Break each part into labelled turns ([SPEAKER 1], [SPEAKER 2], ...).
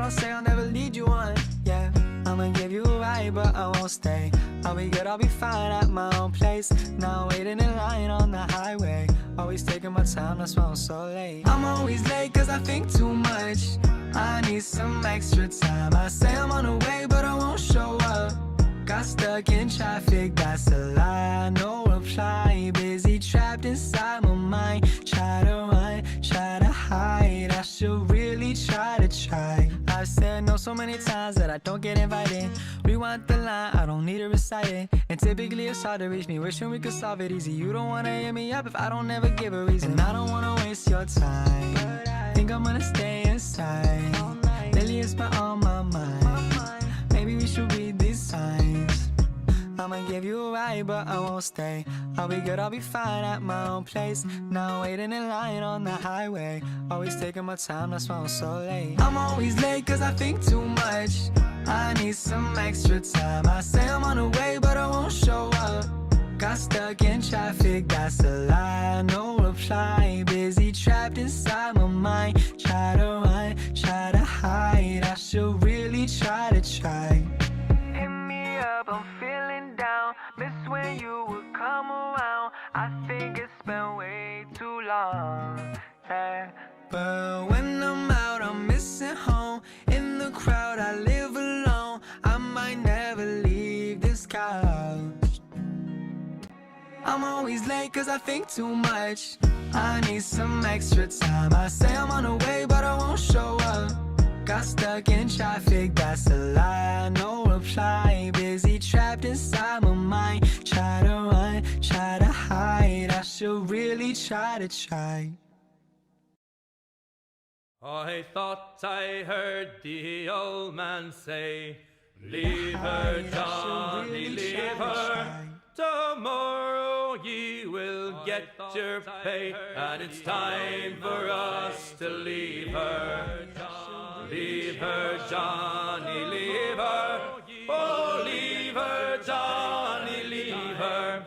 [SPEAKER 1] I'll say I'll never lead you on. Yeah, I'ma give you a ride, but I won't stay. I'll be good, I'll be fine at my own place. Now waiting in line on the highway. Always taking my time, that's why I'm so late. I'm always late cause I think too much. I need some extra time. I say I'm on the way, but I won't show up. Got stuck in traffic, that's a lie. No reply, busy trapped inside my mind. Try to run, try to hide. I should really try. I've said no so many times that I don't get invited. Rewind the line, I don't need to recite it. And typically it's hard to reach me, wishing we could solve it easy. You don't wanna hit me up if I don't ever give a reason. And I don't wanna waste your time, but I think I'm gonna stay inside. Lately it's been on my mind. Maybe we should read these signs. I'ma give you a ride, but I won't stay. I'll be good, I'll be fine at my own place. Now waiting in line on the highway. Always taking my time, that's why I'm so late. I'm always late cause I think too much. I need some extra time. I say I'm on the way, but I won't show up. Got stuck in traffic, that's a lie. No reply, busy trapped inside my mind. Try to run, try to hide. I should really try. Hit me up, I'm feeling down. Miss when you would come around. I think it's been way too long, yeah. But when I'm out, I'm missing home. In the crowd, I live alone. I might never leave this couch. I'm always late cause I think too much. I need some extra time. I say I'm on the way, but I won't show up. Got stuck in traffic, that's a lie. No reply, busy trapped inside my mind. Try to run, try to hide. I should really try.
[SPEAKER 2] I thought I heard the old man say, leave her, Johnny, leave her. Tomorrow ye will get your pay, and it's time for us to leave her. Leave her, Johnny, leave her. Oh, leave her, Johnny, leave her.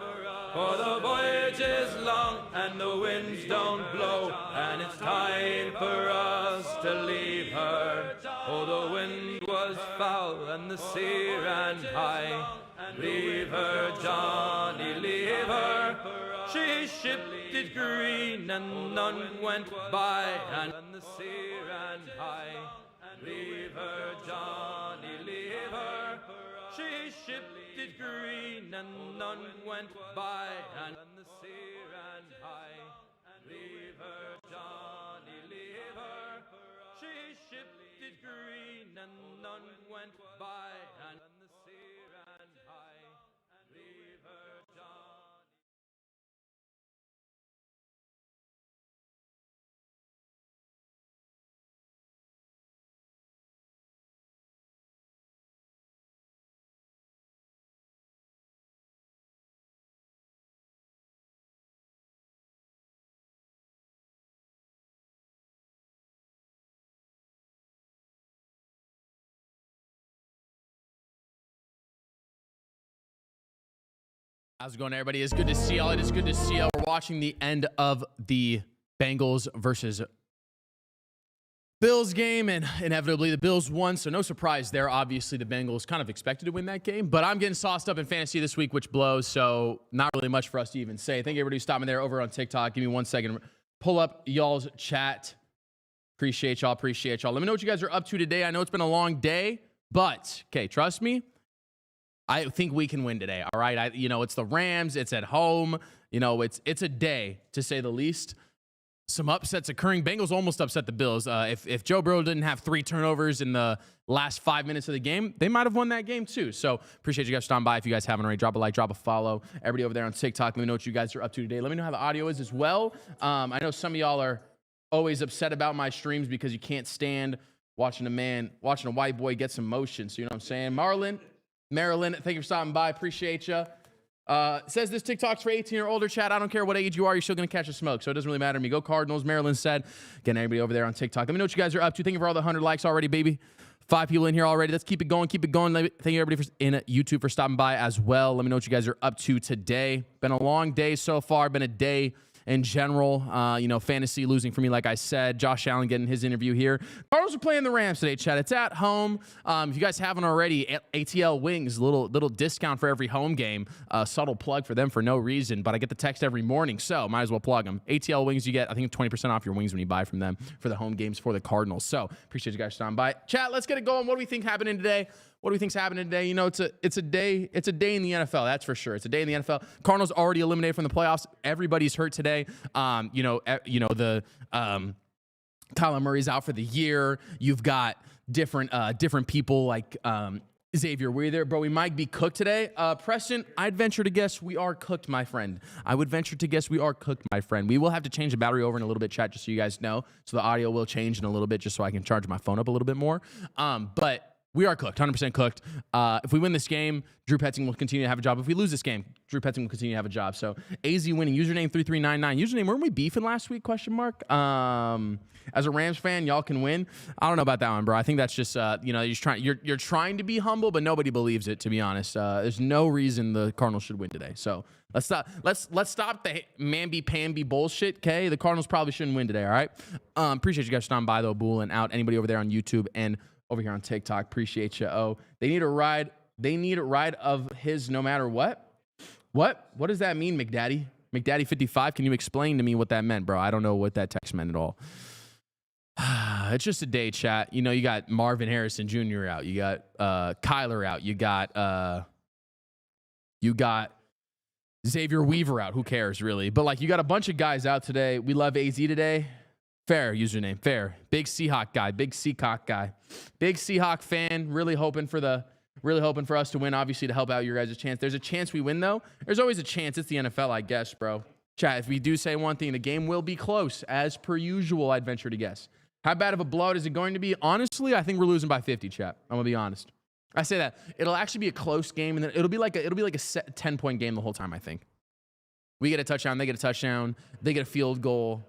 [SPEAKER 2] For the voyage is long and the winds don't blow, and it's time for us to leave her. Oh, the wind was foul and the sea ran high. Leave her, Johnny, leave her. She shipped it green and none went by, and the sea ran high. Leave her, Johnny, leave her. She shipped it green and none went by, and the sea ran high. Leave her, Johnny, leave her. She shipped it green and none went by, and the sea ran high. Leave her, Johnny.
[SPEAKER 3] How's it going, everybody? It's good to see y'all. It is good to see y'all. We're watching the end of the Bengals versus Bills game, and inevitably the Bills won, so no surprise there. Obviously, the Bengals kind of expected to win that game, but I'm getting sauced up in fantasy this week, which blows, so not really much for us to even say. Thank you, everybody who's stopping there over on TikTok. Give me 1 second. Pull up y'all's chat. Appreciate y'all. Let me know what you guys are up to today. I know it's been a long day, but, okay, trust me. I think we can win today, all right? It's the Rams. It's at home. It's a day, to say the least. Some upsets occurring. Bengals almost upset the Bills. If Joe Burrow didn't have 3 turnovers in the last 5 minutes of the game, they might have won that game too. So appreciate you guys stopping by. If you guys haven't already, drop a like, drop a follow. Everybody over there on TikTok, let me know what you guys are up to today. Let me know how the audio is as well. I know some of y'all are always upset about my streams because you can't stand watching a white boy get some motion. So you know what I'm saying? Marilyn, thank you for stopping by. Appreciate you. Says this TikTok's for 18 or older. Chat, I don't care what age you are. You're still going to catch a smoke, so it doesn't really matter to me. Go Cardinals, Marilyn said. Again, everybody over there on TikTok. Let me know what you guys are up to. Thank you for all the 100 likes already, baby. 5 people in here already. Let's keep it going. Thank you, everybody in YouTube for stopping by as well. Let me know what you guys are up to today. Been a long day so far. Been a day in general. Fantasy losing for me, like I said. Josh Allen getting his interview here. Cardinals are playing the Rams today, Chad. It's at home. If you guys haven't already, ATL Wings, little discount for every home game. Subtle plug for them for no reason, but I get the text every morning, so might as well plug them. ATL Wings, you get, I think, 20% off your wings when you buy from them for the home games for the Cardinals. So appreciate you guys stopping by. Chat, let's get it going. What do we think happening today? What do we think's happening today? It's a day in the NFL. That's for sure. It's a day in the NFL. Cardinals already eliminated from the playoffs. Everybody's hurt today. The Kyler Murray's out for the year. You've got different people like Xavier Wheeler, bro. We might be cooked today. Preston, I'd venture to guess we are cooked, my friend. I would venture to guess we are cooked, my friend. We will have to change the battery over in a little bit, chat, just so you guys know. So the audio will change in a little bit, just so I can charge my phone up a little bit more. But we are cooked, 100% cooked. If we win this game, Drew Petzing will continue to have a job. If we lose this game, Drew Petzing will continue to have a job. So AZ winning, username 3399. Username, weren't we beefing last week, question mark? As a Rams fan, y'all can win. I don't know about that one, bro. I think that's just, you're trying to be humble, but nobody believes it, to be honest. There's no reason the Cardinals should win today. So let's stop the mamby-pamby bullshit, okay? The Cardinals probably shouldn't win today, all right? Appreciate you guys stopping by, though, Bull and out. Anybody over there on YouTube and over here on TikTok, appreciate you. Oh, they need a ride of his no matter what. What does that mean, McDaddy? McDaddy 55, can you explain to me what that meant, bro? I don't know what that text meant at all. It's just a day, chat. You got Marvin Harrison Jr. out. You got Kyler out. You got Xavier Weaver out. Who cares, really? But, you got a bunch of guys out today. We love AZ today. Fair username, fair. Big Seahawk guy, big Seahawk guy. Big Seahawk fan, really hoping for us to win, obviously, to help out your guys' chance. There's a chance we win, though. There's always a chance. It's the NFL, I guess, bro. Chat, if we do say one thing, the game will be close, as per usual, I'd venture to guess. How bad of a blowout is it going to be? Honestly, I think we're losing by 50, chat. I'm going to be honest. I say that. It'll actually be a close game, and then it'll be like a 10-point game the whole time, I think. We get a touchdown, they get a touchdown, they get a field goal,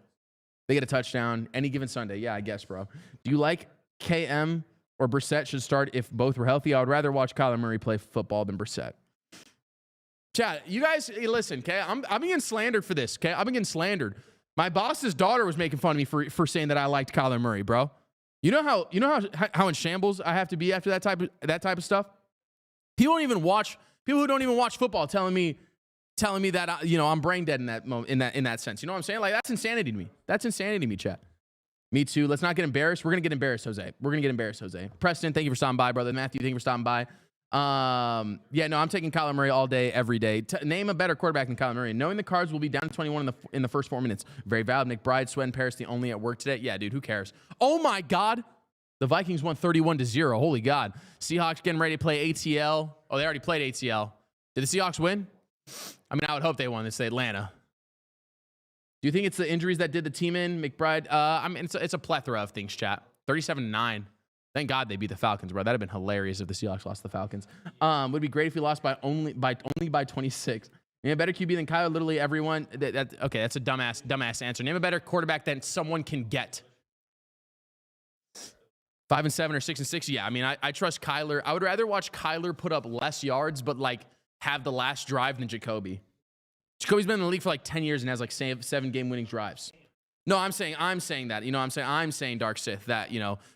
[SPEAKER 3] they get a touchdown any given Sunday. Yeah, I guess, bro. Do you like KM or Brissett should start if both were healthy? I would rather watch Kyler Murray play football than Brissett. Chat, you guys, listen, okay? I'm getting slandered for this, okay? I'm getting slandered. My boss's daughter was making fun of me for saying that I liked Kyler Murray, bro. You know how in shambles I have to be after that type of stuff? People who don't even watch football telling me that I'm brain dead in that moment, in that sense. You know what I'm saying? That's insanity to me. That's insanity to me, chat. Me too. Let's not get embarrassed. We're gonna get embarrassed, Jose. Preston, thank you for stopping by, brother. Matthew, thank you for stopping by. I'm taking Kyler Murray all day, every day. Name a better quarterback than Kyler Murray. Knowing the Cards will be down 21 in the first 4 minutes. Very valid. McBride, Swen, Paris, the only at work today. Yeah, dude, who cares? Oh my God. The Vikings won 31-0. Holy God. Seahawks getting ready to play ATL. Oh, they already played ATL. Did the Seahawks win? I mean, I would hope they won. It's Atlanta. Do you think it's the injuries that did the team in, McBride? It's a plethora of things, chat. 37-9. Thank God they beat the Falcons, bro. That'd have been hilarious if the Seahawks lost the Falcons. Would be great if we lost by only by 26. Name a better QB than Kyler. Literally everyone. Okay, that's a dumbass answer. Name a better quarterback than someone can get. 5-7 or 6-6. Yeah, I mean, I trust Kyler. I would rather watch Kyler put up less yards, but have the last drive than Jacoby. Jacoby's been in the league for 10 years and has 7 game winning drives. No, I'm saying that. I'm saying Dark Sith that,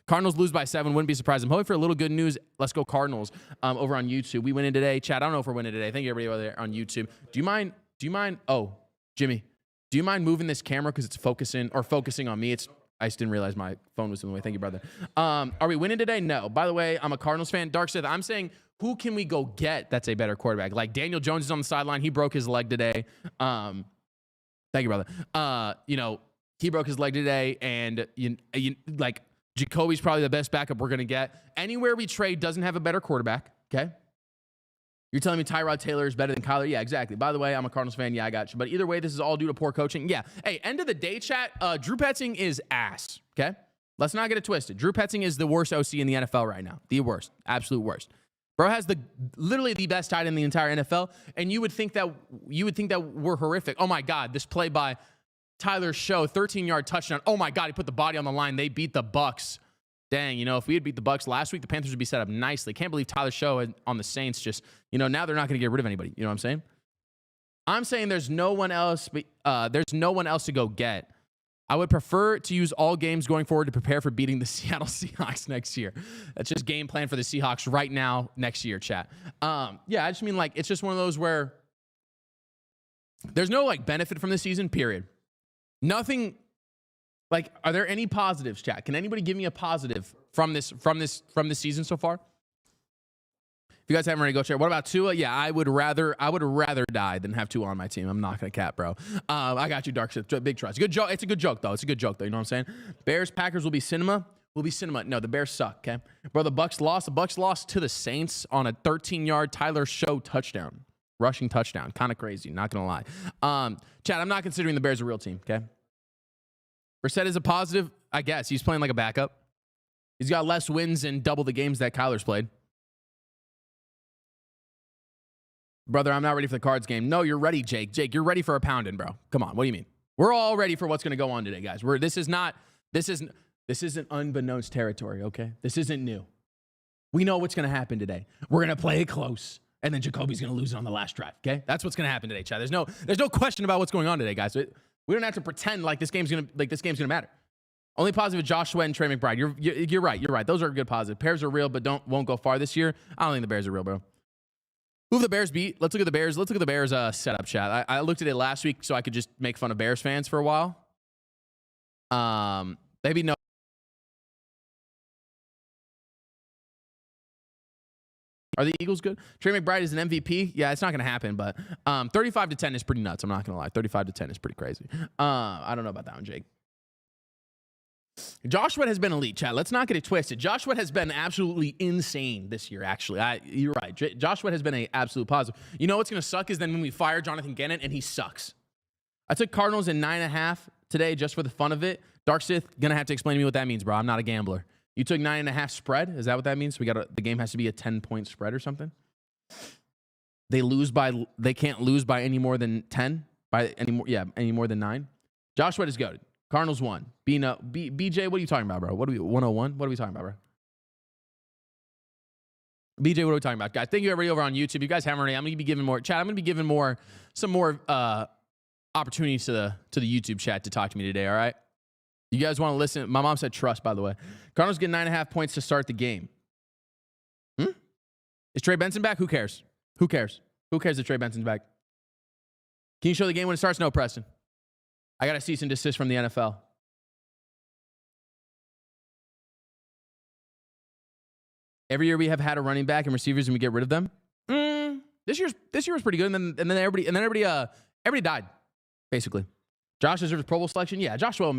[SPEAKER 3] Cardinals lose by 7. Wouldn't be surprised. I'm hoping for a little good news. Let's go Cardinals over on YouTube. We win in today. Chat, I don't know if we're winning today. Thank you, everybody over there on YouTube. Do you mind? Oh, Jimmy, do you mind moving this camera because it's focusing on me? I just didn't realize my phone was in the way. Thank you, brother. Are we winning today? No. By the way, I'm a Cardinals fan. Dark Sith, I'm saying, who can we go get that's a better quarterback? Daniel Jones is on the sideline. He broke his leg today. Thank you, brother. He broke his leg today, and Jacoby's probably the best backup we're going to get. Anywhere we trade doesn't have a better quarterback, okay? You're telling me Tyrod Taylor is better than Kyler? Yeah, exactly. By the way, I'm a Cardinals fan. Yeah, I got you. But either way, this is all due to poor coaching. Yeah. Hey, end of the day, chat, Drew Petzing is ass, okay? Let's not get it twisted. Drew Petzing is the worst OC in the NFL right now. The worst. Absolute worst. Bro has literally the best tight end in the entire NFL, and you would think that we're horrific. Oh, my God, this play by Tyler Show, 13-yard touchdown. Oh, my God, he put the body on the line. They beat the Bucks. Dang, if we had beat the Bucks last week, the Panthers would be set up nicely. Can't believe Tyler Show on the Saints just, now they're not going to get rid of anybody. You know what I'm saying? I'm saying there's no one else to go get. I would prefer to use all games going forward to prepare for beating the Seattle Seahawks next year. That's just game plan for the Seahawks right now, next year, chat. Yeah, I just mean, like, it's just one of those where there's no, like, benefit from this season, period. Nothing, like, are there any positives, chat? Can anybody give me a positive from this season so far? If you guys haven't already, go check. What about Tua? Yeah, I would rather die than have Tua on my team. I'm not gonna cap, bro. I got you, Dark Sith. Big trust. Good joke. It's a good joke though. You know what I'm saying? Bears Packers will be cinema. No, the Bears suck. Okay, bro. The Bucks lost. The Bucks lost to the Saints on a 13-yard Tyler Show touchdown, rushing touchdown. Kind of crazy. Not gonna lie. Chad, I'm not considering the Bears a real team. Okay. Brissett is a positive, I guess. He's playing like a backup. He's got less wins and double the games that Kyler's played. Brother, I'm not ready for the Cards game. No, you're ready, Jake. Jake, you're ready for a pounding, bro. Come on. What do you mean? We're all ready for what's going to go on today, guys. This isn't unbeknownst territory, okay? This isn't new. We know what's going to happen today. We're going to play it close, and then Jacoby's going to lose it on the last drive, okay? That's what's going to happen today, Chad. There's no question about what's going on today, guys. We don't have to pretend like this game's going to matter. Only positive, Josh Sweat and Trey McBride. You're right. You're right. Those are good positive. Bears are real, but won't go far this year. I don't think the Bears are real, bro. Who have the Bears beat? Let's look at the Bears. Let's look at the Bears setup, chat. I looked at it last week so I could just make fun of Bears fans for a while. Maybe no. Are the Eagles good? Trey McBride is an MVP. Yeah, it's not going to happen, but 35-10 is pretty nuts. I'm not going to lie. 35-10 is pretty crazy. I don't know about that one, Jake. Josh Sweat has been elite, chat. Let's not get it twisted. Josh Sweat has been absolutely insane this year, actually. You're right. Josh Sweat has been an absolute positive. You know what's going to suck is then when we fire Jonathan Gannon and he sucks. I took Cardinals in 9.5 today just for the fun of it. Dark Sith, going to have to explain to me what that means, bro. I'm not a gambler. You took 9.5 spread? Is that what that means? The game has to be a 10-point spread or something? They can't lose by any more than 10? Any more than 9? Josh Sweat is goated. Cardinals won. BJ, what are you talking about, bro? 101? What are we talking about, bro? BJ, what are we talking about? Guys, thank you everybody over on YouTube. You guys haven't already. I'm going to be giving more chat. I'm going to be giving some more opportunities to the YouTube chat to talk to me today, all right? You guys want to listen? My mom said trust, by the way. Cardinals get 9.5 points to start the game. Is Trey Benson back? Who cares? Who cares if Trey Benson's back? Can you show the game when it starts? No, Preston. I got a cease and desist from the NFL. Every year we have had a running back and receivers and we get rid of them. This year was pretty good, and then everybody died, basically. Josh deserves Pro Bowl selection. Yeah, Joshua will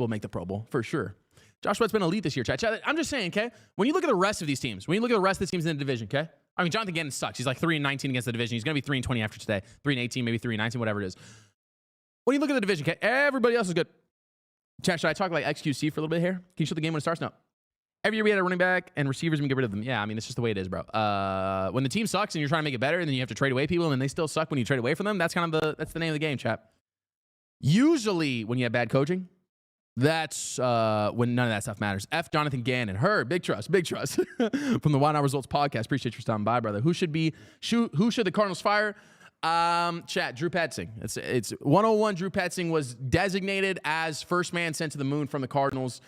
[SPEAKER 3] make the Pro Bowl for sure. Josh Sweat's been elite this year, chat. I'm just saying, okay? When you look at the rest of these teams, when you look at the rest of the teams in the division, okay? I mean, Jonathan Gannon sucks. He's like 3-19 against the division. He's going to be 3-20 after today. 3-18, maybe 3-19, whatever it is. When you look at the division, okay, everybody else is good. Chat, should I talk like XQC for a little bit here? Can you show the game when it starts? No. Every year we had a running back and receivers and we get rid of them. Yeah, I mean, it's just the way it is, bro. When the team sucks and you're trying to make it better and then you have to trade away people and then they still suck when you trade away from them, that's kind of that's the name of the game, chat. Usually when you have bad coaching, that's when none of that stuff matters. F Jonathan Gannon. Big trust. From the Why Not Results podcast. Appreciate you stopping by, brother. Who should the Cardinals fire? Chat, Drew Petzing. It's 101. Drew Petzing was designated as first man sent to the moon from the Cardinals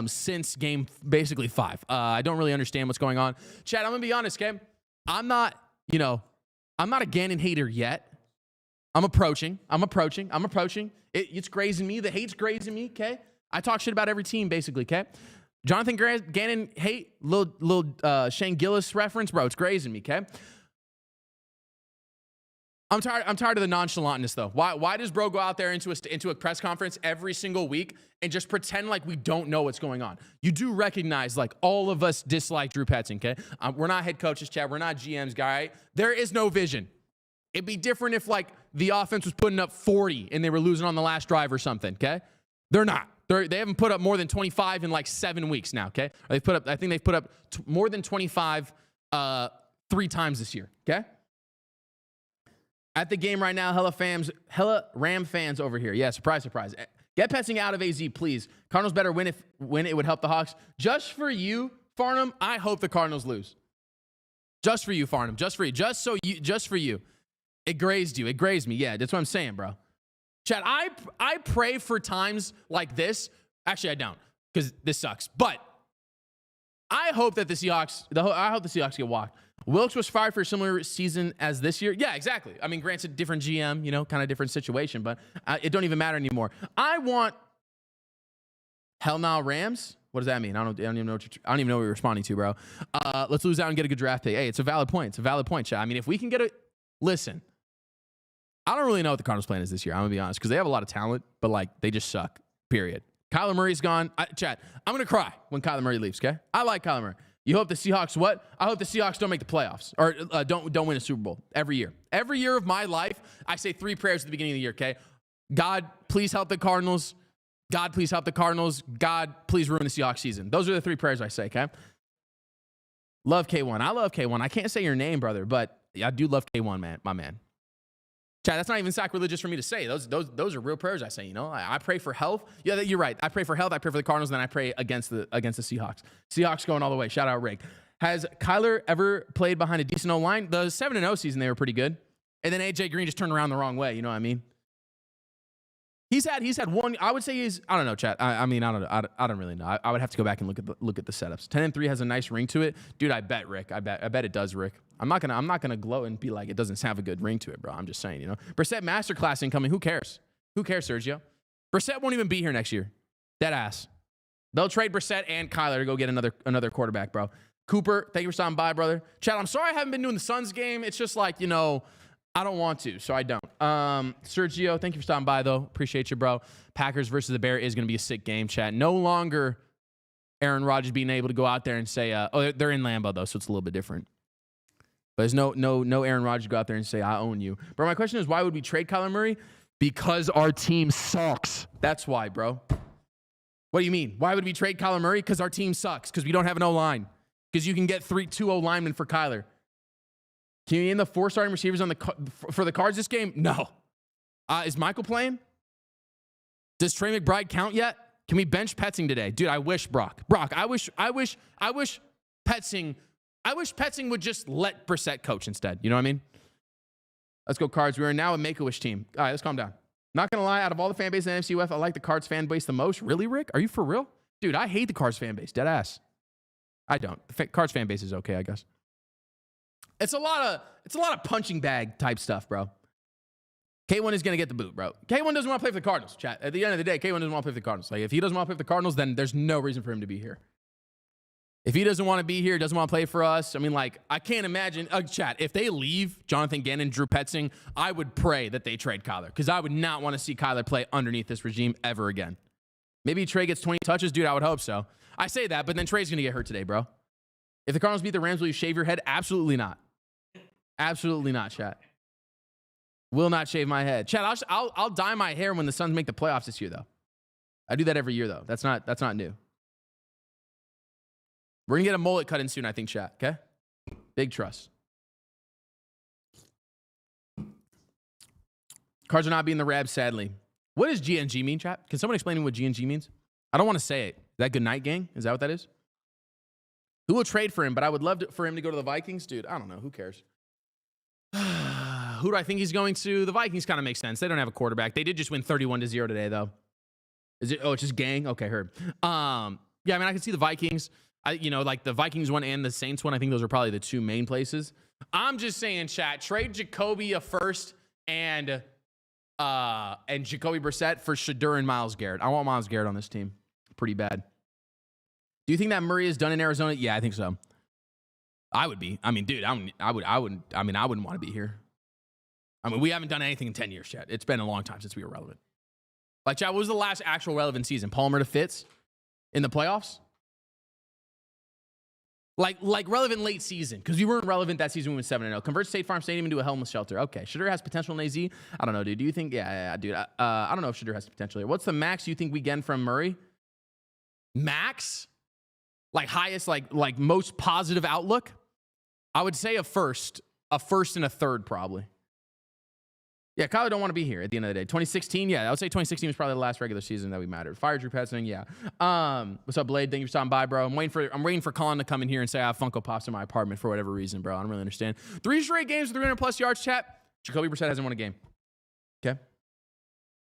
[SPEAKER 3] since game basically 5. I don't really understand what's going on. Chat, I'm gonna be honest, okay? I'm not a Gannon hater yet. I'm approaching. It's grazing me. The hate's grazing me, okay? I talk shit about every team, basically, okay? Jonathan Gannon hate, little Shane Gillis reference, bro. It's grazing me, okay? I'm tired of the nonchalantness, though. Why does bro go out there into a press conference every single week and just pretend like we don't know what's going on? You do recognize, like, all of us dislike Drew Petzing, okay? We're not head coaches, Chad. We're not GMs, guy. Right? There is no vision. It'd be different if, like, the offense was putting up 40 and they were losing on the last drive or something, okay? They're not. They haven't put up more than 25 in, like, 7 weeks now, okay? I think they've put up more than 25 3 times this year, okay? At the game right now, hella Ram fans over here. Yeah, surprise. Get Petzing out of AZ, please. Cardinals better win it would help the Hawks. Just for you, Farnham, I hope the Cardinals lose. Just for you, Farnham. Just for you. Just for you. It grazed you. It grazed me. Yeah, that's what I'm saying, bro. Chad, I pray for times like this. Actually, I don't, because this sucks. But I hope that the Seahawks get walked. Wilkes was fired for a similar season as this year. Yeah, exactly. I mean, granted, different GM, kind of different situation, but it don't even matter anymore. I want hell now Rams. What does that mean? I don't even know what you're responding to, bro. Let's lose out and get a good draft pick. Hey, it's a valid point. It's a valid point, Chad. I mean, if we can get listen, I don't really know what the Cardinals' plan is this year. I'm gonna be honest, because they have a lot of talent, but they just suck. Period. Kyler Murray's gone. Chad, I'm gonna cry when Kyler Murray leaves. Okay, I like Kyler Murray. You hope the Seahawks what? I hope the Seahawks don't make the playoffs or don't win a Super Bowl every year. Every year of my life, I say 3 prayers at the beginning of the year. Okay, God, please help the Cardinals. God, please help the Cardinals. God, please ruin the Seahawks season. Those are the 3 prayers I say. Okay. Love K1. I love K1. I can't say your name, brother, but I do love K1, man, my man. Chad, that's not even sacrilegious for me to say. Those are real prayers I say, I pray for health. Yeah, you're right. I pray for health. I pray for the Cardinals, and then I pray against the Seahawks. Seahawks going all the way. Shout out Rick. Has Kyler ever played behind a decent O-line? The 7-0 season, they were pretty good. And then AJ Green just turned around the wrong way. You know what I mean? He's had one. I would say I don't know, chat. I mean, I don't know. I don't really know. I would have to go back and look at the setups. 10-3 has a nice ring to it, dude. I bet Rick. I bet it does, Rick. I'm not gonna gloat and be like it doesn't have a good ring to it, bro. I'm just saying, Brissett masterclass incoming. Who cares? Who cares, Sergio? Brissett won't even be here next year. Dead ass. They'll trade Brissett and Kyler to go get another quarterback, bro. Cooper, thank you for stopping by, brother. Chad, I'm sorry I haven't been doing the Suns game. It's just I don't want to, so I don't. Sergio, thank you for stopping by, though. Appreciate you, bro. Packers versus the Bears is going to be a sick game, chat. No longer Aaron Rodgers being able to go out there and say, they're in Lambeau, though, so it's a little bit different. But there's no Aaron Rodgers go out there and say, I own you. Bro, my question is, why would we trade Kyler Murray? Because our team sucks. That's why, bro. What do you mean? Why would we trade Kyler Murray? Because our team sucks. Because we don't have an O-line. Because you can get 2 O-linemen for Kyler. Can you name the 4 starting receivers for the Cards this game? No. Is Michael playing? Does Trey McBride count yet? Can we bench Petzing today? Dude, I wish Brock, I wish Petzing would just let Brissett coach instead. You know what I mean? Let's go Cards. We are now a Make-A-Wish team. All right, let's calm down. Not going to lie, out of all the fan base in the NFC West, I like the Cards fan base the most. Really, Rick? Are you for real? Dude, I hate the Cards fan base. Dead ass. I don't. The Cards fan base is okay, I guess. It's a lot of punching bag type stuff, bro. K1 is going to get the boot, bro. K1 doesn't want to play for the Cardinals, chat. At the end of the day, K1 doesn't want to play for the Cardinals. If he doesn't want to play for the Cardinals, then there's no reason for him to be here. If he doesn't want to be here, doesn't want to play for us, I mean, I can't imagine. Chat, if they leave Jonathan Gannon, Drew Petzing, I would pray that they trade Kyler, because I would not want to see Kyler play underneath this regime ever again. Maybe Trey gets 20 touches. Dude, I would hope so. I say that, but then Trey's going to get hurt today, bro. If the Cardinals beat the Rams, will you shave your head? Absolutely not. Absolutely not, chat. Will not shave my head. Chat, I'll dye my hair when the Suns make the playoffs this year, though. I do that every year, though. That's not new. We're going to get a mullet cut in soon, I think, chat. Okay? Big trust. Cards are not being the Rabs, sadly. What does GNG mean, chat? Can someone explain to me what GNG means? I don't want to say it. Is that good night, gang? Is that what that is? Who will trade for him? But I would love for him to go to the Vikings. Dude, I don't know. Who cares? Who do I think he's going to? The Vikings kind of make sense. They don't have a quarterback. They did just win 31-0 today, though. Is it? Oh, it's just gang? Okay, heard. Yeah, I mean, I can see the Vikings. The Vikings one and the Saints one. I think those are probably the 2 main places. I'm just saying, chat, trade Jacoby a first and Jacoby Brissett for Shedeur and Myles Garrett. I want Myles Garrett on this team. Pretty bad. Do you think that Murray is done in Arizona? Yeah, I think so. I would be. I mean, dude, I wouldn't want to be here. I mean, we haven't done anything in 10 years yet. It's been a long time since we were relevant. Chat, what was the last actual relevant season? Palmer to Fitz in the playoffs? Like relevant late season, because we weren't relevant that season when we went 7-0. Convert State Farm Stadium into a homeless shelter. Okay. Shedeur has potential in AZ? I don't know, dude. Do you think? Yeah, dude. I don't know if Shedeur has potential here. What's the max you think we get from Murray? Max? Highest, most positive outlook? I would say a first and a third, probably. Yeah, Kyler don't want to be here at the end of the day. 2016, yeah, I would say 2016 was probably the last regular season that we mattered. Fire Drew Petzing, yeah. What's up, Blade? Thank you for stopping by, bro. I'm waiting for Colin to come in here and say I have Funko Pops in my apartment for whatever reason, bro. I don't really understand. 3 straight games with 300+ yards, chat. Jacoby Brissett hasn't won a game. Okay?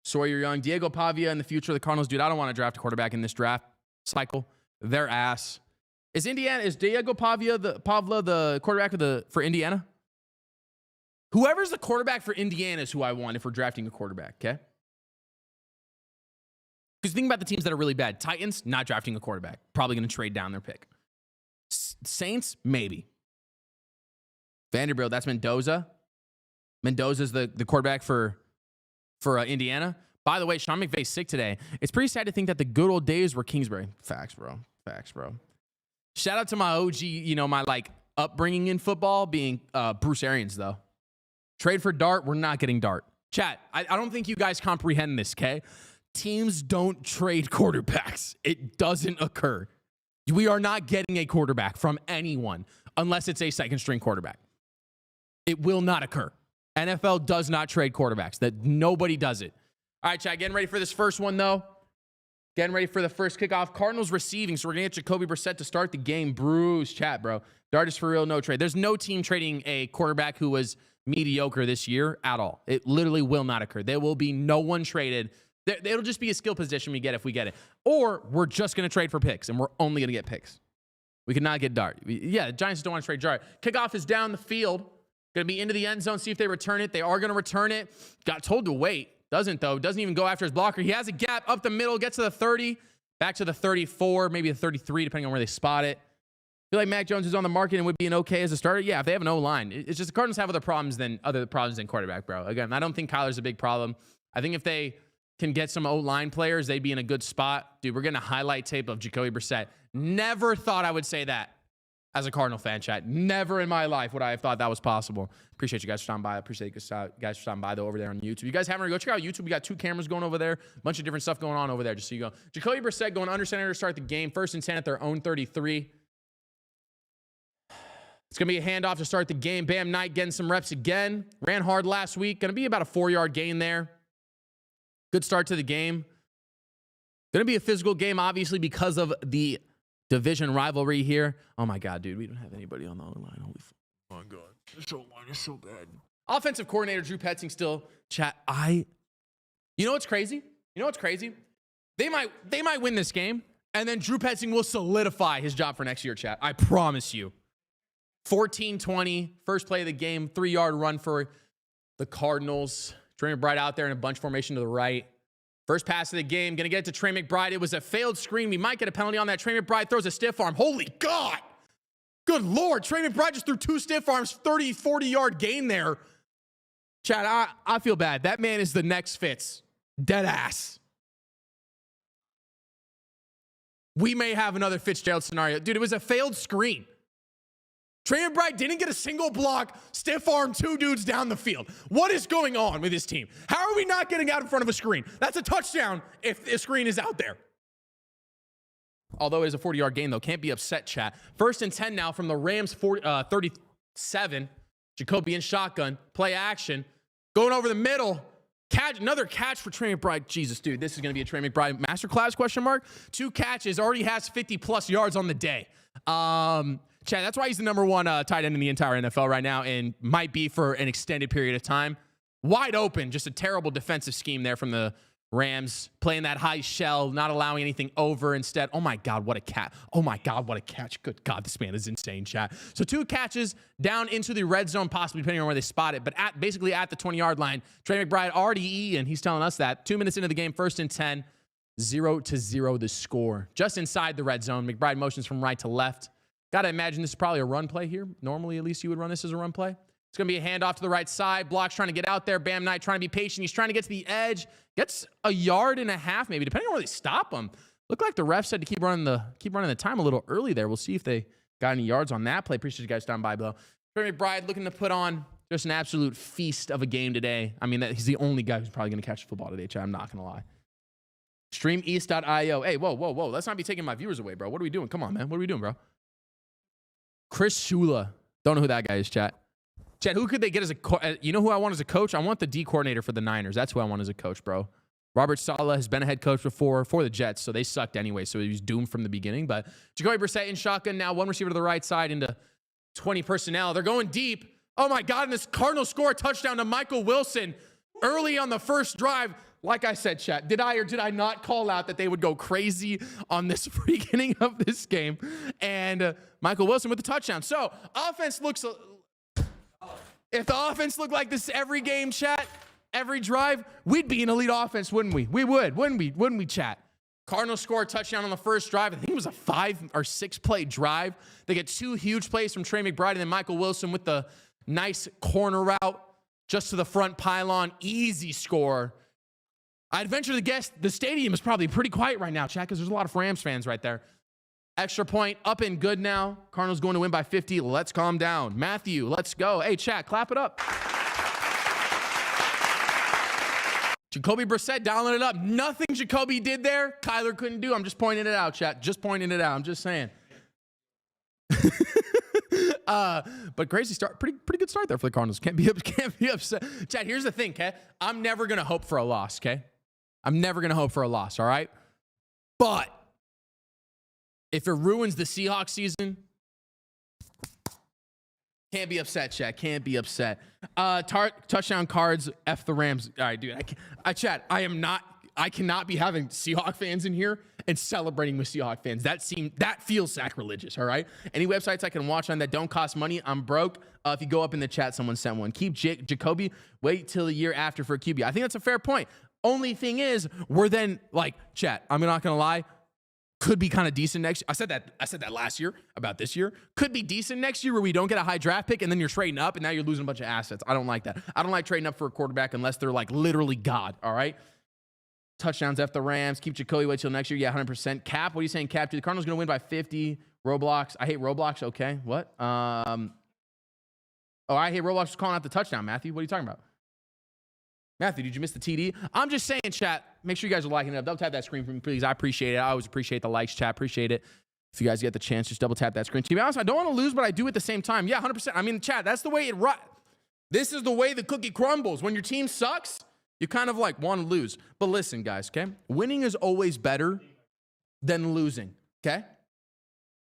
[SPEAKER 3] Sawyer Young, Diego Pavia in the future of the Cardinals. Dude, I don't want to draft a quarterback in this draft cycle. They're ass. Is Diego Pavia the quarterback for Indiana? Whoever's the quarterback for Indiana is who I want if we're drafting a quarterback, okay? Because think about the teams that are really bad. Titans, not drafting a quarterback. Probably going to trade down their pick. Saints, maybe. Vanderbilt, that's Mendoza. Mendoza's the quarterback for Indiana. By the way, Sean McVay's sick today. It's pretty sad to think that the good old days were Kingsbury. Facts, bro. Shout out to my OG, my upbringing in football being Bruce Arians, though. Trade for Dart, we're not getting Dart. Chat, I don't think you guys comprehend this, okay? Teams don't trade quarterbacks. It doesn't occur. We are not getting a quarterback from anyone unless it's a second-string quarterback. It will not occur. NFL does not trade quarterbacks. That nobody does it. All right, chat, getting ready for this first one, though. Getting ready for the first kickoff. Cardinals receiving, so we're going to get Jacoby Brissett to start the game. Bruce, chat, bro. Dart is for real, no trade. There's no team trading a quarterback who was mediocre this year at all. It literally will not occur. There will be no one traded. It'll just be a skill position we get if we get it. Or we're just going to trade for picks, and we're only going to get picks. We cannot get Dart. Yeah, the Giants don't want to trade Dart. Kickoff is down the field. Going to be into the end zone, see if they return it. They are going to return it. Got told to wait. Doesn't, though. Doesn't even go after his blocker. He has a gap up the middle, gets to the 30, back to the 34, maybe the 33, depending on where they spot it. I feel like Mac Jones is on the market and would be an okay as a starter. Yeah, if they have an O-line. It's just the Cardinals have other problems than quarterback, bro. Again, I don't think Kyler's a big problem. I think if they can get some O-line players, they'd be in a good spot. Dude, we're getting a highlight tape of Jacoby Brissett. Never thought I would say that as a Cardinal fan, chat. Never in my life would I have thought that was possible. Appreciate you guys for stopping by. I appreciate you guys for stopping by, though, over there on YouTube. You guys haven't go check out YouTube. We got 2 cameras going over there. A bunch of different stuff going on over there, just so you go. Jacoby Brissett going under center to start the game. 1st and 10 at their own 33. It's going to be a handoff to start the game. Bam Knight getting some reps again. Ran hard last week. Going to be about a 4-yard gain there. Good start to the game. Going to be a physical game, obviously, because of the division rivalry here. Oh, my God, dude. We don't have anybody on the line. Holy fuck. Oh, my God. This line is so bad. Offensive coordinator Drew Petzing still. Chat, You know what's crazy? They might win this game, and then Drew Petzing will solidify his job for next year, chat. I promise you. 14-20, first play of the game, 3-yard run for the Cardinals. Trey McBride out there in a bunch formation to the right. First pass of the game, going to get it to Trey McBride. It was a failed screen. We might get a penalty on that. Trey McBride throws a stiff arm. Holy God. Good Lord. Trey McBride just threw 2 stiff arms, 30, 40-yard gain there. Chad, I feel bad. That man is the next Fitz. Dead ass. We may have another Fitzgerald scenario. Dude, it was a failed screen. Trey McBride didn't get a single block, stiff arm 2 dudes down the field. What is going on with this team? How are we not getting out in front of a screen? That's a touchdown if the screen is out there. Although it is a 40-yard gain, though. Can't be upset, chat. 1st and 10 now from the Rams 37. Jacoby in shotgun. Play action. Going over the middle. Another catch for Trey McBride. Jesus, dude, this is going to be a Trey McBride masterclass, question mark. 2 catches. Already has 50-plus yards on the day. Chad, that's why he's the number 1 tight end in the entire NFL right now and might be for an extended period of time. Wide open, just a terrible defensive scheme there from the Rams, playing that high shell, not allowing anything over instead. Oh, my God, what a catch. Oh, my God, what a catch. Good God, this man is insane, chat. So 2 catches down into the red zone, possibly depending on where they spot it, but basically at the 20-yard line. Trey McBride already and he's telling us that. 2 minutes into the game, 1st and 10, 0-0 the score. Just inside the red zone. McBride motions from right to left. Got to imagine this is probably a run play here. Normally, at least you would run this as a run play. It's going to be a handoff to the right side. Blocks trying to get out there. Bam Knight trying to be patient. He's trying to get to the edge. Gets a 1.5 yards maybe, depending on where they stop him. Looked like the ref said to keep running the time a little early there. We'll see if they got any yards on that play. Appreciate you guys stopping by, though. Trey McBride looking to put on just an absolute feast of a game today. I mean, he's the only guy who's probably going to catch the football today, Chad. I'm not going to lie. StreamEast.io. Hey, whoa. Let's not be taking my viewers away, bro. What are we doing? Come on, man. What are we doing, bro? Chris Shula. Don't know who that guy is, chat. Chat, who could they get as a... You know who I want as a coach? I want the D coordinator for the Niners. That's who I want as a coach, bro. Robert Saleh has been a head coach before for the Jets, so they sucked anyway, so he was doomed from the beginning. But Jacoby Brissett in shotgun now, 1 receiver to the right side into 20 personnel. They're going deep. Oh my God, and this Cardinals score a touchdown to Michael Wilson early on the first drive. Like I said, chat, did I or did I not call out that they would go crazy on this beginning of this game? And Michael Wilson with the touchdown. So offense looks, if the offense looked like this every game, chat, every drive, we'd be an elite offense, wouldn't we? We would, wouldn't we, chat? Cardinals score a touchdown on the first drive. I think it was a 5 or 6 play drive. They get 2 huge plays from Trey McBride and then Michael Wilson with the nice corner route just to the front pylon. Easy score. I'd venture to guess the stadium is probably pretty quiet right now, chat, because there's a lot of Rams fans right there. Extra point up and good now. Cardinals going to win by 50. Let's calm down. Matthew, let's go. Hey, chat, clap it up. Jacoby Brissett dialing it up. Nothing Jacoby did there, Kyler couldn't do. I'm just pointing it out, chat. Just pointing it out. I'm just saying. But crazy start. Pretty good start there for the Cardinals. Can't be upset. Chat, here's the thing, okay? I'm never going to hope for a loss, okay? I'm never going to hope for a loss, all right? But if it ruins the Seahawks season, can't be upset, chat. Can't be upset. Touchdown Cards, F the Rams. All right, dude. I cannot be having Seahawk fans in here and celebrating with Seahawk fans. That feels sacrilegious, all right? Any websites I can watch on that don't cost money, I'm broke. If you go up in the chat, someone sent one. Keep Jacoby, wait till the year after for a QB. I think that's a fair point. Only thing is, we're then, like, chat, I'm not going to lie, could be kind of decent next year. I said that last year about this year. Could be decent next year where we don't get a high draft pick and then you're trading up and now you're losing a bunch of assets. I don't like that. I don't like trading up for a quarterback unless they're, like, literally God, all right? Touchdowns F the Rams. Keep Jacoby, wait till next year. Yeah, 100%. Cap, what are you saying, Cap? Dude, the Cardinals going to win by 50. Roblox. I hate Roblox. Okay, what? I hate Roblox was calling out the touchdown, Matthew. What are you talking about? Matthew, did you miss the TD? I'm just saying, chat, make sure you guys are liking it up. Double tap that screen for me, please. I appreciate it. I always appreciate the likes, chat. Appreciate it. If you guys get the chance, just double tap that screen. To be honest, I don't want to lose, but I do at the same time. Yeah, 100%. I mean, chat, that's the way it This is the way the cookie crumbles. When your team sucks, you kind of like want to lose. But listen, guys, okay? Winning is always better than losing, okay?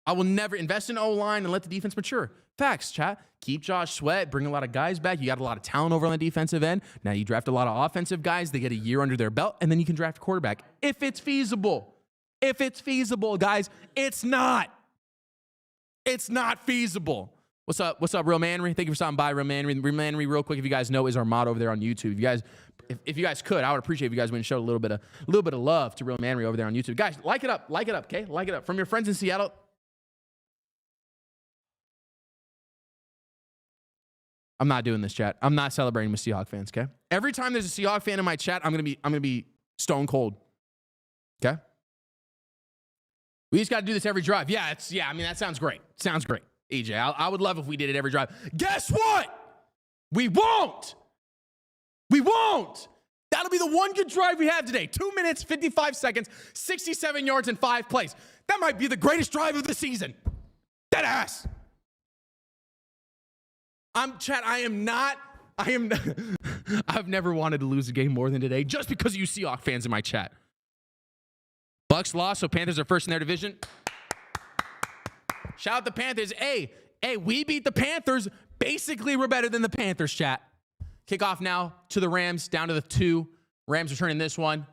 [SPEAKER 3] I will never invest in O-line and let the defense mature. Facts, chat. Keep Josh Sweat. Bring a lot of guys back. You got a lot of talent over on the defensive end. Now you draft a lot of offensive guys. They get a year under their belt, and then you can draft a quarterback. If it's feasible. If it's feasible, guys. It's not. It's not feasible. What's up? What's up, Real Manry? Thank you for stopping by, Real Manry. Real Manry, real quick, if you guys know, is our mod over there on YouTube. If you guys could, I would appreciate if you guys went and showed a little bit of love to Real Manry over there on YouTube. Guys, like it up, okay? Like it up. From your friends in Seattle. I'm not doing this, chat. I'm not celebrating with Seahawk fans, okay? Every time there's a Seahawk fan in my chat, I'm gonna be stone cold. Okay? We just gotta do this every drive. Yeah, I mean, that sounds great. Sounds great. EJ, I would love if we did it every drive. Guess what? We won't. We won't. That'll be the one good drive we have today. 2 minutes, 55 seconds, 67 yards, and 5 plays. That might be the greatest drive of the season. Dead ass. I've never wanted to lose a game more than today just because of you Seahawks fans in my chat. Bucks lost, so Panthers are first in their division. Shout out the Panthers. Hey, we beat the Panthers. Basically, we're better than the Panthers, chat. Kickoff now to the Rams, down to the 2. Rams returning this one.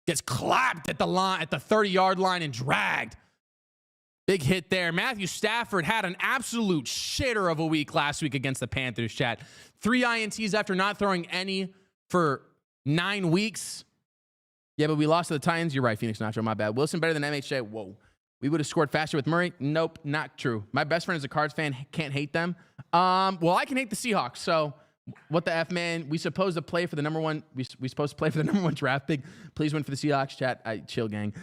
[SPEAKER 3] Gets clapped at the 30-yard line and dragged. Big hit there. Matthew Stafford had an absolute shitter of a week last week against the Panthers, chat. 3 INTs after not throwing any for 9 weeks. Yeah, but we lost to the Titans. You're right, Phoenix Nacho, my bad. Wilson better than MHJ. Whoa. We would have scored faster with Murray. Nope, not true. My best friend is a Cards fan. Can't hate them. Well, I can hate the Seahawks. So what the F, man? We supposed to play for the number one. We supposed to play for the number 1 draft pick. Please win for the Seahawks, chat. Chill, gang.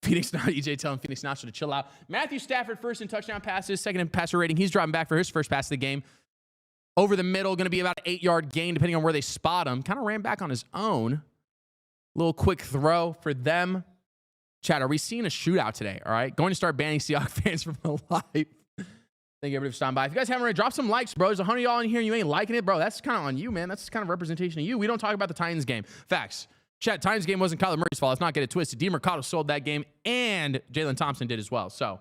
[SPEAKER 3] Phoenix Nacho, EJ telling Phoenix Nacho to chill out. Matthew Stafford first in touchdown passes, second in passer rating. He's dropping back for his first pass of the game. Over the middle, going to be about an 8-yard gain, depending on where they spot him. Kind of ran back on his own. Little quick throw for them. Chat, are we seeing a shootout today? All right. Going to start banning Seahawks fans from the live. Thank you, everybody, for stopping by. If you guys haven't already, drop some likes, bro. There's 100 of y'all in here and you ain't liking it, bro. That's kind of on you, man. That's kind of representation of you. We don't talk about the Titans game. Facts. Chat, Titans game wasn't Kyler Murray's fault. Let's not get it twisted. DeMercado sold that game, and Jalen Thompson did as well. So,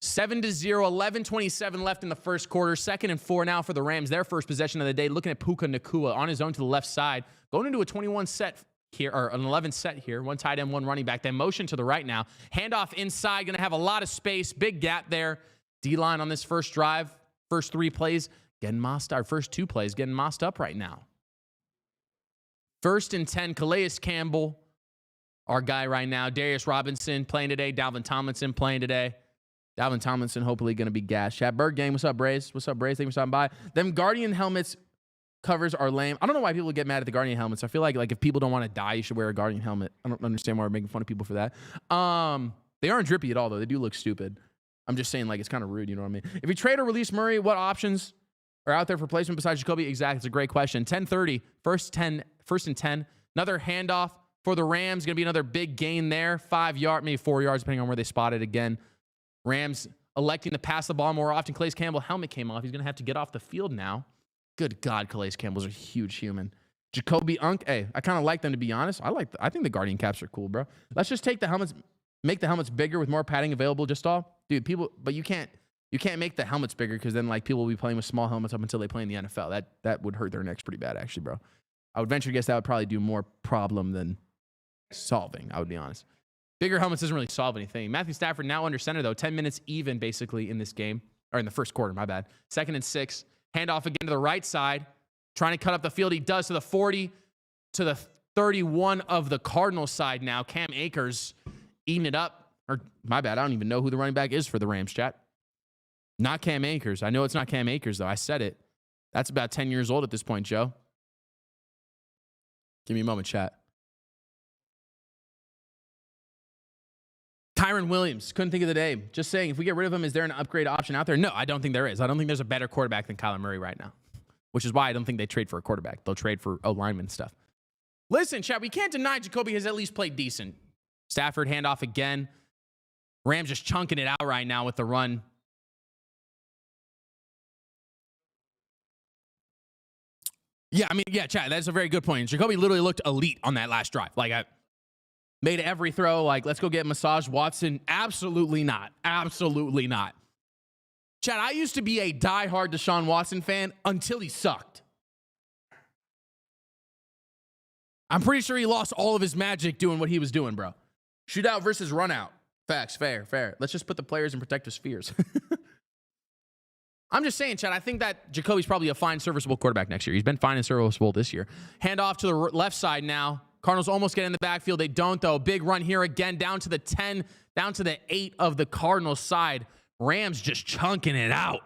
[SPEAKER 3] 7-0, 11:27 left in the first quarter. 2nd and 4 now for the Rams. Their first possession of the day. Looking at Puka Nacua on his own to the left side. Going into a 21 set here, or an 11 set here. One tight end, one running back. Then motion to the right now. Handoff inside. Going to have a lot of space. Big gap there. D-line on this first drive. First 3 plays. Getting mossed up. First 2 plays getting mossed up right now. 1st and 10. Calais Campbell, our guy right now. Darius Robinson playing today. Dalvin Tomlinson playing today. Dalvin Tomlinson hopefully going to be gassed. Chat Bird Gang, what's up, Braves? What's up, Braves? Thank you for stopping by. Them Guardian helmets covers are lame. I don't know why people get mad at the Guardian helmets. I feel like if people don't want to die, you should wear a Guardian helmet. I don't understand why we're making fun of people for that. They aren't drippy at all, though. They do look stupid. I'm just saying, it's kind of rude, you know what I mean? If you trade or release Murray, what options are out there for placement besides Jacoby? Exactly. It's a great question. 10:30, first and 10. Another handoff for the Rams. Going to be another big gain there. 5 yards, maybe 4 yards, depending on where they spot it again. Rams electing to pass the ball more often. Calais Campbell helmet came off. He's going to have to get off the field now. Good God, Calais Campbell's a huge human. Jacoby Unk, hey, I kind of like them, to be honest. I think the Guardian caps are cool, bro. Let's just take the helmets, make the helmets bigger with more padding available. Just all, dude. But you can't make the helmets bigger because then people will be playing with small helmets up until they play in the NFL. That would hurt their necks pretty bad, actually, bro. I would venture to guess that would probably do more problem than solving. I would be honest. Bigger helmets doesn't really solve anything. Matthew Stafford now under center, though. 10 minutes even, basically, in this game. Or in the first quarter, my bad. 2nd and 6. Handoff again to the right side. Trying to cut up the field. He does to the 40, to the 31 of the Cardinals side now. Cam Akers eating it up. Or, my bad, I don't even know who the running back is for the Rams, chat. Not Cam Akers. I know it's not Cam Akers, though. I said it. That's about 10 years old at this point, Joe. Give me a moment, chat. Kyron Williams, couldn't think of the name. Just saying, if we get rid of him, is there an upgrade option out there? No, I don't think there is. I don't think there's a better quarterback than Kyler Murray right now, which is why I don't think they trade for a quarterback. They'll trade for O-lineman stuff. Listen, chat, we can't deny Jacoby has at least played decent. Stafford handoff again. Rams just chunking it out right now with the run. Yeah, chat, that's a very good point. Jacoby literally looked elite on that last drive. Made every throw, let's go get massage Watson. Absolutely not. Absolutely not. Chad, I used to be a diehard Deshaun Watson fan until he sucked. I'm pretty sure he lost all of his magic doing what he was doing, bro. Shootout versus run out. Facts, fair. Let's just put the players in protective spheres. I'm just saying, Chad, I think that Jacoby's probably a fine, serviceable quarterback next year. He's been fine and serviceable this year. Hand off to the left side now. Cardinals almost get in the backfield. They don't, though. Big run here again, down to the 10, down to the 8 of the Cardinals side. Rams just chunking it out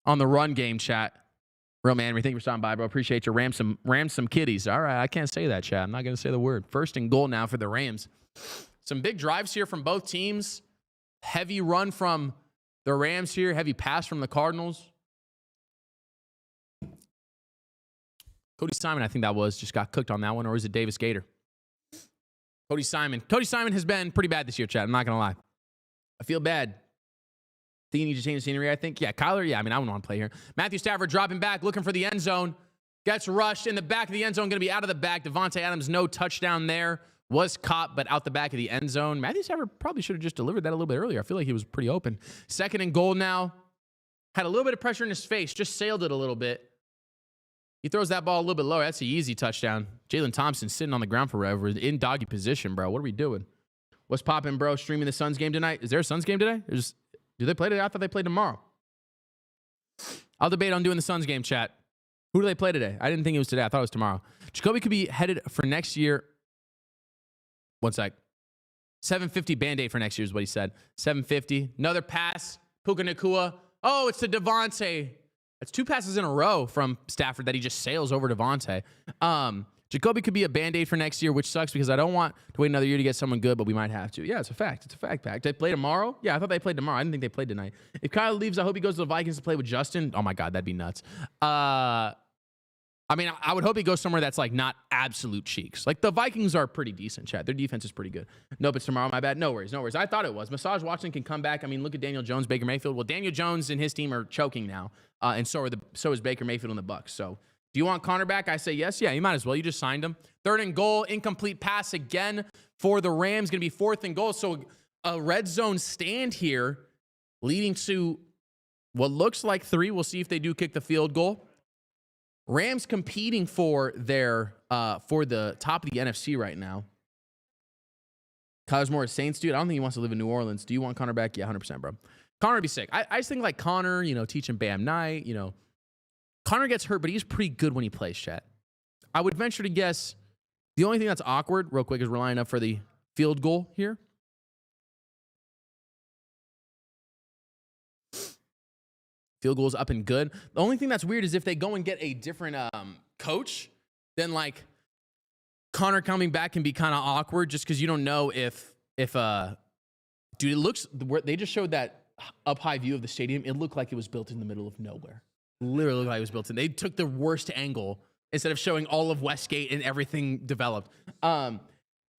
[SPEAKER 3] on the run game, chat. Real man, thank you for stopping by, bro. Appreciate you. Rams some kitties. All right, I can't say that, chat. I'm not going to say the word. 1st and goal now for the Rams. Some big drives here from both teams. Heavy run from the Rams here. Heavy pass from the Cardinals. Cody Simon, I think that was, just got cooked on that one. Or is it Davis Gator? Cody Simon. Cody Simon has been pretty bad this year, Chad. I'm not going to lie. I feel bad. Think you need to change the scenery, I think. Yeah, Kyler, I wouldn't want to play here. Matthew Stafford dropping back, looking for the end zone. Gets rushed in the back of the end zone. Going to be out of the back. Devontae Adams, no touchdown there. Was caught, but out the back of the end zone. Matthew Stafford probably should have just delivered that a little bit earlier. I feel like he was pretty open. 2nd and goal now. Had a little bit of pressure in his face. Just sailed it a little bit. He throws that ball a little bit lower. That's an easy touchdown. Jalen Thompson sitting on the ground forever in doggy position, bro. What are we doing? What's popping, bro? Streaming the Suns game tonight? Is there a Suns game today? Do they play today? I thought they played tomorrow. I'll debate on doing the Suns game, chat. Who do they play today? I didn't think it was today. I thought it was tomorrow. Jacoby could be headed for next year. One sec. 750 Band-Aid for next year is what he said. 750. Another pass. Puka Nacua. Oh, it's to Devontae. That's 2 passes in a row from Stafford that he just sails over Devontae. Jacoby could be a Band-Aid for next year, which sucks because I don't want to wait another year to get someone good, but we might have to. Yeah, it's a fact. It's a fact pack. They play tomorrow? Yeah, I thought they played tomorrow. I didn't think they played tonight. If Kyle leaves, I hope he goes to the Vikings to play with Justin. Oh, my God, that'd be nuts. I would hope he goes somewhere that's not absolute cheeks. The Vikings are pretty decent, Chad. Their defense is pretty good. Nope, it's tomorrow. My bad. No worries. I thought it was. Massage Watson can come back. Look at Daniel Jones, Baker Mayfield. Well, Daniel Jones and his team are choking now, and so is Baker Mayfield and the Bucs. So, do you want Connor back? I say yes. Yeah, you might as well. You just signed him. 3rd and goal, incomplete pass again for the Rams. Going to be 4th and goal. So, a red zone stand here. leading to what looks like 3. We'll see if they do kick the field goal. Rams competing for their for the top of the NFC right now. Kyler's more a Saints dude. I don't think he wants to live in New Orleans. Do you want Connor back? Yeah, 100%, bro. Connor would be sick. I just think like Connor, teaching Bam Knight, Connor gets hurt, but he's pretty good when he plays, chat. I would venture to guess the only thing that's awkward, real quick, is we're lining up for the field goal here. Field goal's up and good. The only thing that's weird is if they go and get a different coach, then like Connor coming back can be kind of awkward just because you don't know if dude, it looks, they just showed that up high view of the stadium. It looked like it was built in the middle of nowhere. Literally looked like it was built in. They took the worst angle instead of showing all of Westgate and everything developed.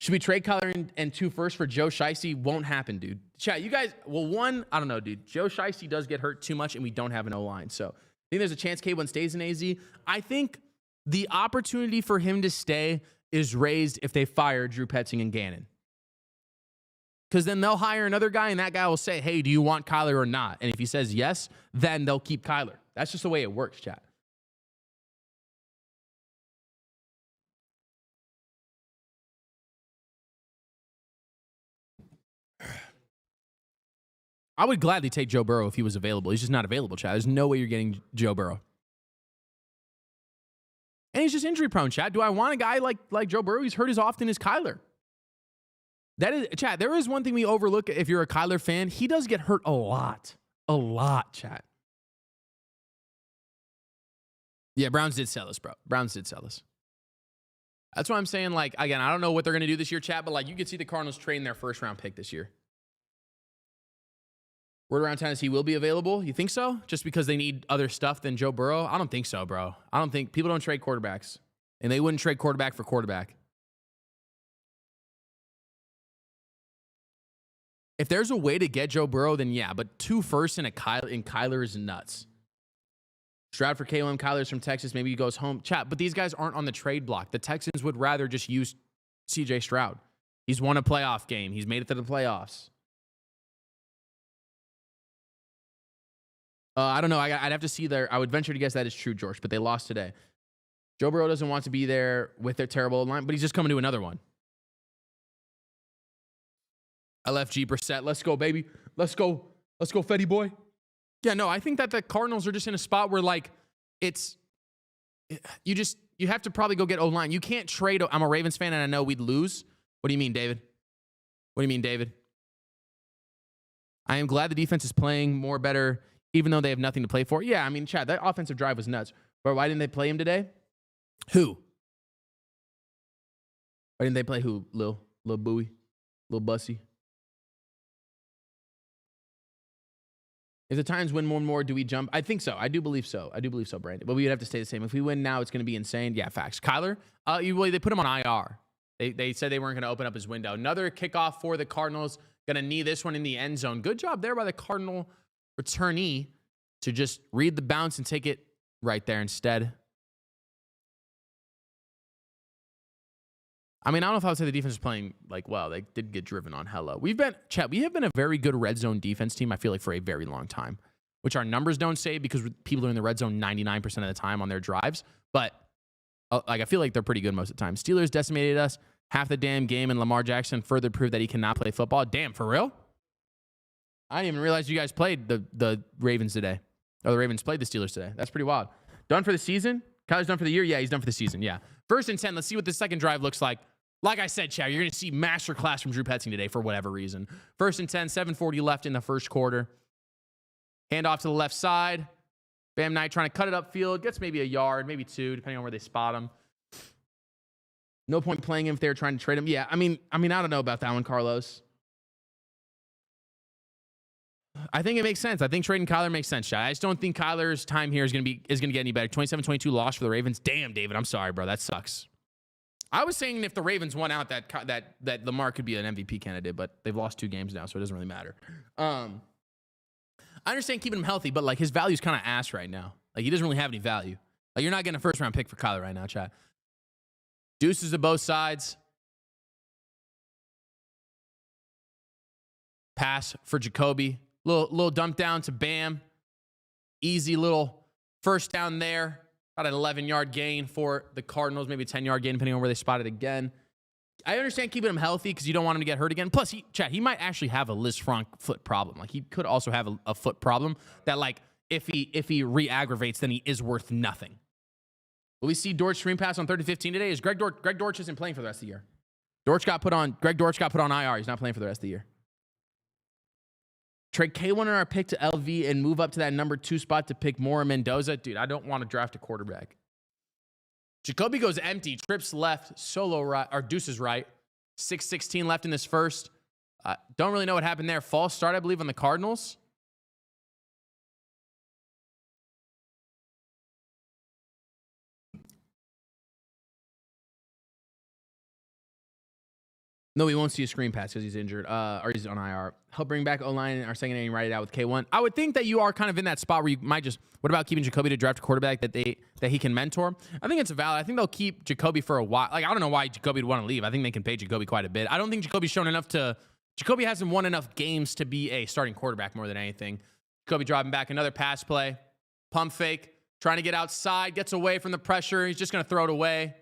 [SPEAKER 3] Should we trade Kyler and 2 firsts for Joe Shiesty? Won't happen, dude. Chat, you guys, well, one, I don't know, dude. Joe Shiesty does get hurt too much, and we don't have an O-line. So I think there's a chance K1 stays in AZ. I think the opportunity for him to stay is raised if they fire Drew Petzing and Gannon. Because then they'll hire another guy, and that guy will say, hey, do you want Kyler or not? And if he says yes, then they'll keep Kyler. That's just the way it works, chat. I would gladly take Joe Burrow if he was available. He's just not available, chat. There's no way you're getting Joe Burrow. And he's just injury prone, chat. Do I want a guy like Joe Burrow? He's hurt as often as Kyler. That is, chat, there is one thing we overlook if you're a Kyler fan. He does get hurt a lot. A lot, chat. Yeah, Browns did sell us, bro. Browns did sell us. That's why I'm saying, like, again, I don't know what they're going to do this year, chat, but, like, you could see the Cardinals trading their first-round pick this year. Word around Tennessee will be available. You think so? Just because they need other stuff than Joe Burrow? I don't think so, bro. I don't think people don't trade quarterbacks. And they wouldn't trade quarterback for quarterback. If there's a way to get Joe Burrow, then yeah. But 2 firsts and Kyler is nuts. Stroud for KOM. Kyler's from Texas. Maybe he goes home. Chat, but these guys aren't on the trade block. The Texans would rather just use CJ Stroud. He's won a playoff game. He's made it to the playoffs. I don't know. I'd have to see there. I would venture to guess that is true, George, but they lost today. Joe Burrow doesn't want to be there with their terrible line, but he's just coming to another one. LFG Brissett. Let's go, baby. Let's go. Let's go, Fetty boy. Yeah, no, I think that the Cardinals are just in a spot where, like, you have to probably go get O-line. You can't trade. I'm a Ravens fan, and I know we'd lose. What do you mean, David? What do you mean, David? I am glad the defense is playing more better, even though they have nothing to play for. Yeah, I mean, Chad, that offensive drive was nuts. But why didn't they play him today? Who? Why didn't they play who? Lil Bowie? Lil Bussy? If the Titans win more, do we jump? I think so. I do believe so. Brandon. But we would have to stay the same. If we win now, it's going to be insane. Yeah, facts. Kyler, they put him on IR. They said they weren't going to open up his window. Another kickoff for the Cardinals. Going to knee this one in the end zone. Good job there by the Cardinal returnee to just read the bounce and take it right there instead. I mean, I don't know if I would say the defense is playing like well. They did get driven on hella. We have been a very good red zone defense team, I feel like, for a very long time, which our numbers don't say because people are in the red zone 99% of the time on their drives. But I feel like they're pretty good most of the time. Steelers decimated us half the damn game, and Lamar Jackson further proved that he cannot play football. Damn, for real? I didn't even realize you guys played the Ravens today. Or the Ravens played the Steelers today. That's pretty wild. Done for the season? Kyler's done for the year? Yeah, he's done for the season. Yeah. 1st and 10. Let's see what the second drive looks like. Like I said, Chad, you're going to see masterclass from Drew Petzing today for whatever reason. 1st and 10, 7:40 left in the first quarter. Hand off to the left side. Bam Knight trying to cut it upfield. Gets maybe a yard, maybe 2, depending on where they spot him. No point playing him if they're trying to trade him. Yeah, I mean, I don't know about that one, Carlos. I think it makes sense. I think trading Kyler makes sense, Chad. I just don't think Kyler's time here is going to get any better. 27-22 loss for the Ravens. Damn, David, I'm sorry, bro. That sucks. I was saying if the Ravens won out, that Lamar could be an MVP candidate, but they've lost 2 games now, so it doesn't really matter. I understand keeping him healthy, but like his value's kind of ass right now. Like he doesn't really have any value. Like you're not getting a 1st-round pick for Kyler right now, Chad. Deuces to both sides. Pass for Jacoby. Little dump down to Bam. Easy little first down there. About an 11-yard gain for the Cardinals, maybe a 10-yard gain, depending on where they spot it again. I understand keeping him healthy because you don't want him to get hurt again. Plus, he might actually have a Lisfranc foot problem. Like, he could also have a foot problem that, like, if he re-aggravates, then he is worth nothing. Will we see Dortch screen pass on 3rd and 15 today? Is Greg Dortch isn't playing for the rest of the year. Greg Dortch got put on IR. He's not playing for the rest of the year. Trade K1 in our pick to LV and move up to that number 2 spot to pick Mora Mendoza. Dude, I don't want to draft a quarterback. Jacoby goes empty, trips left, solo right, or deuces right. 6:16 left in this first. Don't really know what happened there. False start, I believe, on the Cardinals. No, we won't see a screen pass because he's injured, or he's on IR. He'll bring back O-line and our secondary and write it out with K1. I would think that you are kind of in that spot where you might just, what about keeping Jacoby to draft a quarterback that he can mentor? I think it's valid. I think they'll keep Jacoby for a while. Like, I don't know why Jacoby would want to leave. I think they can pay Jacoby quite a bit. I don't think Jacoby hasn't won enough games to be a starting quarterback more than anything. Jacoby dropping back another pass play. Pump fake. Trying to get outside. Gets away from the pressure. He's just going to throw it away.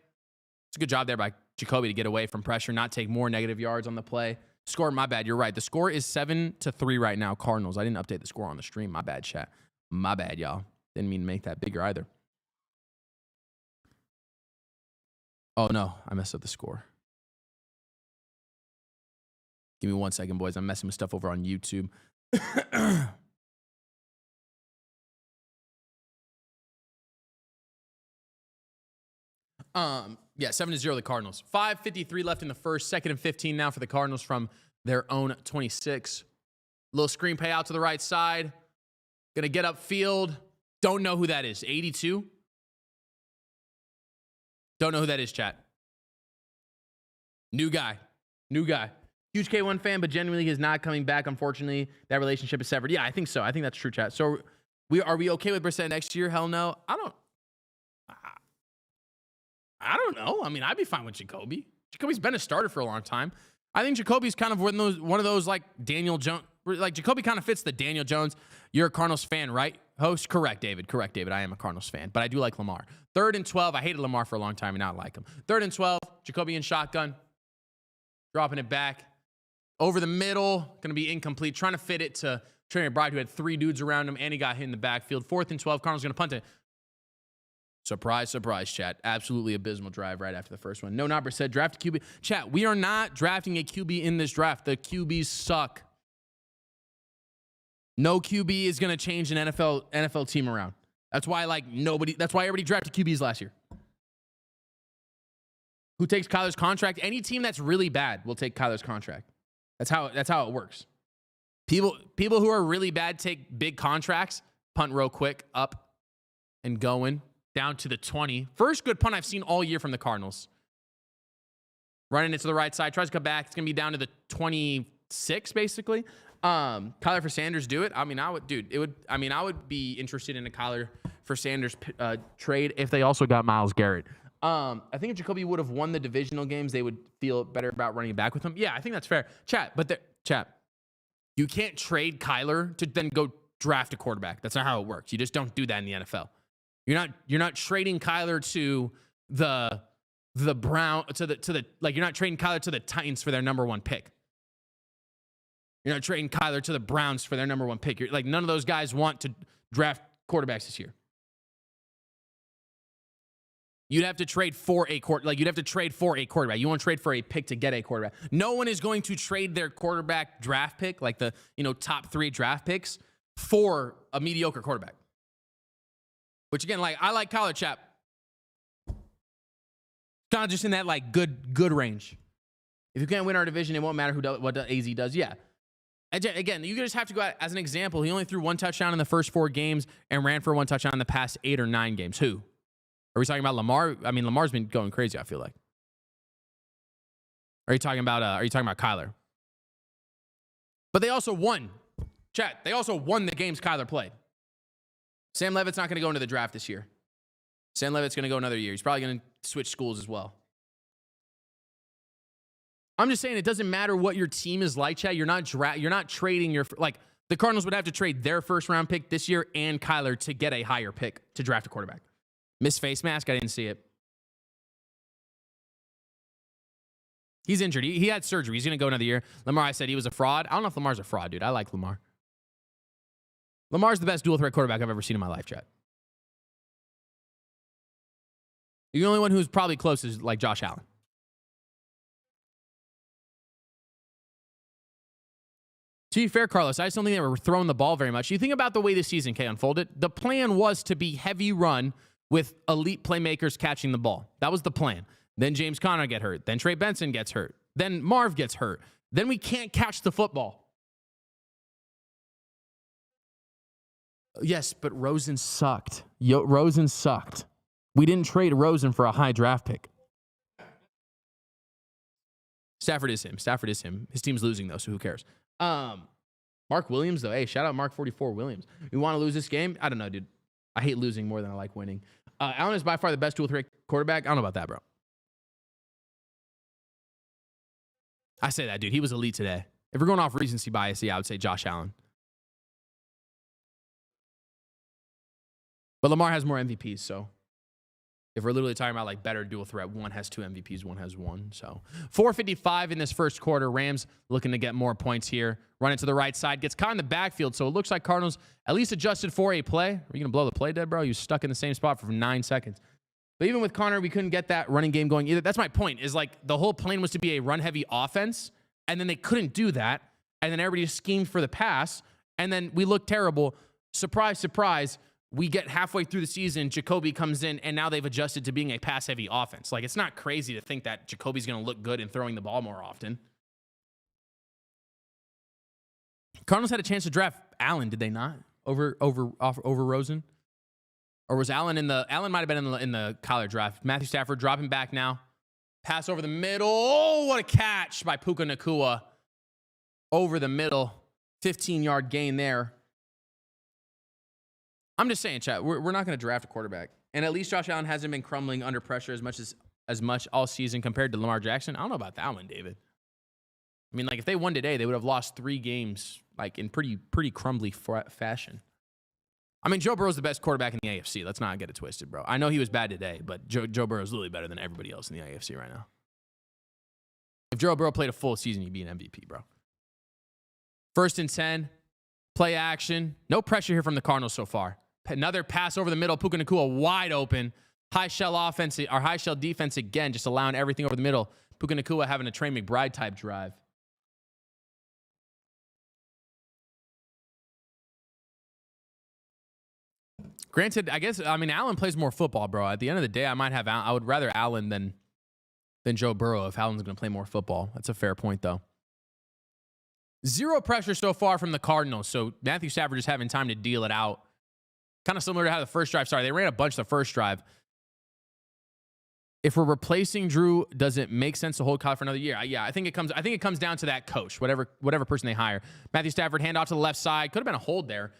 [SPEAKER 3] It's a good job there by Jacoby to get away from pressure, not take more negative yards on the play. Score, my bad. You're right. The score is 7-3 right now, Cardinals. I didn't update the score on the stream. My bad, chat. My bad, y'all. Didn't mean to make that bigger either. Oh, no. I messed up the score. Give me 1 second, boys. I'm messing with stuff over on YouTube. Yeah, 7-0 the Cardinals. 5:53 left in the first. 2nd and 15 now for the Cardinals from their own 26. Little screen pay out to the right side. Gonna get upfield. Don't know who that is. 82? Don't know who that is, chat. New guy. Huge K1 fan, but genuinely he's not coming back. Unfortunately, that relationship is severed. Yeah, I think so. I think that's true, chat. So are we okay with Brissett next year? Hell no. I don't know. I mean, I'd be fine with Jacoby. Jacoby's been a starter for a long time. I think Jacoby's kind of one of those like Daniel Jones. Like, Jacoby kind of fits the Daniel Jones. You're a Cardinals fan, right? Host? Correct, David. I am a Cardinals fan, but I do like Lamar. 3rd and 12. I hated Lamar for a long time and now I like him. 3rd and 12. Jacoby in shotgun. Dropping it back. Over the middle. Going to be incomplete. Trying to fit it to Trey McBride, who had 3 dudes around him, and he got hit in the backfield. 4th and 12. Cardinals going to punt it. Surprise, surprise, chat. Absolutely abysmal drive right after the first one. No, not Brissett. Draft a QB. Chat, we are not drafting a QB in this draft. The QBs suck. No QB is going to change an NFL team around. That's why everybody drafted QBs last year. Who takes Kyler's contract? Any team that's really bad will take Kyler's contract. That's how it works. People who are really bad take big contracts, punt real quick, up and going. Down to the 20. First good punt I've seen all year from the Cardinals. Running it to the right side. Tries to come back. It's going to be down to the 26, basically. Kyler for Sanders do it. I mean, I would be interested in a Kyler for Sanders trade if they also got Myles Garrett. I think if Jacoby would have won the divisional games, they would feel better about running back with him. Yeah, I think that's fair. Chat, you can't trade Kyler to then go draft a quarterback. That's not how it works. You just don't do that in the NFL. You're not trading Kyler to the Brown you're not trading Kyler to the Titans for their number 1 pick. You're not trading Kyler to the Browns for their number 1 pick. You're like, none of those guys want to draft quarterbacks this year. You'd have to trade for a quarterback. You won't trade for a pick to get a quarterback. No one is going to trade their quarterback draft pick, like the top 3 draft picks, for a mediocre quarterback. Which again, like, I like Kyler, chap. Kind of just in that like good range. If you can't win our division, it won't matter what AZ does. Yeah. Again, you just have to go out as an example. He only threw 1 touchdown in the first 4 games and ran for 1 touchdown in the past 8 or 9 games. Who? Are we talking about Lamar? I mean, Lamar's been going crazy, I feel like. Are you talking about Kyler? But they also won. Chat, they also won the games Kyler played. Sam Levitt's not going to go into the draft this year. Sam Levitt's going to go another year. He's probably going to switch schools as well. I'm just saying, it doesn't matter what your team is like, Chad. You're not trading your, like, The Cardinals would have to trade their first-round pick this year and Kyler to get a higher pick to draft a quarterback. Miss face mask, I didn't see it. He's injured. He had surgery. He's going to go another year. Lamar, I said he was a fraud. I don't know if Lamar's a fraud, dude. I like Lamar. Lamar's the best dual-threat quarterback I've ever seen in my life, chat. The only one who's probably close is like Josh Allen. To be fair, Carlos, I just don't think they were throwing the ball very much. You think about the way this season unfolded. The plan was to be heavy run with elite playmakers catching the ball. That was the plan. Then James Conner get hurt. Then Trey Benson gets hurt. Then Marv gets hurt. Then we can't catch the football. Yes, but Rosen sucked. Rosen sucked. We didn't trade Rosen for a high draft pick. Stafford is him. Stafford is him. His team's losing, though, so who cares? Mark Williams, though. Hey, shout out Mark 44 Williams. You want to lose this game? I don't know, dude. I hate losing more than I like winning. Allen is by far the best dual-threat quarterback. I don't know about that, bro. I say that, dude. He was elite today. If we're going off recency bias, yeah, I would say Josh Allen. But Lamar has more MVPs, so if we're literally talking about like better dual threat, one has 2 MVPs, one has 1. So 4:55 in this first quarter. Rams looking to get more points here. Running to the right side, gets caught in the backfield. So it looks like Cardinals at least adjusted for a play. Are you going to blow the play dead, bro? You're stuck in the same spot for 9 seconds. But even with Connor, we couldn't get that running game going either. That's my point, is like the whole plan was to be a run-heavy offense, and then they couldn't do that. And then everybody just schemed for the pass, and then we looked terrible. Surprise, surprise. We get halfway through the season, Jacoby comes in, and now they've adjusted to being a pass-heavy offense. Like, it's not crazy to think that Jacoby's going to look good in throwing the ball more often. Cardinals had a chance to draft Allen, did they not? Over Rosen? Or was Allen Allen might have been in the Kyler draft. Matthew Stafford dropping back now. Pass over the middle. Oh, what a catch by Puka Nacua. Over the middle. 15-yard gain there. I'm just saying, chat, we're not going to draft a quarterback. And at least Josh Allen hasn't been crumbling under pressure as much all season compared to Lamar Jackson. I don't know about that one, David. I mean, like, if they won today, they would have lost 3 games, like, in pretty crumbly fashion. I mean, Joe Burrow's the best quarterback in the AFC. Let's not get it twisted, bro. I know he was bad today, but Joe Burrow's literally better than everybody else in the AFC right now. If Joe Burrow played a full season, he'd be an MVP, bro. 1st and 10, play action. No pressure here from the Cardinals so far. Another pass over the middle. Puka Nacua wide open. High shell offense, or high shell defense again, just allowing everything over the middle. Puka Nacua having a Trey McBride type drive. Granted, Allen plays more football, bro. At the end of the day, I would rather Allen than Joe Burrow if Allen's going to play more football. That's a fair point, though. 0 pressure so far from the Cardinals, so Matthew Stafford just having time to deal it out. Kind of similar to how the first drive started. They ran a bunch the first drive. If we're replacing Drew, does it make sense to hold Kyle for another year? Yeah, I think it comes down to that coach, whatever person they hire. Matthew Stafford, handoff to the left side. Could have been a hold there.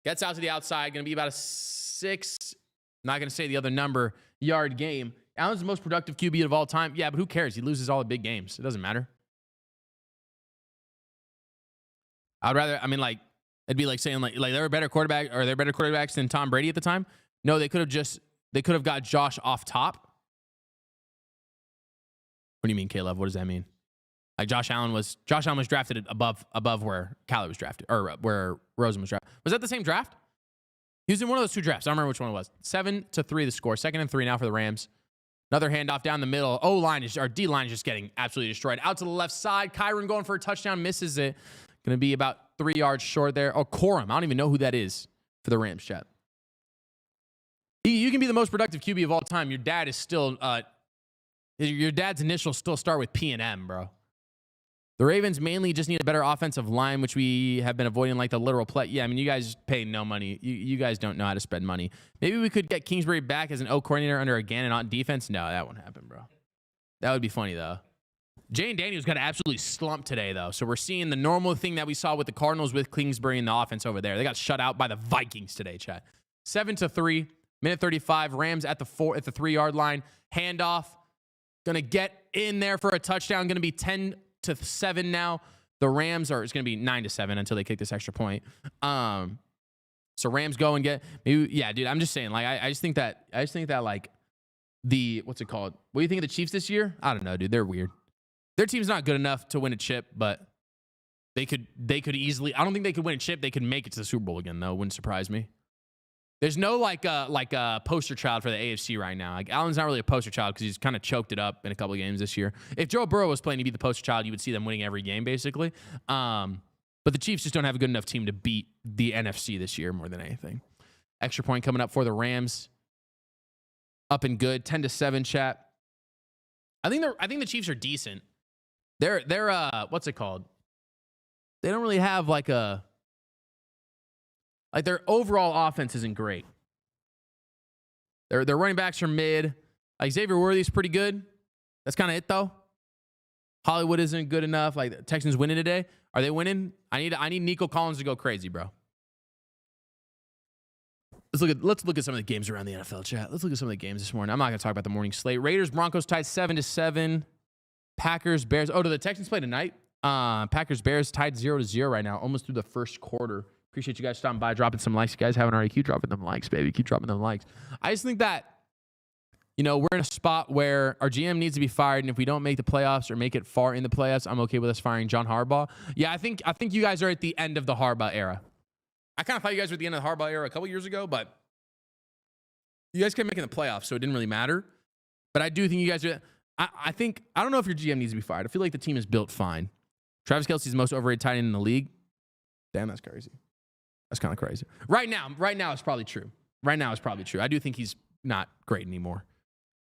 [SPEAKER 3] Gets out to the outside. Going to be about a 6, not going to say the other number, yard game. Allen's the most productive QB of all time. Yeah, but who cares? He loses all the big games. It doesn't matter. It'd be like saying like they're a better quarterback, or they're better quarterbacks than Tom Brady at the time. No, they could have got Josh off top. What do you mean, Caleb? What does that mean? Like Josh Allen was drafted above where Kyler was drafted, or where Rosen was drafted. Was that the same draft? He was in one of those 2 drafts. I don't remember which one it was. 7-3 the score. 2nd and 3 now for the Rams. Another handoff down the middle. D-line is just getting absolutely destroyed. Out to the left side. Kyron going for a touchdown, misses it. Going to be about 3 yards short there. Oh, Corum. I don't even know who that is for the Rams, chat. You can be the most productive QB of all time. Your dad is still, your dad's initials still start with P and M, bro. The Ravens mainly just need a better offensive line, which we have been avoiding like the literal play. Yeah, I mean, you guys pay no money. You guys don't know how to spend money. Maybe we could get Kingsbury back as an O coordinator under a Gannon on defense. No, that won't happen, bro. That would be funny, though. Jane Daniels got absolutely slumped today, though. So we're seeing the normal thing that we saw with the Cardinals with Kingsbury and the offense over there. They got shut out by the Vikings today, chat. 7-3, minute 35. Rams at the 3-yard line. Handoff. Going to get in there for a touchdown. Going to be 10-7 now. The Rams it's going to be 9-7 until they kick this extra point. So Rams go and get maybe. Yeah, dude. I'm just saying. Like, I just think that like what's it called? What do you think of the Chiefs this year? I don't know, dude. They're weird. Their team's not good enough to win a chip, but they could easily. I don't think they could win a chip. They could make it to the Super Bowl again, though. Wouldn't surprise me. There's no like a poster child for the AFC right now. Like, Allen's not really a poster child because he's kind of choked it up in a couple of games this year. If Joe Burrow was playing to be the poster child, you would see them winning every game basically. But the Chiefs just don't have a good enough team to beat the NFC this year more than anything. Extra point coming up for the Rams. Up and good, 10-7, chat. I think the Chiefs are decent. They're what's it called? They don't really have like their overall offense isn't great. Their running backs are mid. Like, Xavier Worthy's pretty good. That's kind of it though. Hollywood isn't good enough. Like, the Texans winning today. Are they winning? I need Nico Collins to go crazy, bro. Let's look at some of the games around the NFL, chat. Let's look at some of the games this morning. I'm not going to talk about the morning slate. Raiders, Broncos tied 7-7. Packers, Bears. Oh, do the Texans play tonight? Packers, Bears tied 0-0 right now, almost through the first quarter. Appreciate you guys stopping by, dropping some likes. You guys haven't already. Keep dropping them likes, baby. Keep dropping them likes. I just think that, we're in a spot where our GM needs to be fired, and if we don't make the playoffs or make it far in the playoffs, I'm okay with us firing John Harbaugh. Yeah, I think you guys are at the end of the Harbaugh era. I kind of thought you guys were at the end of the Harbaugh era a couple years ago, but you guys kept making the playoffs, so it didn't really matter. But I do think you guys are. I don't know if your GM needs to be fired. I feel like the team is built fine. Travis Kelce's the most overrated tight end in the league. Damn, that's crazy. That's kind of crazy. Right now it's probably true. I do think he's not great anymore.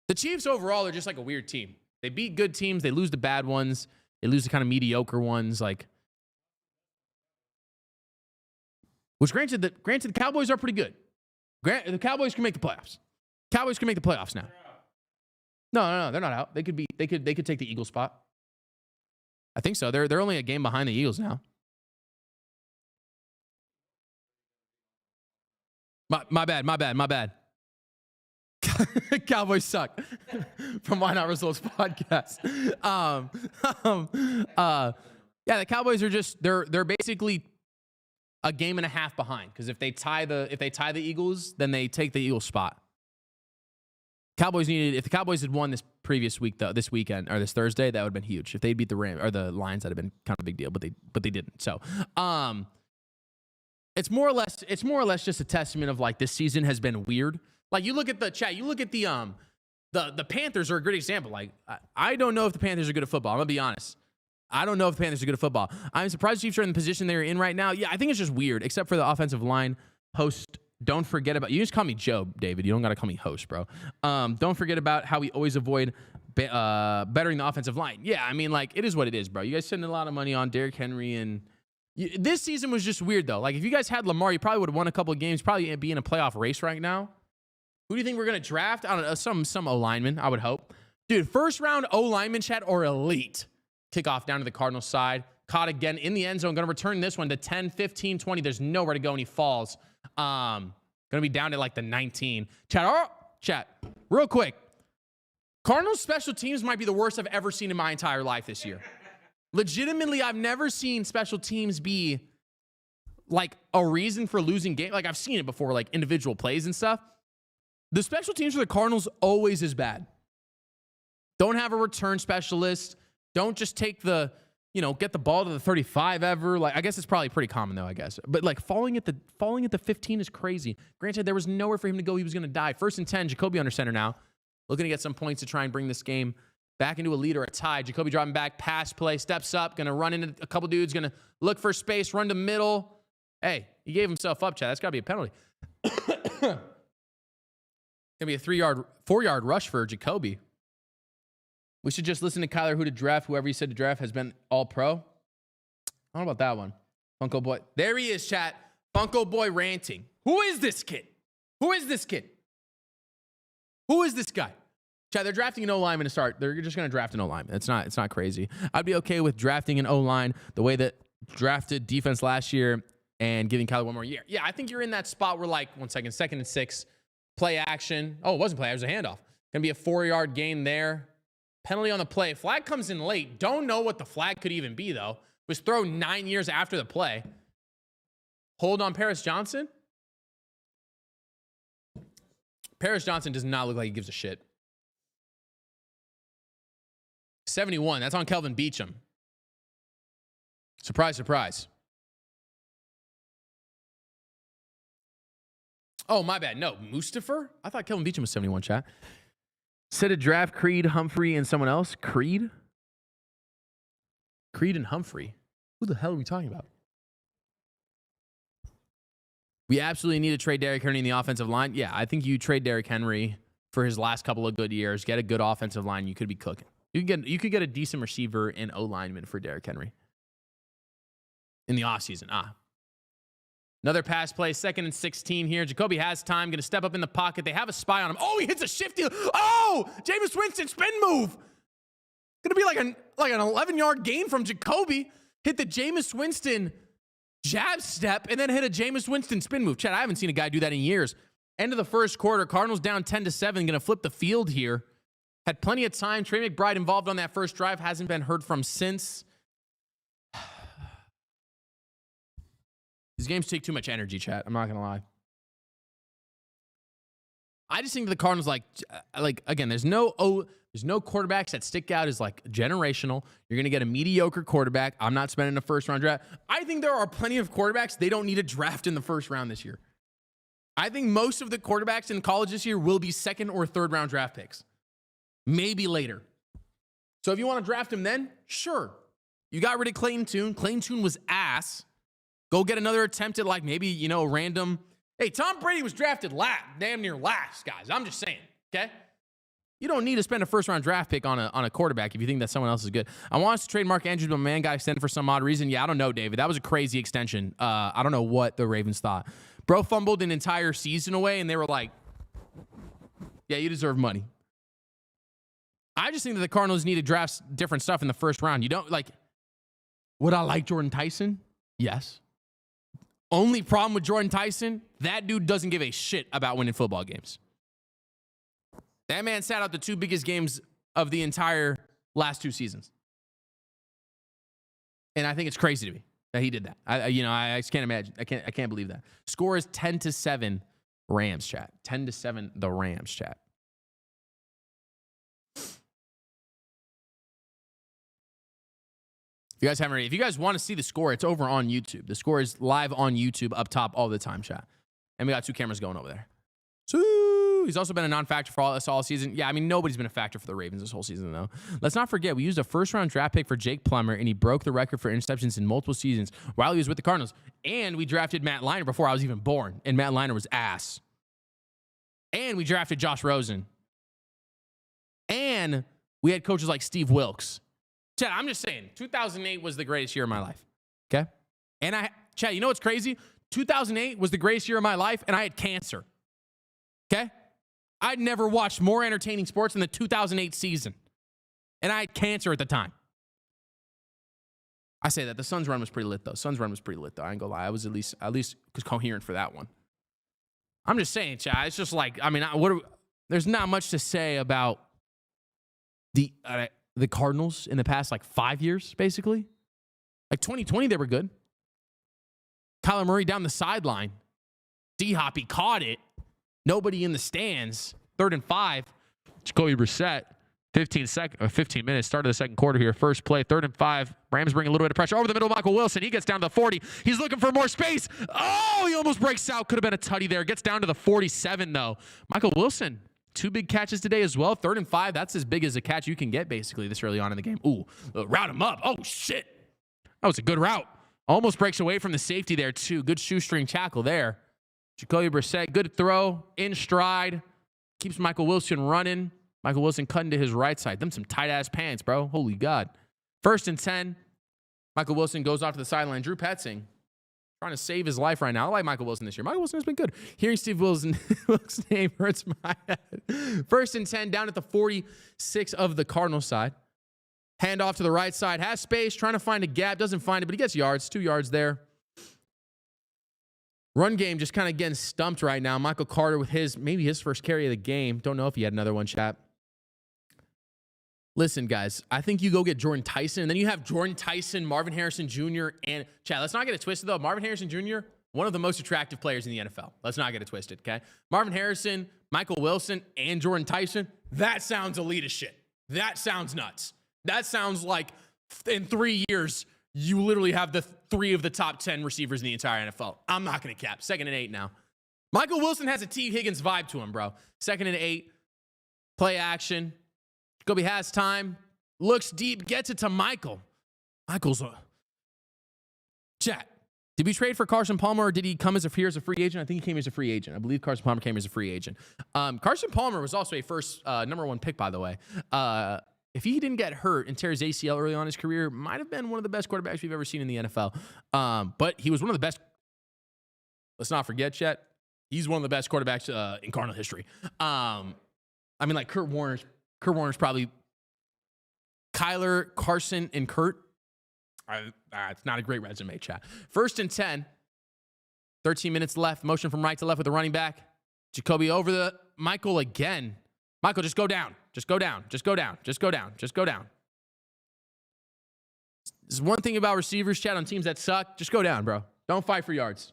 [SPEAKER 3] The Chiefs overall are just like a weird team. They beat good teams. They lose the bad ones. They lose the kind of mediocre ones. Like, which granted, the Cowboys are pretty good. The Cowboys can make the playoffs. Cowboys can make the playoffs now. No, they're not out. They could take the Eagles spot. I think so. They're only a game behind the Eagles now. My bad. Cowboys suck. From Why Not Results podcast. Yeah, the Cowboys are just they're basically a game and a half behind, because if they tie the Eagles, then they take the Eagles spot. If the Cowboys had won this previous week, though, this weekend or this Thursday, that would have been huge. If they beat the Rams or the Lions, that'd have been kind of a big deal, but they didn't. So, it's more or less just a testament of, like, this season has been weird. Like, you look at the chat, you look at the Panthers are a great example. Like, I don't know if the Panthers are good at football. I'm gonna be honest. I don't know if the Panthers are good at football. I'm surprised the Chiefs are in the position they're in right now. Yeah, I think it's just weird, except for the offensive line. Don't forget about, you just call me Joe, David. You don't got to call me host, bro. Don't forget about how we always avoid bettering the offensive line. Yeah, I mean, like, it is what it is, bro. You guys spend a lot of money on Derrick Henry, and this season was just weird, though. Like, if you guys had Lamar, you probably would have won a couple of games, probably be in a playoff race right now. Who do you think we're going to draft? I don't know, some O-lineman, I would hope. Dude, first round O-lineman, chat, or elite. Kickoff down to the Cardinals side. Caught again in the end zone. Going to return this one to 10, 15, 20. There's nowhere to go, and he falls. Going to be down to like the 19. Chat, real quick. Cardinals special teams might be the worst I've ever seen in my entire life this year. Legitimately, I've never seen special teams be like a reason for losing game. Like, I've seen it before, like individual plays and stuff. The special teams for the Cardinals always is bad. Don't have a return specialist. Don't just take get the ball to the 35 ever. Like, I guess it's probably pretty common though, I guess. But like falling at the 15 is crazy. Granted, there was nowhere for him to go. He was going to die. 1st and 10, Jacoby under center now. Looking to get some points to try and bring this game back into a lead or a tie. Jacoby dropping back, pass play, steps up, going to run into a couple dudes, going to look for space, run to middle. Hey, he gave himself up, Chad. That's got to be a penalty. Going to be a 4-yard rush for Jacoby. We should just listen to Kyler who to draft. Whoever he said to draft has been all pro. I don't know about that one. Funko Boy. There he is, chat. Funko Boy ranting. Who is this kid? Who is this guy? Chat, they're drafting an O-lineman to start. They're just going to draft an O-lineman. It's not crazy. I'd be okay with drafting an O-line the way that drafted defense last year and giving Kyler one more year. Yeah, I think you're in that spot where, like, 2nd and 6, play action. Oh, it wasn't play. It was a handoff. Going to be a 4-yard gain there. Penalty on the play. Flag comes in late. Don't know what the flag could even be, though. was thrown 9 years after the play. Hold on Paris Johnson? Paris Johnson does not look like he gives a shit. 71. That's on Kelvin Beachum. Surprise, surprise. Oh, my bad. No, Mustafa? I thought Kelvin Beachum was 71, chat. Said to draft Creed, Humphrey, and someone else. Creed? Creed and Humphrey? Who the hell are we talking about? We absolutely need to trade Derrick Henry in the offensive line. Yeah, I think you trade Derrick Henry for his last couple of good years, get a good offensive line, you could be cooking. You could get a decent receiver and O-lineman for Derrick Henry in the offseason. Another pass play, 2nd and 16 here. Jacoby has time, going to step up in the pocket. They have a spy on him. Oh, he hits a shifty. Oh, Jameis Winston spin move. Going to be like an 11-yard gain from Jacoby. Hit the Jameis Winston jab step and then hit a Jameis Winston spin move. Chad, I haven't seen a guy do that in years. End of the first quarter, Cardinals down 10-7, going to flip the field here. Had plenty of time. Trey McBride involved on that first drive. Hasn't been heard from since. These games take too much energy, chat. I'm not going to lie. I just think the Cardinals, again, there's no quarterbacks that stick out as like generational. You're going to get a mediocre quarterback. I'm not spending a first-round draft. I think there are plenty of quarterbacks they don't need to draft in the first round this year. I think most of the quarterbacks in college this year will be 2nd or 3rd round draft picks. Maybe later. So if you want to draft him then, sure. You got rid of Clayton Tune. Clayton Tune was ass. Go get another attempt at maybe, random. Hey, Tom Brady was drafted damn near last, guys. I'm just saying, okay? You don't need to spend a first-round draft pick on a quarterback if you think that someone else is good. I want us to trade Mark Andrews, but my man got extended for some odd reason. Yeah, I don't know, David. That was a crazy extension. I don't know what the Ravens thought. Bro fumbled an entire season away, and they were like, yeah, you deserve money. I just think that the Cardinals need to draft different stuff in the first round. You don't, would I like Jordan Tyson? Yes. Only problem with Jordan Tyson, that dude doesn't give a shit about winning football games. That man sat out the 2 biggest games of the entire last 2 seasons. And I think it's crazy to me that he did that. I just can't imagine. I can't believe that. Score is 10-7 Rams, chat. 10-7 the Rams, chat. If you guys want to see the score, it's over on YouTube. The score is live on YouTube up top all the time, chat. And we got 2 cameras going over there. So he's also been a non-factor for us all season. Yeah, nobody's been a factor for the Ravens this whole season, though. Let's not forget, we used a first-round draft pick for Jake Plummer, and he broke the record for interceptions in multiple seasons while he was with the Cardinals. And we drafted Matt Leinart before I was even born, and Matt Leinart was ass. And we drafted Josh Rosen. And we had coaches like Steve Wilkes. Chad, I'm just saying, 2008 was the greatest year of my life, okay? And Chad, you know what's crazy? 2008 was the greatest year of my life, and I had cancer, okay? I'd never watched more entertaining sports than the 2008 season, and I had cancer at the time. I say that. The Suns run was pretty lit, though. I ain't gonna lie. I was at least coherent for that one. I'm just saying, Chad, it's just there's not much to say about the Cardinals in the past 5 years, basically. 2020, they were good. Kyler Murray down the sideline. D-Hop, he caught it. Nobody in the stands. 3rd and 5. Jacoby Brissett, 15 minutes, start of the second quarter here. First play, 3rd and 5. Rams bring a little bit of pressure over the middle. Michael Wilson, he gets down to the 40. He's looking for more space. Oh, he almost breaks out. Could have been a tutty there. Gets down to the 47, though. Michael Wilson, 2 big catches today as well. 3rd and 5. That's as big as a catch you can get, basically, this early on in the game. Ooh, route him up. Oh, shit. That was a good route. Almost breaks away from the safety there, too. Good shoestring tackle there. Jacoby Brissett, good throw, in stride. Keeps Michael Wilson running. Michael Wilson cutting to his right side. Them some tight-ass pants, bro. Holy God. 1st and 10. Michael Wilson goes off to the sideline. Drew Petzing trying to save his life right now. I like Michael Wilson this year. Michael Wilson has been good. Hearing Steve Wilkes' name hurts my head. 1st and 10, down at the 46 of the Cardinals side. Hand off to the right side. Has space, trying to find a gap. Doesn't find it, but he gets yards. 2 yards there. Run game just kind of getting stumped right now. Michael Carter with maybe his first carry of the game. Don't know if he had another one, chat. Listen, guys, I think you go get Jordan Tyson, and then you have Jordan Tyson, Marvin Harrison Jr., and Chad, let's not get it twisted, though. Marvin Harrison Jr., one of the most attractive players in the NFL. Let's not get it twisted, okay? Marvin Harrison, Michael Wilson, and Jordan Tyson, that sounds elite as shit. That sounds nuts. That sounds like in 3 years, you literally have the 3 of the top 10 receivers in the entire NFL. I'm not going to cap. 2nd and 8 now. Michael Wilson has a T. Higgins vibe to him, bro. 2nd and 8, play action. Jacoby has time, looks deep, gets it to Michael. Michael's a chat. Did we trade for Carson Palmer, or did he come as a free agent? I think he came as a free agent. I believe Carson Palmer came as a free agent. Carson Palmer was also a first number 1 pick, by the way. If he didn't get hurt and tear his ACL early on in his career, might have been one of the best quarterbacks we've ever seen in the NFL. But he was one of the best. Let's not forget, Chet. He's one of the best quarterbacks in Cardinal history. I mean, like Kurt Warner's probably Kyler, Carson, and Kurt. It's not a great resume, chat. 1st and 10. 13 minutes left. Motion from right to left with the running back. Jacoby over the Michael again. Michael, just go down. Just go down. Just go down. Just go down. Just go down. There's one thing about receivers, chat, on teams that suck. Just go down, bro. Don't fight for yards.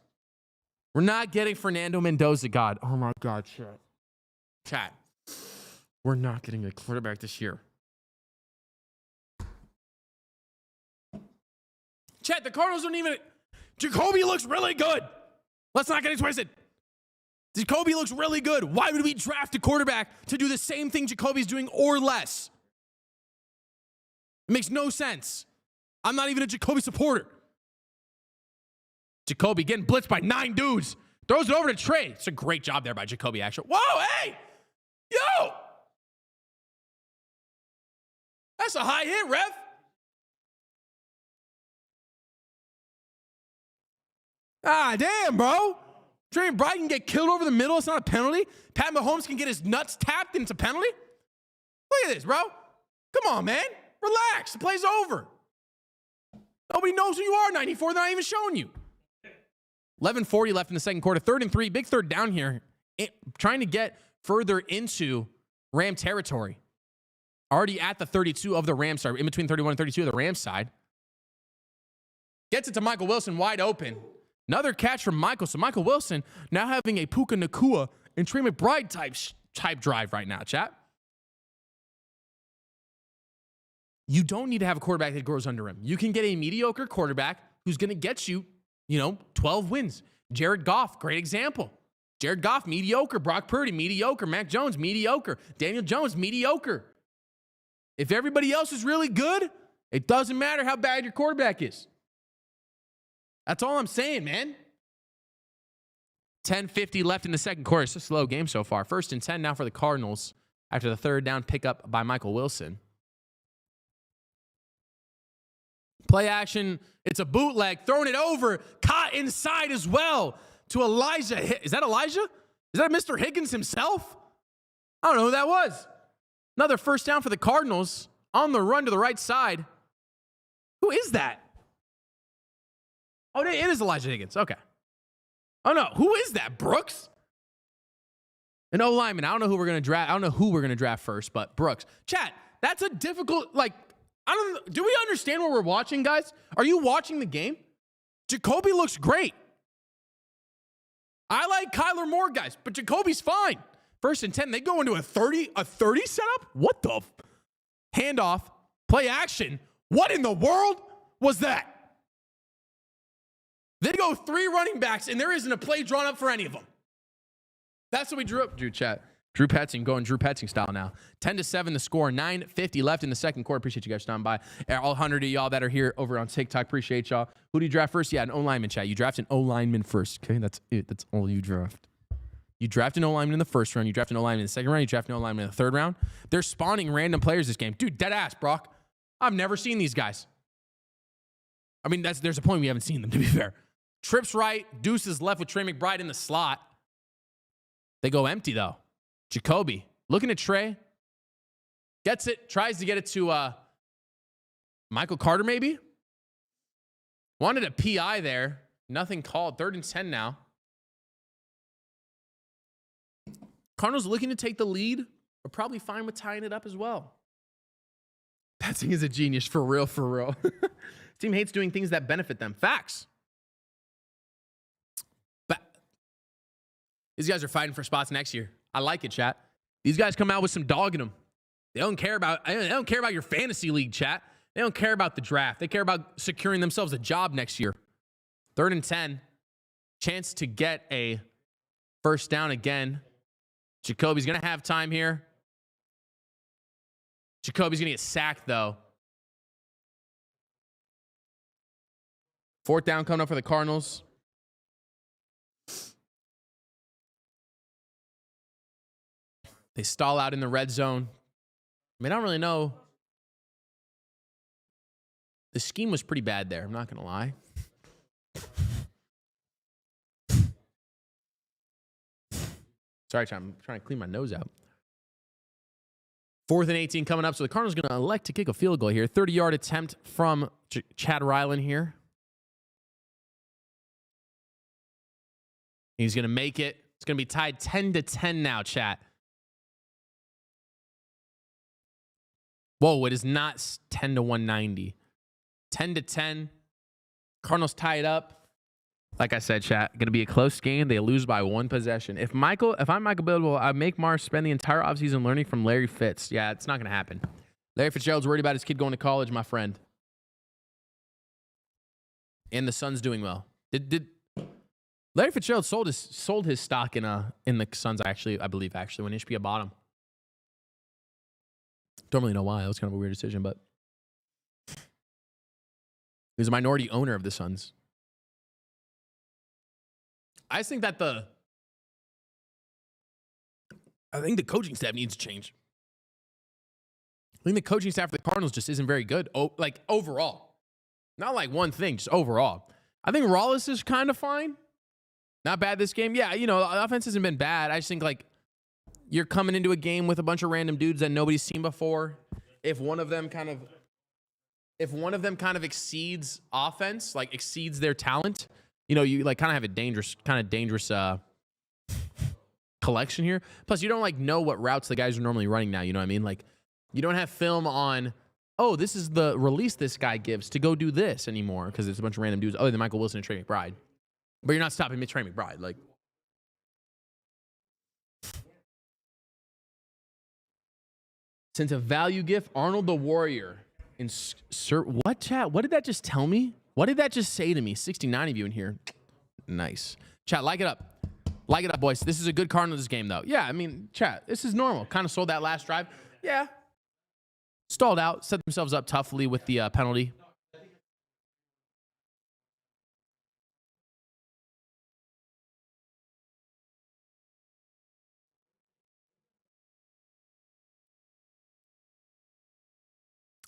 [SPEAKER 3] We're not getting Fernando Mendoza, God. Oh, my God, chat. Chat. We're not getting a quarterback this year. Chat, the Cardinals don't even... Jacoby looks really good. Let's not get it twisted. Jacoby looks really good. Why would we draft a quarterback to do the same thing Jacoby's doing or less? It makes no sense. I'm not even a Jacoby supporter. Jacoby getting blitzed by 9 dudes. Throws it over to Trey. It's a great job there by Jacoby, actually. Whoa, hey! Yo! That's a high hit, ref. Ah, damn, bro. Trey McBride can get killed over the middle. It's not a penalty. Pat Mahomes can get his nuts tapped, and it's a penalty. Look at this, bro. Come on, man. Relax. The play's over. Nobody knows who you are, 94. They're not even showing you. 11:40 left in the second quarter. 3rd and 3. Big third down here. Trying to get further into Ram territory. Already at the 32 of the Rams side. In between 31 and 32 of the Rams side. Gets it to Michael Wilson wide open. Another catch from Michael. So Michael Wilson now having a Puka Nacua and Trey McBride type drive right now, chat. You don't need to have a quarterback that grows under him. You can get a mediocre quarterback who's going to get you, 12 wins. Jared Goff, great example. Jared Goff, mediocre. Brock Purdy, mediocre. Mac Jones, mediocre. Daniel Jones, mediocre. If everybody else is really good, it doesn't matter how bad your quarterback is. That's all I'm saying, man. 10:50 left in the second quarter. It's a slow game so far. 1st and 10 now for the Cardinals after the 3rd down pickup by Michael Wilson. Play action. It's a bootleg. Throwing it over. Caught inside as well to Elijah. Is that Elijah? Is that Mr. Higgins himself? I don't know who that was. Another 1st down for the Cardinals on the run to the right side. Who is that? Oh, it is Elijah Higgins. Okay. Oh, no. Who is that? Brooks? An O-lineman. I don't know who we're going to draft. I don't know who we're going to draft first, but Brooks. Chat, that's a difficult, do we understand what we're watching, guys? Are you watching the game? Jacoby looks great. I like Kyler Moore, guys, but Jacoby's fine. 1st and 10. They go into a 30 setup? What the? Handoff. Play action. What in the world was that? They go 3 running backs, and there isn't a play drawn up for any of them. That's what we drew up. Drew Petzing going Drew Petzing style now. 10-7 the score. 9:50 left in the second quarter. Appreciate you guys stopping by. All 100 of y'all that are here over on TikTok. Appreciate y'all. Who do you draft first? Yeah, an O-lineman, chat. You draft an O-lineman first, okay? That's it. That's all you draft. You draft an O-lineman in the first round. You draft an O-lineman in the second round. You draft an O-lineman in the 3rd round. They're spawning random players this game. Dude, dead ass, Brock. I've never seen these guys. I mean, there's a point we haven't seen them, to be fair. Trips right. Deuces left with Trey McBride in the slot. They go empty, though. Jacoby looking at Trey. Gets it. Tries to get it to Michael Carter, maybe. Wanted a PI there. Nothing called. 3rd and 10 now. Cardinals looking to take the lead. Are probably fine with tying it up as well. Passing is a genius, for real, for real. Team hates doing things that benefit them. Facts. But these guys are fighting for spots next year. I like it, chat. These guys come out with some dog in them. They don't care about your fantasy league, chat. They don't care about the draft. They care about securing themselves a job next year. 3rd and 10. Chance to get a first down again. Jacoby's going to have time here. Jacoby's going to get sacked, though. 4th down coming up for the Cardinals. They stall out in the red zone. I mean, I don't really know. The scheme was pretty bad there. I'm not going to lie. Sorry, I'm trying to clean my nose out. 4th and 18 coming up. So the Cardinals going to elect to kick a field goal here. 30-yard attempt from Chad Ryland here. He's going to make it. It's going to be tied 10-10 now, chat. Whoa, it is not 10-190. 10-10. Cardinals tie it up. Like I said, chat, going to be a close game. They lose by 1 possession. If I'm Michael Bidwell, I make Mars spend the entire offseason learning from Larry Fitz. Yeah, it's not going to happen. Larry Fitzgerald's worried about his kid going to college, my friend. And the Suns doing well. Did Larry Fitzgerald sold his stock in the Suns, I believe, when he should be a bottom. Don't really know why. That was kind of a weird decision, but he was a minority owner of the Suns. I think the coaching staff needs to change. I think the coaching staff for the Cardinals just isn't very good. Like overall. Not like one thing, just overall. I think Rollis is kind of fine. Not bad this game. Yeah, the offense hasn't been bad. I just think like you're coming into a game with a bunch of random dudes that nobody's seen before. If one of them kind of exceeds offense, like exceeds their talent, you like kind of have a dangerous collection here. Plus, you don't like know what routes the guys are normally running now. You know what I mean? Like, you don't have film on, oh, this is the release this guy gives to go do this anymore because it's a bunch of random dudes other than Michael Wilson and Trey McBride. But you're not stopping Trey McBride. Like, since a value gift, Arnold the Warrior. What, chat? What did that just tell me? What did that just say to me? 69 of you in here. Nice. Chat, like it up. Like it up, boys. This is a good Cardinals game, though. Yeah, I mean, chat, this is normal. Kind of sold that last drive. Yeah. Stalled out. Set themselves up toughly with the penalty.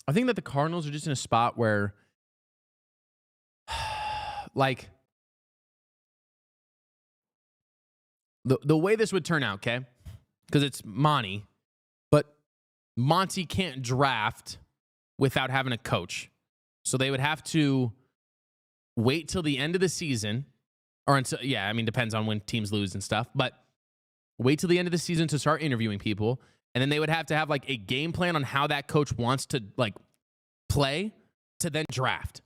[SPEAKER 3] I think that the Cardinals are just in a spot where, like, the way this would turn out, okay? Because it's Monty, but Monty can't draft without having a coach. So they would have to wait till the end of the season, or until, depends on when teams lose and stuff, but wait till the end of the season to start interviewing people. And then they would have to have like a game plan on how that coach wants to like play to then draft.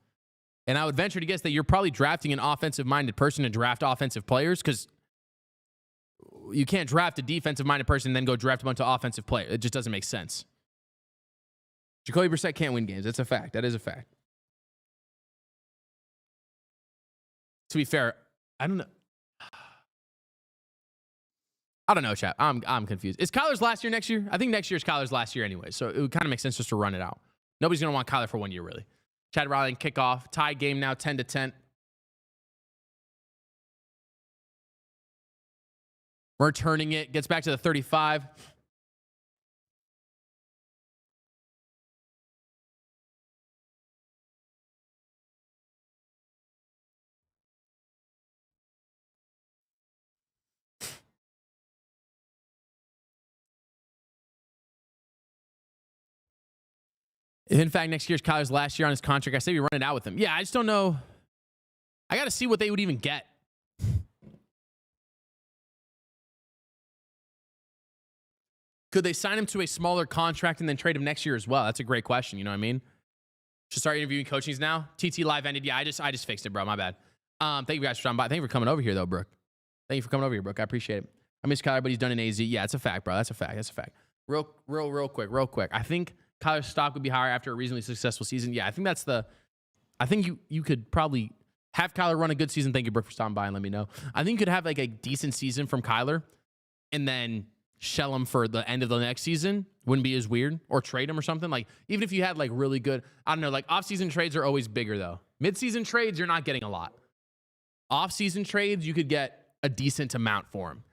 [SPEAKER 3] And I would venture to guess that you're probably drafting an offensive-minded person to draft offensive players because you can't draft a defensive-minded person and then go draft a bunch of offensive players. It just doesn't make sense. Jacoby Brissett can't win games. That's a fact. That is a fact. To be fair, I don't know. I don't know, chat. I'm confused. Is Kyler's last year next year? I think next year is Kyler's last year anyway, so it would kind of make sense just to run it out. Nobody's going to want Kyler for 1 year, really. Chad Riley kickoff. Tie game now, 10-10. Returning it. Gets back to the 35. If, in fact, next year's Kyler's last year on his contract, I say we run it out with him. Yeah, I just don't know. I got to see what they would even get. Could they sign him to a smaller contract and then trade him next year as well? That's a great question. You know what I mean? Should start interviewing coachings now. TT live ended. Yeah, I just fixed it, bro. My bad. Thank you guys for stopping by. Thank you for coming over here, though, Brooke. Thank you for coming over here, Brooke. I appreciate it. I miss Kyler, but he's done in AZ. Yeah, it's a fact, bro. That's a fact. Real quick. I think Kyler's stock would be higher after a reasonably successful season. Yeah, I think that's I think you could probably have Kyler run a good season. Thank you, Brooke, for stopping by and let me know. I think you could have like a decent season from Kyler and then shell him for the end of the next season. Wouldn't be as weird. Or trade him or something. Like, even if you had like really good, I don't know, like off-season trades are always bigger though. Mid-season trades, you're not getting a lot. Off-season trades, you could get a decent amount for him.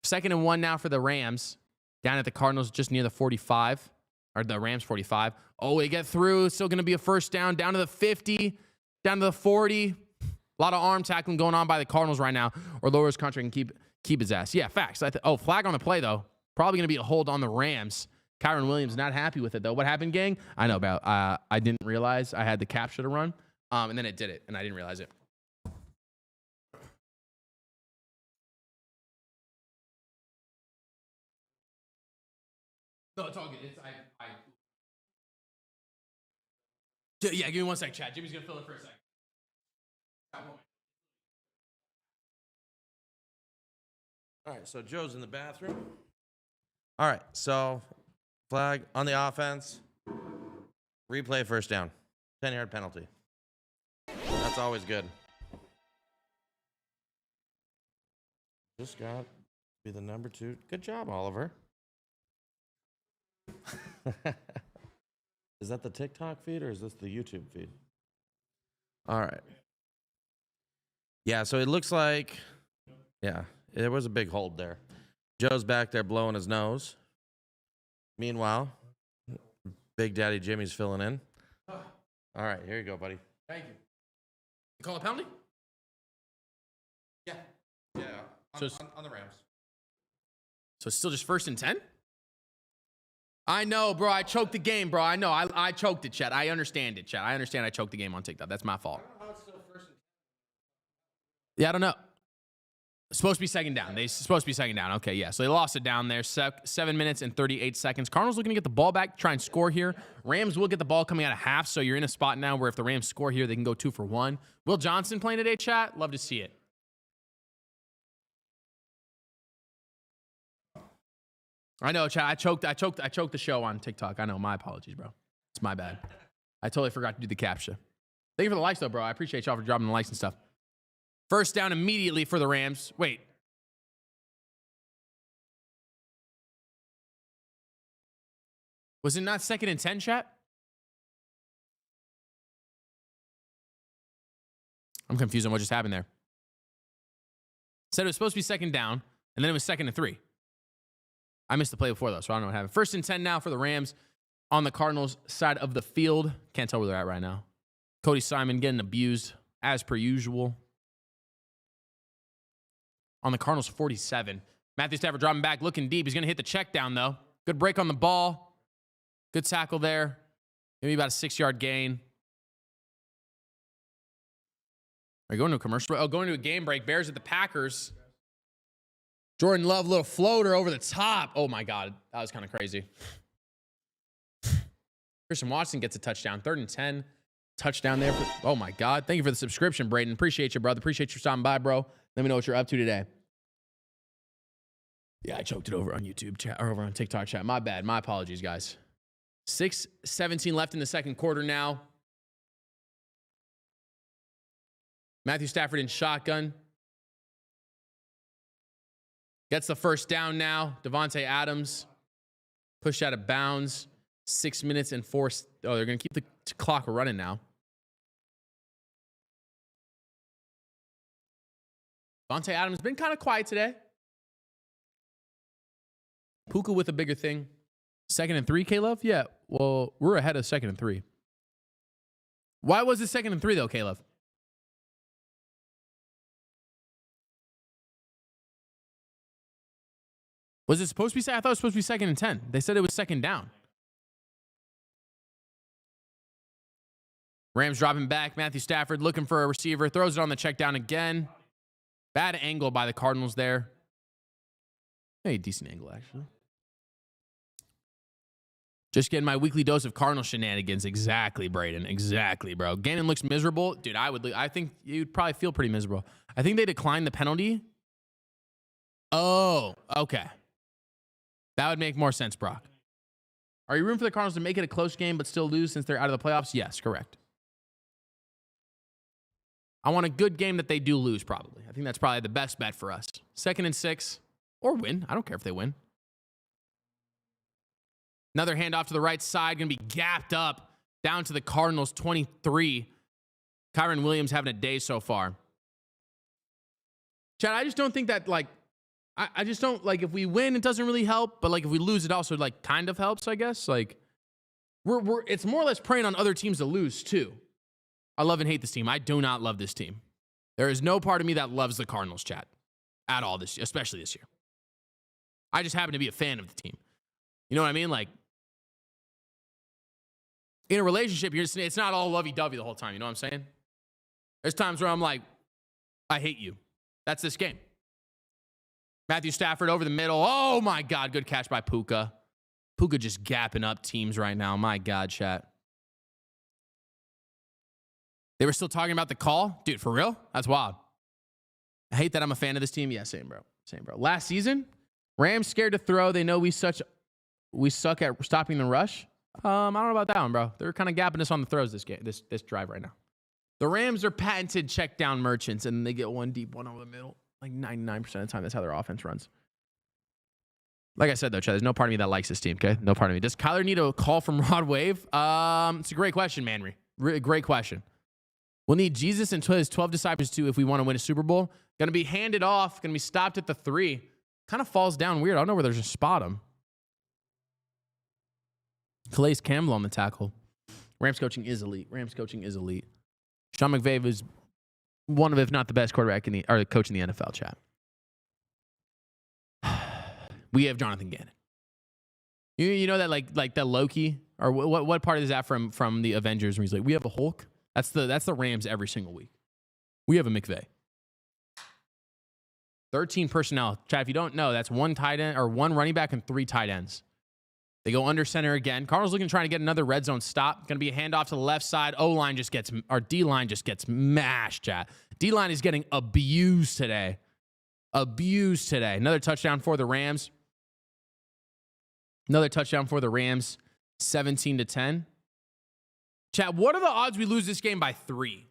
[SPEAKER 3] 2nd and 1 now for the Rams. Down at the Cardinals, just near the 45. Or the Rams 45. Oh, they get through. It's still going to be a first down. Down to the 50. Down to the 40. A lot of arm tackling going on by the Cardinals right now. Or lower his contract and keep his ass. Yeah, facts. Flag on the play, though. Probably going to be a hold on the Rams. Kyron Williams not happy with it, though. What happened, gang? I know about. I didn't realize I had the capture to run. And then it did it, and I didn't realize it. No, it's all good. Yeah, give me 1 sec, chat. Jimmy's going to fill in for a second.
[SPEAKER 4] All right, so Joe's in the bathroom. All right, so flag on the offense. Replay first down. 10-yard penalty. That's always good. Just got to be the number 2. Good job, Oliver. Is that the TikTok feed or is this the YouTube feed? All right. Yeah, so it looks like, yeah, there was a big hold there. Joe's back there blowing his nose. Meanwhile, Big Daddy Jimmy's filling in. All right, here you go, buddy.
[SPEAKER 3] Thank you. You call a penalty?
[SPEAKER 4] Yeah, on the Rams.
[SPEAKER 3] So it's still just 1st and 10? I know, bro. I choked the game, bro. I know. I choked it, Chet. I understand it, Chet. I understand I choked the game on TikTok. That's my fault.
[SPEAKER 4] I don't know how it's still 1st and 10.
[SPEAKER 3] Yeah, I don't know. It's supposed to be 2nd down. They're supposed to be 2nd down. Okay, yeah. So they lost it down there. 7 minutes and 38 seconds. Cardinals looking to get the ball back, try and score here. Rams will get the ball coming out of half, so you're in a spot now where if the Rams score here, they can go 2 for 1. Will Johnson playing today, chat? Love to see it. I know, chat. I choked the show on TikTok. I know. My apologies, bro. It's my bad. I totally forgot to do the captcha. Thank you for the likes, though, bro. I appreciate y'all for dropping the likes and stuff. 1st down immediately for the Rams. Wait. Was it not 2nd and 10, chat? I'm confused on what just happened there. Said it was supposed to be 2nd down, and then it was 2nd and 3. I missed the play before, though, so I don't know what happened. 1st and 10 now for the Rams on the Cardinals side of the field. Can't tell where they're at right now. Cody Simon getting abused as per usual. On the Cardinals 47. Matthew Stafford dropping back, looking deep. He's going to hit the check down, though. Good break on the ball. Good tackle there. Maybe about a 6-yard gain. Are you going to a commercial? Oh, going to a game break. Bears at the Packers. Jordan Love, little floater over the top. Oh, my God. That was kind of crazy. Christian Watson gets a touchdown. 3rd and 10. Touchdown there. Oh, my God. Thank you for the subscription, Braden. Appreciate you, brother. Appreciate you stopping by, bro. Let me know what you're up to today. Yeah, I choked it over on YouTube chat or over on TikTok chat. My bad. My apologies, guys. 6:17 left in the 2nd quarter now. Matthew Stafford in shotgun. Gets the 1st down now. Devontae Adams pushed out of bounds. 6 minutes and 4. Oh, they're going to keep the clock running now. Devontae Adams been kind of quiet today. Puka with a bigger thing. 2nd and 3, K-Love? Yeah, well, we're ahead of 2nd and 3. Why was it 2nd and 3, though, K-Love? Was it supposed to be? I thought it was supposed to be 2nd and 10. They said it was 2nd down. Rams dropping back. Matthew Stafford looking for a receiver. Throws it on the check down again. Bad angle by the Cardinals there. Hey, decent angle, actually. Just getting my weekly dose of Cardinal shenanigans. Exactly, Braden. Exactly, bro. Gannon looks miserable. Dude, I think you'd probably feel pretty miserable. I think they declined the penalty. Oh, okay. That would make more sense, Brock. Are you rooting for the Cardinals to make it a close game but still lose since they're out of the playoffs? Yes, correct. I want a good game that they do lose, probably. I think that's probably the best bet for us. 2nd and 6, or win. I don't care if they win. Another handoff to the right side, going to be gapped up down to the Cardinals, 23. Kyron Williams having a day so far. Chad, I just don't think that, like, I just don't, like, if we win, it doesn't really help. But, like, if we lose, it also, like, kind of helps, I guess. Like, it's more or less preying on other teams to lose, too. I love and hate this team. I do not love this team. There is no part of me that loves the Cardinals, Chad, at all this year, especially this year. I just happen to be a fan of the team. You know what I mean? Like, in a relationship, it's not all lovey-dovey the whole time. You know what I'm saying? There's times where I'm like, I hate you. That's this game. Matthew Stafford over the middle. Oh, my God. Good catch by Puka. Puka just gapping up teams right now. My God, chat. They were still talking about the call? Dude, for real? That's wild. I hate that I'm a fan of this team. Yeah, same, bro. Same, bro. Last season, Rams scared to throw. They know we suck at stopping the rush. I don't know about that one, bro. They're kind of gapping us on the throws this drive right now. The Rams are patented check down merchants, and they get one deep, one over the middle. Like 99% of the time, that's how their offense runs. Like I said, though, Chad, there's no part of me that likes this team, okay? No part of me. Does Kyler need a call from Rod Wave? It's a great question, Manry. Great question. We'll need Jesus and his 12 disciples, too, if we want to win a Super Bowl. Going to be handed off. Going to be stopped at the 3. Kind of falls down weird. I don't know where there's a spot him. Calais Campbell on the tackle. Rams coaching is elite. Sean McVay was one of, if not the best quarterback coach in the NFL, chat. We have Jonathan Gannon. You know that like that Loki, or what part is that from the Avengers where he's like, we have a Hulk? That's the Rams every single week. We have a McVay. 13 personnel. Chad, if you don't know, that's one tight end or one running back and 3 tight ends. They go under center again. Cardinals looking to try to get another red zone stop. Going to be a handoff to the left side. D-line just gets mashed, chat. D-line is getting abused today. Another touchdown for the Rams. 17-10. Chat, what are the odds we lose this game by 3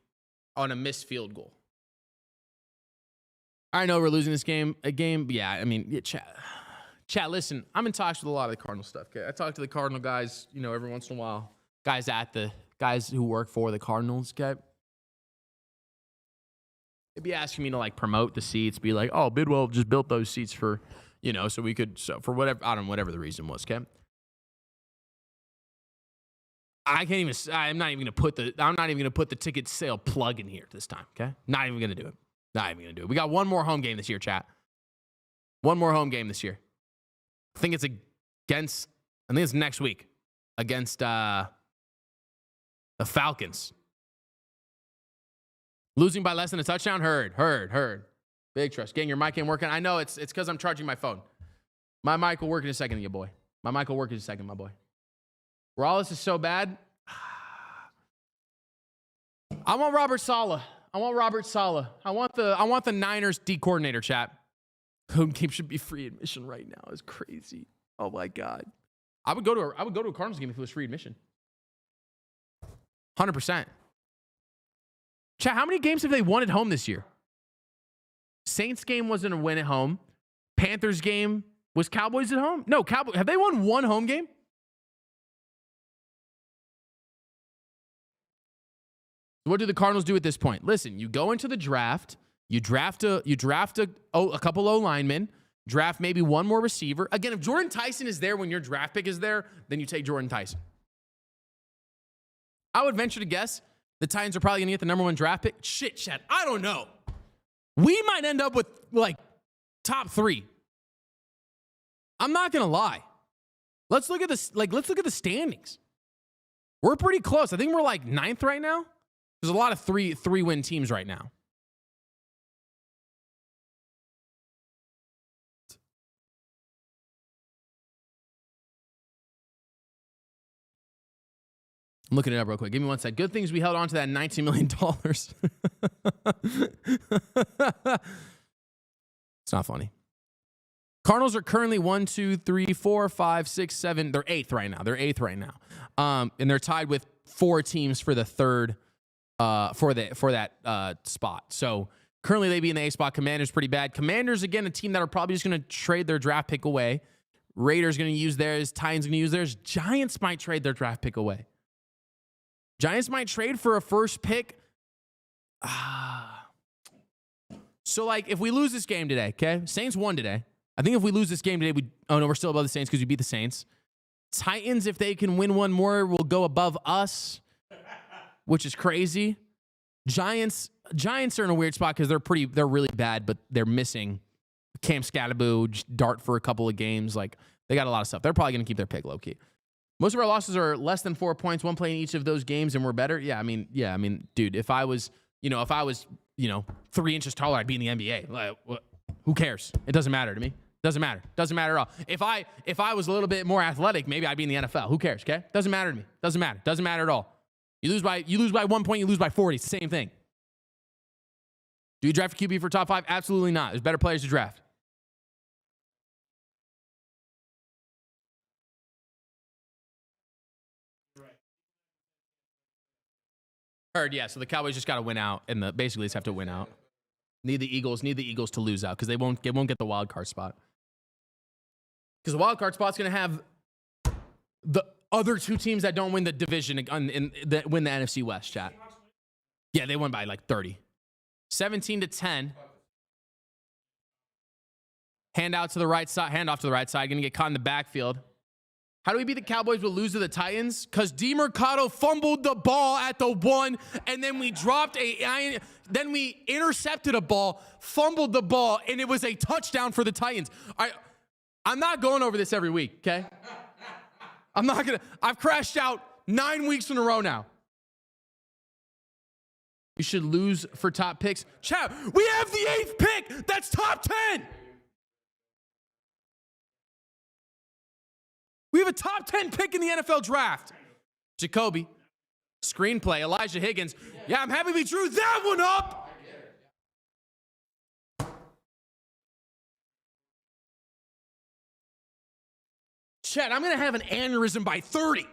[SPEAKER 3] on a missed field goal? I know we're losing this game. Yeah, I mean, Chat, listen, I'm in talks with a lot of the Cardinal stuff, okay? I talk to the Cardinal guys, every once in a while. Guys who work for the Cardinals, okay? They'd be asking me to, like, promote the seats, be like, oh, Bidwell just built those seats for, so we could, for whatever, I don't know, whatever the reason was, okay? I'm not even going to put the ticket sale plug in here this time, okay? Not even going to do it. We got one more home game this year, chat. One more home game this year. I think it's next week against the Falcons. Losing by less than a touchdown? Heard. Big trust. Gang, your mic ain't working. I know it's because I'm charging my phone. My mic will work in a second, you boy. My boy. Wallace is so bad. I want Robert Saleh. I want the Niners D coordinator, chat. Home game should be free admission right now. It's crazy. Oh my God. I would go to a Cardinals game if it was free admission. 100%. Chat, how many games have they won at home this year? Saints game wasn't a win at home. Panthers game was Cowboys at home? No, Cowboys. Have they won one home game? What do the Cardinals do at this point? Listen, you go into the draft. You draft a couple O-linemen, draft maybe one more receiver. Again, if Jordan Tyson is there when your draft pick is there, then you take Jordan Tyson. I would venture to guess the Titans are probably going to get the number 1 draft pick. Shit, Chad, I don't know. We might end up with, like, top 3. I'm not going to lie. Let's look at the standings. We're pretty close. I think we're, like, 9th right now. There's a lot of three-win teams right now. I'm looking it up real quick. Give me one sec. Good things we held on to that $19 million. It's not funny. Cardinals are currently 1, 2, 3, 4, 5, 6, 7. They're eighth right now. And they're tied with 4 teams for the third for that spot. So currently they'd be in the A spot. Commanders pretty bad. Commanders, again, a team that are probably just going to trade their draft pick away. Raiders going to use theirs. Titans going to use theirs. Giants might trade their draft pick away. Giants might trade for a first pick. So, like, if we lose this game today, okay? Saints won today. I think if we lose this game today, we're still above the Saints because we beat the Saints. Titans, if they can win one more, will go above us, which is crazy. Giants are in a weird spot because they're really bad, but they're missing Cam Scatterboo, Dart for a couple of games. Like, they got a lot of stuff. They're probably going to keep their pick low key. Most of our losses are less than 4 points, 1 play in each of those games, and we're better. Yeah, I mean, dude, if I was 3 inches taller, I'd be in the NBA. Like, who cares? It doesn't matter to me. Doesn't matter at all. If I was a little bit more athletic, maybe I'd be in the NFL. Who cares? Okay, doesn't matter to me. Doesn't matter at all. You lose by 1 point, you lose by 40. It's the same thing. Do you draft a QB for top 5? Absolutely not. There's better players to draft. Heard, yeah. So the Cowboys just got to win out, and basically just have to win out. Need the Eagles to lose out because they won't get the wild card spot. Because the wild card spot's going to have the other 2 teams that don't win the division that win the NFC West. Chat. Yeah, they won by like 30, 17-10. Handoff to the right side. Going to get caught in the backfield. How do we beat the Cowboys but lose to the Titans? Because DeMercado fumbled the ball at the 1, and then we then we intercepted a ball, fumbled the ball, and it was a touchdown for the Titans. I'm not going over this every week, okay? I've crashed out 9 weeks in a row now. You should lose for top picks. Chat, we have the 8th pick. That's top 10. We have a top 10 pick in the NFL draft. Jacoby, screenplay, Elijah Higgins. Yeah, I'm happy we drew that one up. Chat, I'm going to have an aneurysm by 30.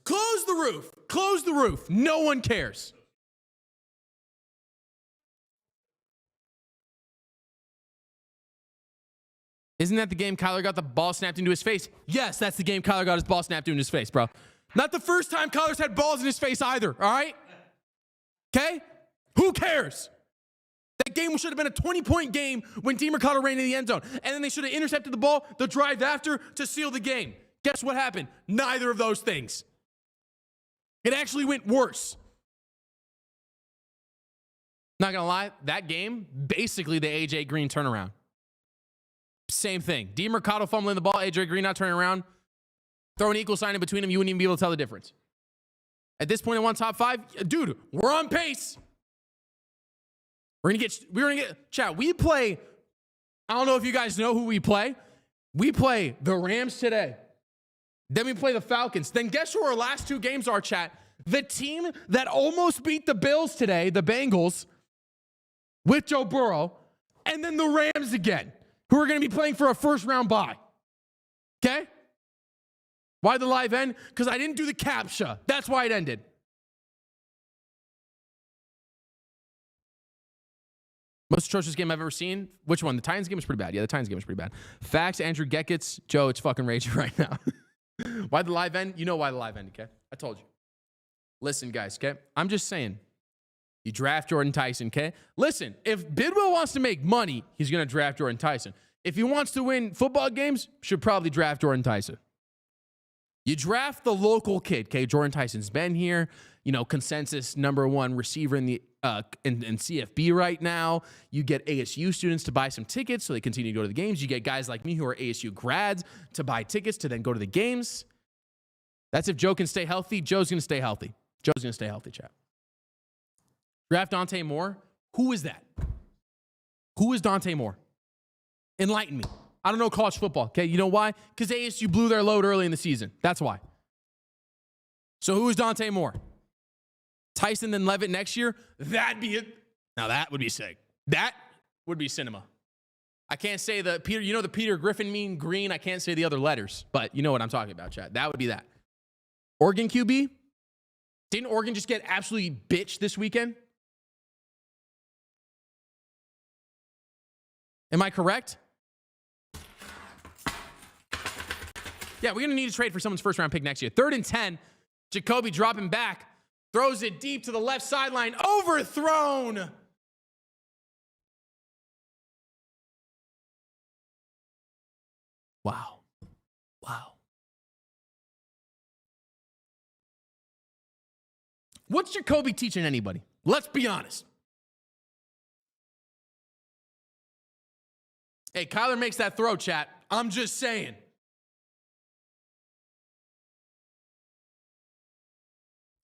[SPEAKER 3] Close the roof. Close the roof. No one cares. Isn't that the game Kyler got the ball snapped into his face? Yes, that's the game Kyler got his ball snapped into his face, bro. Not the first time Kyler's had balls in his face either, all right? Okay? Who cares? That game should have been a 20-point game when DeMercado ran into the end zone. And then they should have intercepted the ball the drive after to seal the game. Guess what happened? Neither of those things. It actually went worse. Not going to lie, that game, basically the A.J. Green turnaround. Same thing. DeMercado fumbling the ball, A.J. Green not turning around. Throw an equal sign in between them, you wouldn't even be able to tell the difference. At this point, I want top 5. Dude, we're on pace. We're gonna get chat. We play. I don't know if you guys know who we play. We play the Rams today. Then we play the Falcons. Then guess who our last 2 games are, chat? The team that almost beat the Bills today, the Bengals, with Joe Burrow, and then the Rams again, who are going to be playing for a first-round bye. Okay? Why the live end? Because I didn't do the CAPTCHA. That's why it ended. Most atrocious game I've ever seen. Which one? The Titans game was pretty bad. Yeah, the Titans game was pretty bad. Facts, Andrew Geckets. Joe, it's fucking raging right now. Why the live end? You know why the live end, okay? I told you. Listen, guys, okay? I'm just saying. You draft Jordan Tyson, okay? Listen, if Bidwell wants to make money, he's going to draft Jordan Tyson. If he wants to win football games, should probably draft Jordan Tyson. You draft the local kid, okay? Jordan Tyson's been here, consensus #1 receiver in the in CFB right now. You get ASU students to buy some tickets so they continue to go to the games. You get guys like me who are ASU grads to buy tickets to then go to the games. That's if Joe can stay healthy. Joe's going to stay healthy. Joe's going to stay healthy, chat. Draft Dante Moore. Who is that? Who is Dante Moore? Enlighten me. I don't know college football. Okay, you know why? Because ASU blew their load early in the season. That's why. So who is Dante Moore? Tyson then Levitt next year? That'd be it. Now that would be sick. That would be cinema. I can't say the Peter Griffin mean green. I can't say the other letters, but you know what I'm talking about, chat. That would be that. Oregon QB? Didn't Oregon just get absolutely bitched this weekend? Am I correct? Yeah, we're going to need to trade for someone's first round pick next year. 3rd and 10. Jacoby dropping back. Throws it deep to the left sideline. Overthrown. Wow. Wow. What's Jacoby teaching anybody? Let's be honest. Hey, Kyler makes that throw, chat. I'm just saying.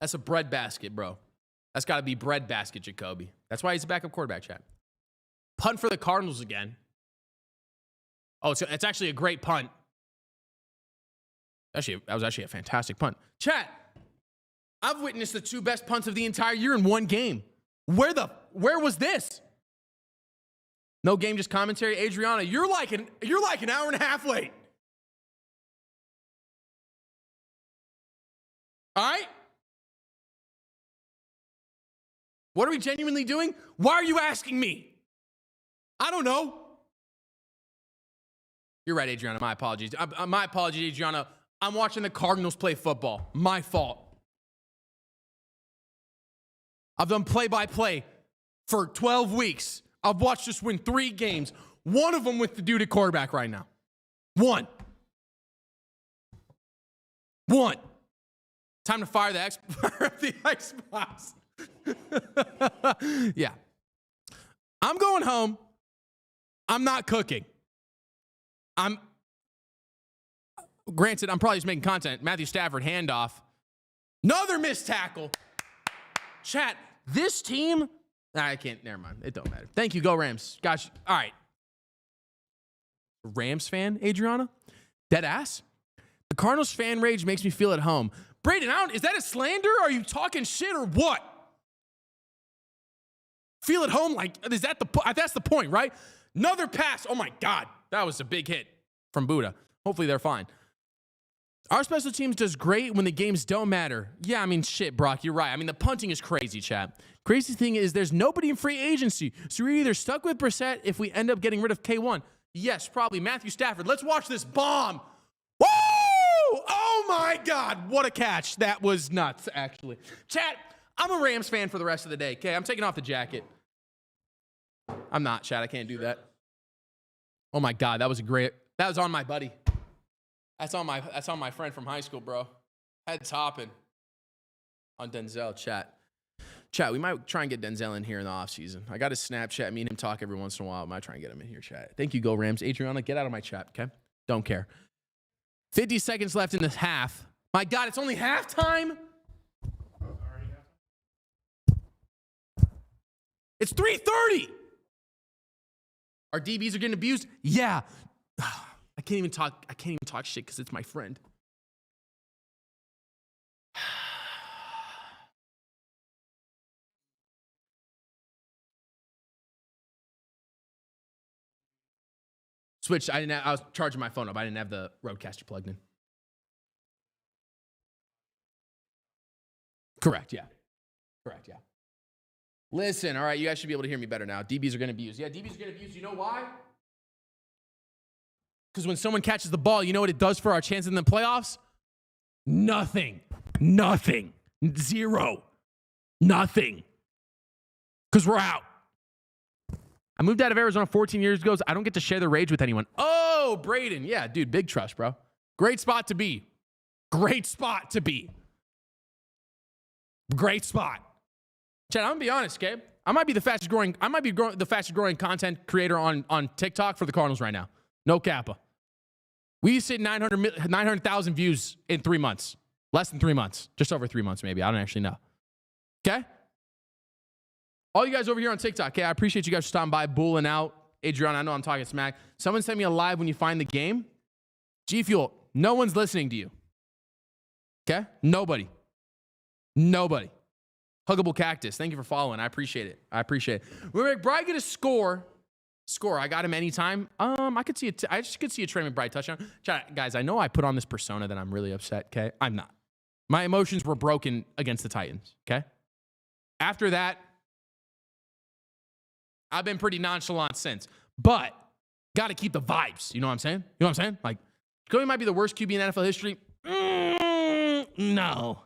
[SPEAKER 3] That's a breadbasket, bro. That's got to be breadbasket, Jacoby. That's why he's a backup quarterback, chat. Punt for the Cardinals again. Oh, it's actually a great punt. That was actually a fantastic punt. Chat, I've witnessed the 2 best punts of the entire year in one game. Where was this? No game, just commentary. Adriana, you're like an hour and a half late. All right? What are we genuinely doing? Why are you asking me? I don't know. You're right, Adriana. My apologies. My apologies, Adriana. I'm watching the Cardinals play football. My fault. I've done play-by-play for 12 weeks. I've watched us win 3 games. One of them with the dude at quarterback right now. One. Time to fire the Xbox. Yeah. I'm going home. I'm not cooking. Granted, I'm probably just making content. Matthew Stafford handoff. Another missed tackle. Chat, this team, I can't, never mind. It don't matter. Thank you, go Rams. Gosh, all right. Rams fan, Adriana? Dead ass? The Cardinals fan rage makes me feel at home. Braden, is that a slander? Are you talking shit or what? Feel at home, like, that's the point, right? Another pass. Oh my God. That was a big hit from Buddha. Hopefully they're fine. Our special teams does great when the games don't matter. Yeah, I mean, shit, Brock, you're right. I mean, the punting is crazy, chat. Crazy thing is there's nobody in free agency. So we're either stuck with Brissett if we end up getting rid of K1. Yes, probably Matthew Stafford. Let's watch this bomb. Woo! Oh my God. What a catch. That was nuts, actually. Chat, I'm a Rams fan for the rest of the day. Okay, I'm taking off the jacket. I'm not, chat. I can't do that. Oh my God, that was on my buddy. That's on my friend from high school, bro. Head's hopping on Denzel, chat. Chat, we might try and get Denzel in here in the offseason. I got his Snapchat. Me and him talk every once in a while. I might try and get him in here, chat. Thank you, Go Rams. Adriana, get out of my chat, okay? Don't care. 50 seconds left in this half. My God, it's only halftime? It's 3:30. Our DBs are getting abused? Yeah. I can't even talk shit because it's my friend. Switch. I was charging my phone up. I didn't have the Roadcaster plugged in. Correct, yeah. Listen, all right, you guys should be able to hear me better now. DBs are going to abuse. Yeah, DBs are going to abuse. You know why? Because when someone catches the ball, you know what it does for our chances in the playoffs? Nothing. Zero. Nothing. Because we're out. I moved out of Arizona 14 years ago, so I don't get to share the rage with anyone. Oh, Braden. Yeah, dude, big trust, bro. Great spot to be. Great spot. Chad, I'm going to be honest, okay? I might be the fastest growing content creator on TikTok for the Cardinals right now. No kappa. We used to hit 900,000 views in 3 months. Less than 3 months. Just over 3 months, maybe. I don't actually know. Okay? All you guys over here on TikTok, okay? I appreciate you guys stopping by, bulling out. Adriana, I know I'm talking smack. Someone sent me a live when you find the game. G Fuel, no one's listening to you. Okay? Nobody. Huggable Cactus, thank you for following. I appreciate it. When McBride get a score, I got him anytime. I just could see a Trey McBride touchdown. Guys, I know I put on this persona that I'm really upset, okay? I'm not. My emotions were broken against the Titans, okay? After that, I've been pretty nonchalant since. But got to keep the vibes. You know what I'm saying? Like, Jacoby might be the worst QB in NFL history. No.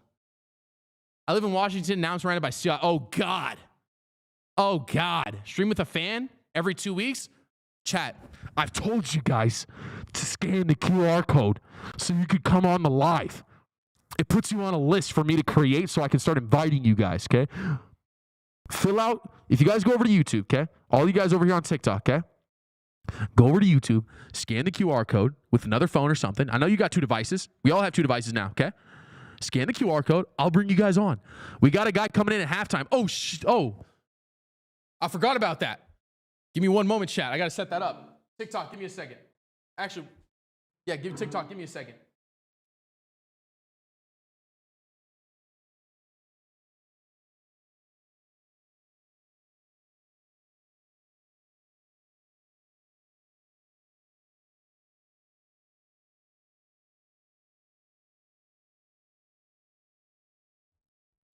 [SPEAKER 3] I live in Washington. Now I'm surrounded by Seattle. Oh, God. Stream with a fan every 2 weeks? Chat, I've told you guys to scan the QR code so you could come on the live. It puts you on a list for me to create so I can start inviting you guys, okay? Fill out, if you guys go over to YouTube, okay? All you guys over here on TikTok, okay? Go over to YouTube, scan the QR code with another phone or something. I know you got 2 devices. We all have 2 devices now, okay? Scan the QR code. I'll bring you guys on. We got a guy coming in at halftime. I forgot about that. Give me one moment, chat. I got to set that up. TikTok, give me a second. Actually, yeah, give me a second.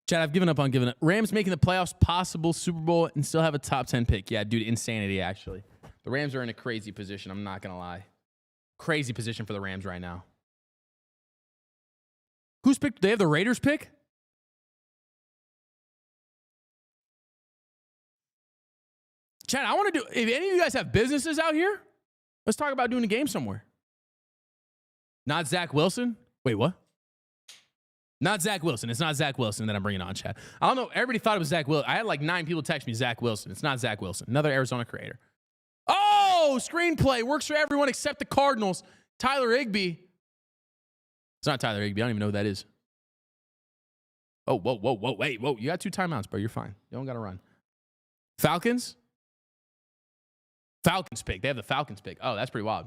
[SPEAKER 3] Chad, I've given up on giving up. Rams making the playoffs, possible Super Bowl, and still have a top 10 pick. Yeah, dude, insanity, actually. The Rams are in a crazy position. I'm not going to lie. Crazy position for the Rams right now. Who's picked? They have the Raiders pick? Chad, I want to do, if any of you guys have businesses out here, let's talk about doing a game somewhere. Not Zach Wilson? Wait, what? Not Zach Wilson. It's not Zach Wilson that I'm bringing on, chat. I don't know. Everybody thought it was Zach Wilson. I had like 9 people text me Zach Wilson. It's not Zach Wilson. Another Arizona creator. Oh, screenplay. Works for everyone except the Cardinals. Tyler Higbee. It's not Tyler Higbee. I don't even know who that is. Oh, whoa. You got 2 timeouts, bro. You're fine. You don't got to run. Falcons? Falcons pick. They have the Falcons pick. Oh, that's pretty wild.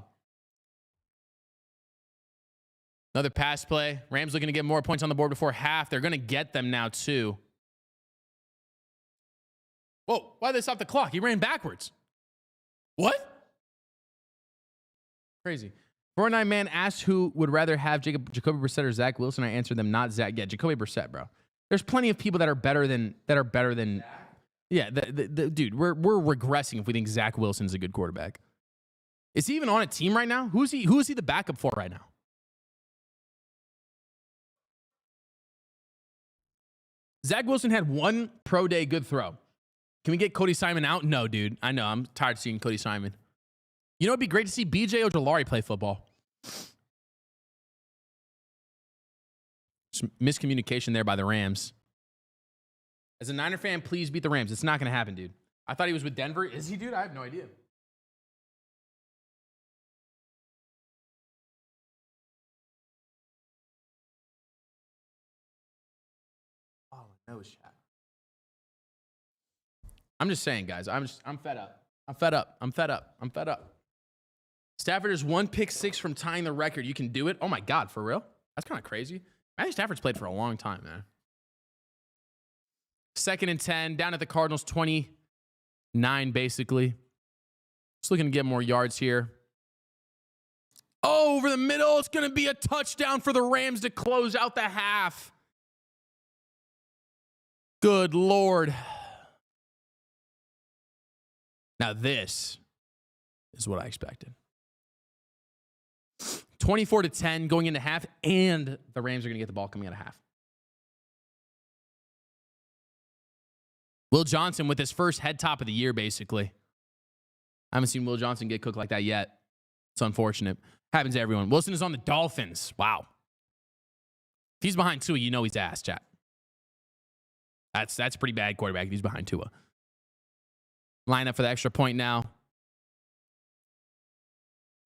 [SPEAKER 3] Another pass play. Rams looking to get more points on the board before half. They're going to get them now, too. Whoa, why did they stop the clock? He ran backwards. What? Crazy. 49 man asked who would rather have Jacoby Brissett or Zach Wilson. I answered them, not Zach. Yeah, Jacoby Brissett, bro. There's plenty of people that are better than. Yeah, dude, we're regressing if we think Zach Wilson's a good quarterback. Is he even on a team right now? Who is he the backup for right now? Zach Wilson had 1 pro day good throw. Can we get Cody Simon out? No, dude. I know. I'm tired of seeing Cody Simon. You know, it'd be great to see BJ Ojolari play football. Some miscommunication there by the Rams. As a Niner fan, please beat the Rams. It's not going to happen, dude. I thought he was with Denver. Is he, dude? I have no idea. Oh, my nose, chat. I'm just saying, guys. I'm fed up. I'm fed up. Stafford is 1 pick 6 from tying the record. You can do it. Oh, my God. For real? That's kind of crazy. Matthew Stafford's played for a long time, man. 2nd and 10. Down at the Cardinals, 29, basically. Just looking to get more yards here. Oh, over the middle. It's going to be a touchdown for the Rams to close out the half. Good Lord. Now this is what I expected. 24-10 going into half, and the Rams are going to get the ball coming out of half. Will Johnson with his first head top of the year, basically. I haven't seen Will Johnson get cooked like that yet. It's unfortunate. Happens to everyone. Wilson is on the Dolphins. Wow. If he's behind Tua, you know he's ass, chat. That's pretty bad quarterback if he's behind Tua. Line up for the extra point now.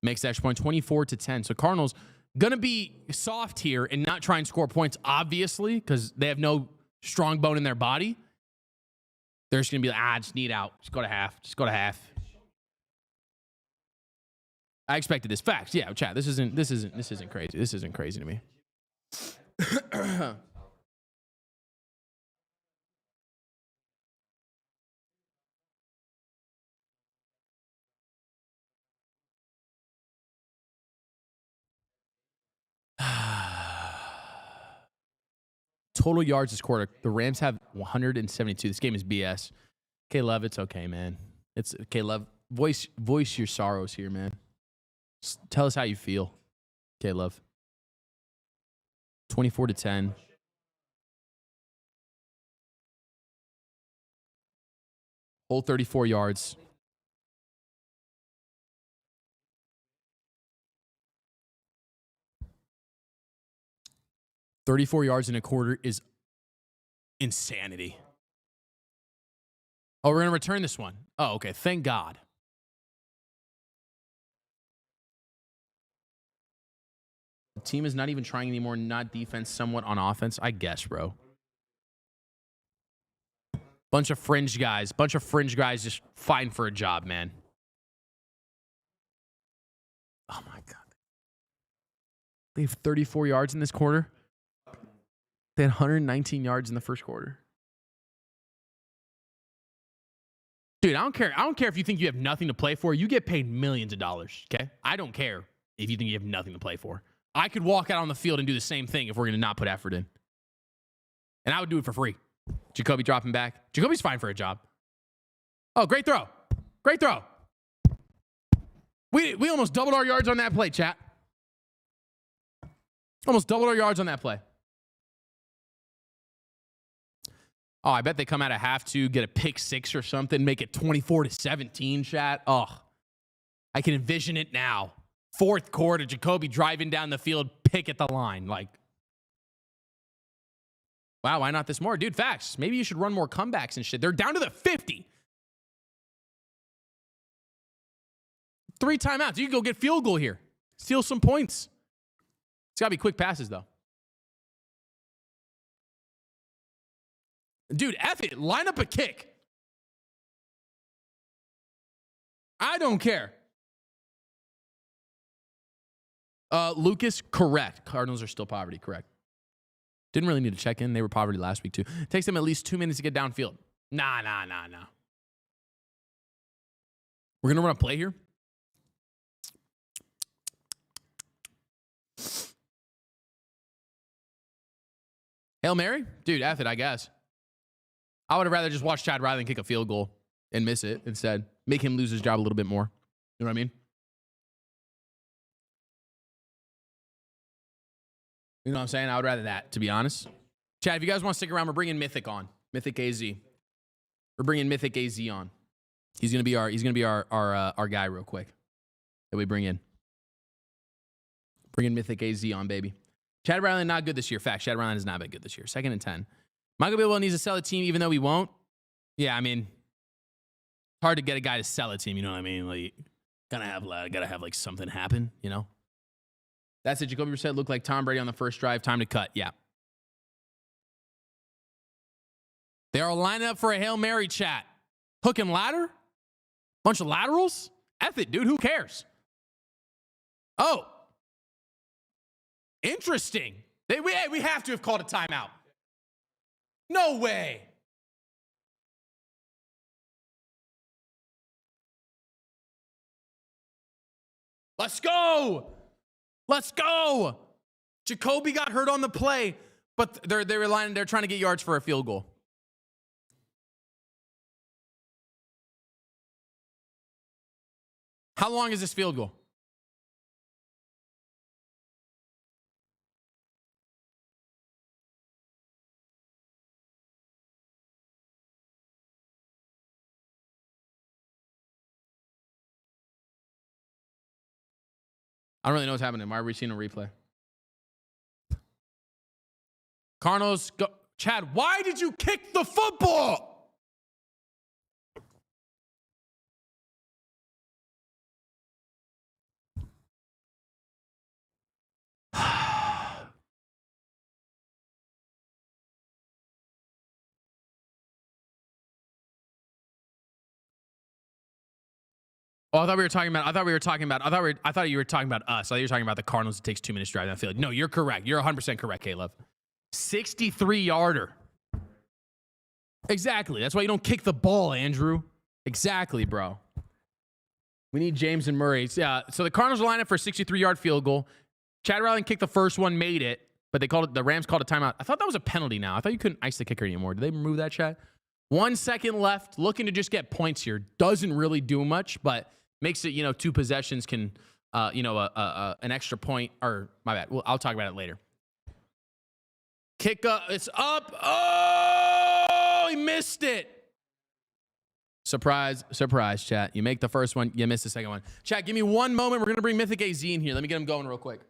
[SPEAKER 3] Makes the extra point 24-10. So Cardinals going to be soft here and not try and score points, obviously, because they have no strong bone in their body. They're just going to be like, just need out. Just go to half. I expected this. Facts. Yeah, chat. This isn't crazy. This isn't crazy to me. Total yards this quarter. The Rams have 172. This game is BS. K-Love, it's okay, man. It's K-Love. Voice your sorrows here, man. Just tell us how you feel, K-Love. 24-10. Whole 34 yards. $34 yards in a quarter is insanity. Oh, we're going to return this one. Oh, okay. Thank God. The team is not even trying anymore. Not defense, somewhat on offense. I guess, bro. Bunch of fringe guys just fighting for a job, man. Oh, my God. They have 34 yards in this quarter. They had 119 yards in the first quarter. Dude, I don't care. I don't care if you think you have nothing to play for. You get paid millions of dollars, okay? I don't care if you think you have nothing to play for. I could walk out on the field and do the same thing if we're going to not put effort in. And I would do it for free. Jacoby dropping back. Jacoby's fine for a job. Oh, great throw. Great throw. We almost doubled our yards on that play, chat. Almost doubled our yards on that play. Oh, I bet they come out of half to get a pick six or something, make it 24-17, chat. Oh, I can envision it now. Fourth quarter, Jacoby driving down the field, pick at the line. Like, wow, why not this more? Dude, facts. Maybe you should run more comebacks and shit. They're down to the 50. 3 timeouts. You can go get field goal here. Steal some points. It's got to be quick passes, though. Dude, F it. Line up a kick. I don't care. Lucas, correct. Cardinals are still poverty, correct. Didn't really need to check in. They were poverty last week, too. Takes them at least 2 minutes to get downfield. Nah. We're going to run a play here. Hail Mary? Dude, F it, I guess. I would have rather just watch Chad Riley kick a field goal and miss it instead. Make him lose his job a little bit more. You know what I mean? You know what I'm saying? I would rather that, to be honest. Chad, if you guys want to stick around, we're bringing Mythic on. Mythic AZ. We're bringing Mythic AZ on. He's gonna be our guy real quick that we bring in. Bringing Mythic AZ on, baby. Chad Riley not good this year. Fact, Chad Riley has not been good this year. 2nd and 10. Michael Bivol needs to sell a team, even though he won't. Yeah, I mean, it's hard to get a guy to sell a team. You know what I mean? Like, gotta have like something happen. You know. That's it. Jacoby Brissett looked like Tom Brady on the first drive. Time to cut. Yeah. They are lining up for a Hail Mary, chat. Hook and ladder? Bunch of laterals? F it, dude. Who cares? Oh. Interesting. We have to have called a timeout. No way. Let's go. Let's go. Jacoby got hurt on the play, but they're trying to get yards for a field goal. How long is this field goal? I don't really know what's happening. Why are we seeing a replay? Cardinals go. Chad, why did you kick the football? Oh, I thought you were talking about us. I thought you were talking about the Cardinals. It takes 2 minutes to drive down the field. No, you're correct. You're 100% correct, Caleb. 63-yarder. Exactly. That's why you don't kick the ball, Andrew. Exactly, bro. We need James and Murray. Yeah. So the Cardinals line up for a 63-yard field goal. Chad Ryland kicked the first one, made it, but the Rams called a timeout. I thought that was a penalty now. I thought you couldn't ice the kicker anymore. Did they remove that, Chad? 1 second left. Looking to just get points here. Doesn't really do much, but makes it, 2 possessions can, an extra point. Or, my bad. Well, I'll talk about it later. Kick up. It's up. Oh, he missed it. Surprise, chat. You make the first one. You miss the second one. Chat, give me one moment. We're going to bring Mythic AZ in here. Let me get him going real quick.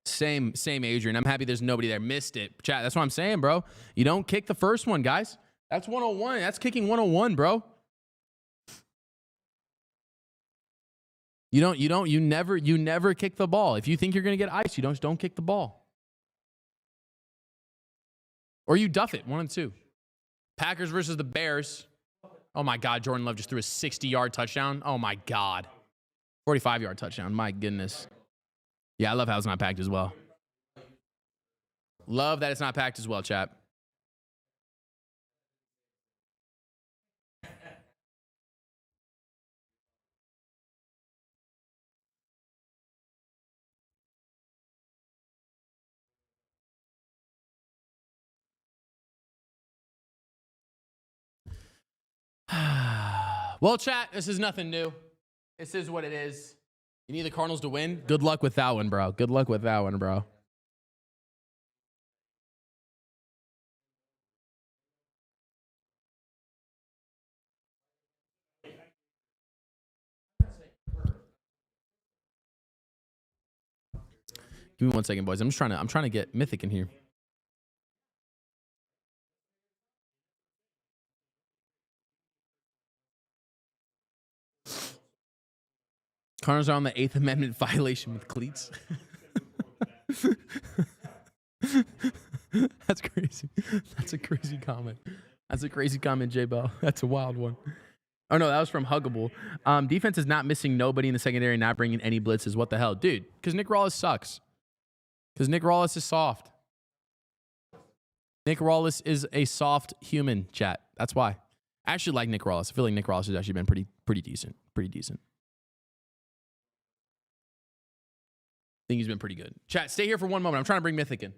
[SPEAKER 3] Same, Adrian. I'm happy there's nobody there. Missed it. Chat, that's what I'm saying, bro. You don't kick the first one, guys. That's 101. That's kicking 101, bro. You never kick the ball. If you think you're going to get ice, you don't kick the ball. Or you duff it, 1 and 2. Packers versus the Bears. Oh my God, Jordan Love just threw a 60-yard touchdown. Oh my God. 45-yard touchdown. My goodness. Yeah, I love how it's not packed as well. Love that it's not packed as well, chat. Well, chat, this is nothing new. This is what it is. You need the Cardinals to win. Good luck with that one, bro. Good luck with that one, bro. Give me 1 second, boys. I'm trying to get Mythic in here. Cardinals are on the 8th Amendment violation with cleats. That's crazy. That's a crazy comment. That's a crazy comment, J-Bell. That's a wild one. Oh, no, that was from Huggable. Defense is not missing nobody in the secondary, not bringing any blitzes. What the hell? Dude, because Nick Rawless sucks. Because Nick Rawless is soft. Nick Rawless is a soft human, chat. That's why. I actually like Nick Rawless. I feel like Nick Rawless has actually been pretty decent. Pretty decent. I think he's been pretty good. Chat, stay here for 1 moment. I'm trying to bring Mythic in.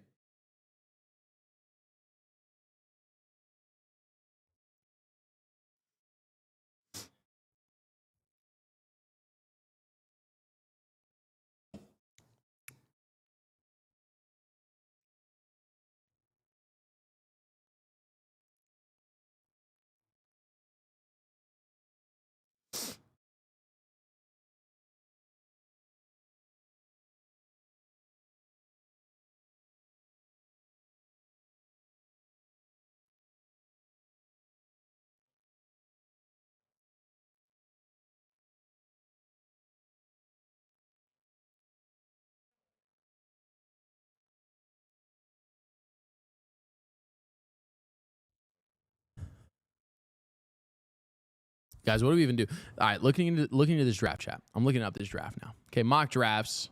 [SPEAKER 3] Guys, what do we even do? All right, looking into this draft, chat. I'm looking up this draft now. Okay, mock draft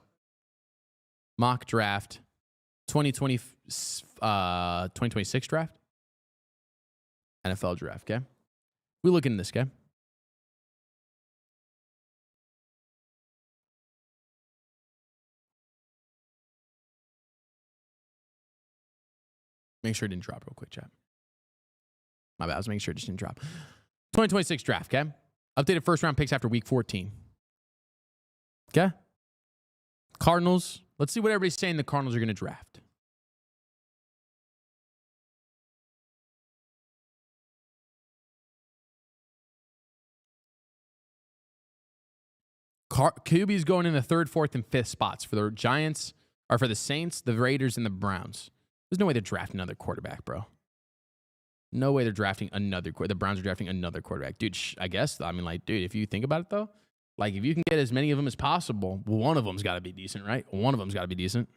[SPEAKER 3] 2026 draft. NFL draft, okay? We look into this, okay? Make sure it didn't drop real quick, chat. My bad, I was making sure it just didn't drop. 2026 draft, okay? Updated first round picks after week 14. Okay? Cardinals. Let's see what everybody's saying the Cardinals are going to draft. QB's going in the 3rd, 4th, and 5th spots for the Giants, or for the Saints, the Raiders, and the Browns. There's no way they're drafting another quarterback, bro. No way they're drafting another. The Browns are drafting another quarterback, dude. I guess. I mean, like, dude, if you think about it though, like, if you can get as many of them as possible, one of them's got to be decent, right? One of them's got to be decent.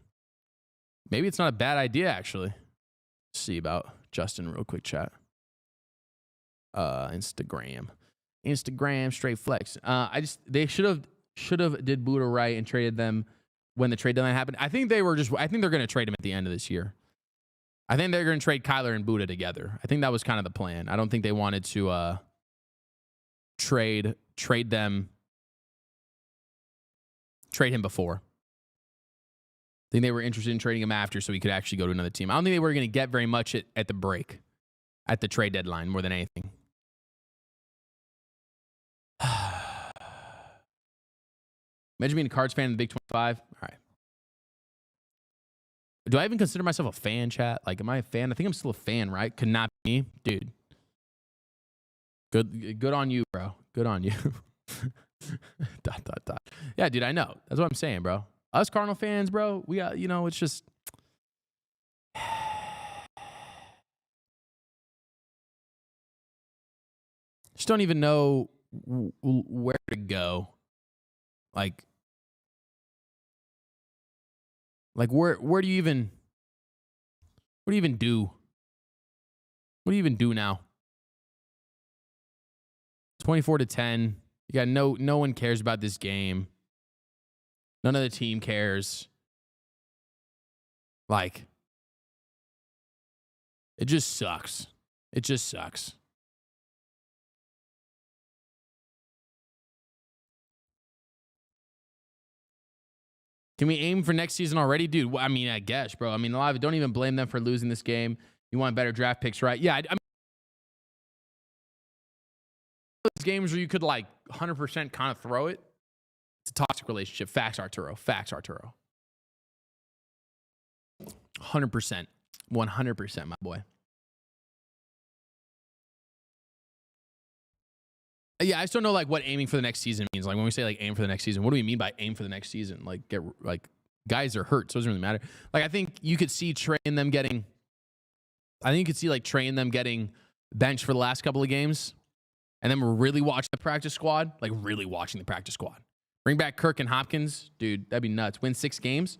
[SPEAKER 3] Maybe it's not a bad idea, actually. Let's see about Justin, real quick chat. Instagram, straight flex. They should have did Buddha right and traded them when the trade deadline happened. I think they're going to trade him at the end of this year. I think they're going to trade Kyler and Buddha together. I think that was kind of the plan. I don't think they wanted to trade him before. I think they were interested in trading him after so he could actually go to another team. I don't think they were going to get very much at the break, at the trade deadline, more than anything. Imagine being a Cards fan in the Big 25. All right. Do I even consider myself a fan, chat? Like, am I a fan? I think I'm still a fan, right? Could not be me. Dude. Good on you, bro. Good on you. ... Yeah, dude, I know. That's what I'm saying, bro. Us Cardinal fans, bro, we got, it's just... just don't even know where to go. Like where do you even do? What do you even do now? 24-10. You got no one cares about this game. None of the team cares. Like, it just sucks. It just sucks. Can we aim for next season already? Dude, I mean, I guess, bro. I mean, don't even blame them for losing this game. You want better draft picks, right? Yeah, I mean, those games where you could, like, 100% kind of throw it. It's a toxic relationship. Facts, Arturo. 100%. 100%, my boy. Yeah, I just don't know, like, what aiming for the next season means. Like, when we say, like, aim for the next season, what do we mean by aim for the next season? Like, guys are hurt, so it doesn't really matter. Like, I think you could see Trey and them getting benched for the last couple of games, and then we're really watching the practice squad. Bring back Kirk and Hopkins. Dude, that'd be nuts. Win 6 games.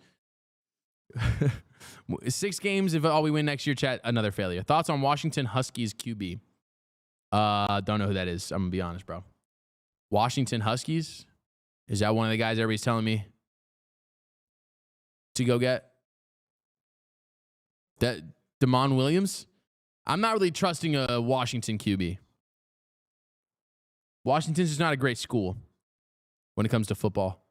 [SPEAKER 3] 6 games, if all we win next year, chat, another failure. Thoughts on Washington Huskies QB? Don't know who that is. I'm going to be honest, bro. Washington Huskies? Is that one of the guys everybody's telling me to go get? That Damon Williams? I'm not really trusting a Washington QB. Washington's just not a great school when it comes to football.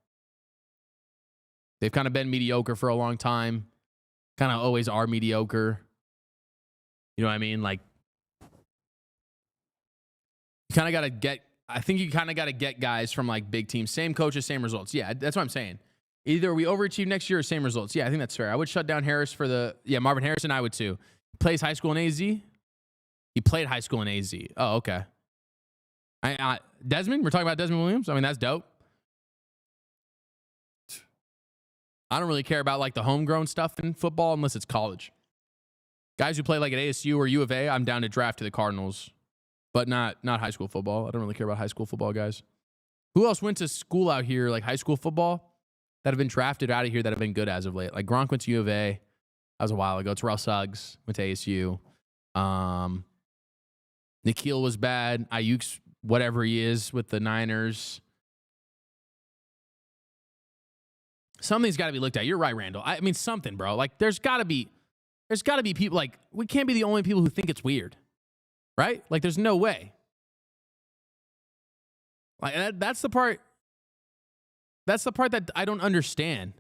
[SPEAKER 3] They've kind of been mediocre for a long time. Kind of always are mediocre. You know what I mean? Like, you kind of got to get, I think you kind of got to get guys from, like, big teams. Same coaches, same results. Yeah, that's what I'm saying. Either we overachieve next year or same results. Yeah, I think that's fair. I would shut down Harris for Marvin Harrison, I would too. He plays high school in AZ. He played high school in AZ. Oh, okay. Desmond, we're talking about Desmond Williams. I mean, that's dope. I don't really care about, like, the homegrown stuff in football unless it's college. Guys who play, like, at ASU or U of A, I'm down to draft to the Cardinals. But not high school football. I don't really care about high school football, guys. Who else went to school out here, like high school football, that have been drafted out of here that have been good as of late? Like, Gronk went to U of A. That was a while ago. Terrell Suggs went to ASU. Nikhil was bad. Ayuk's whatever he is with the Niners. Something's got to be looked at. You're right, Randall. I mean, something, bro. Like, there's got to be people, like, we can't be the only people who think it's weird. Right? Like, there's no way. Like, that's the part that I don't understand.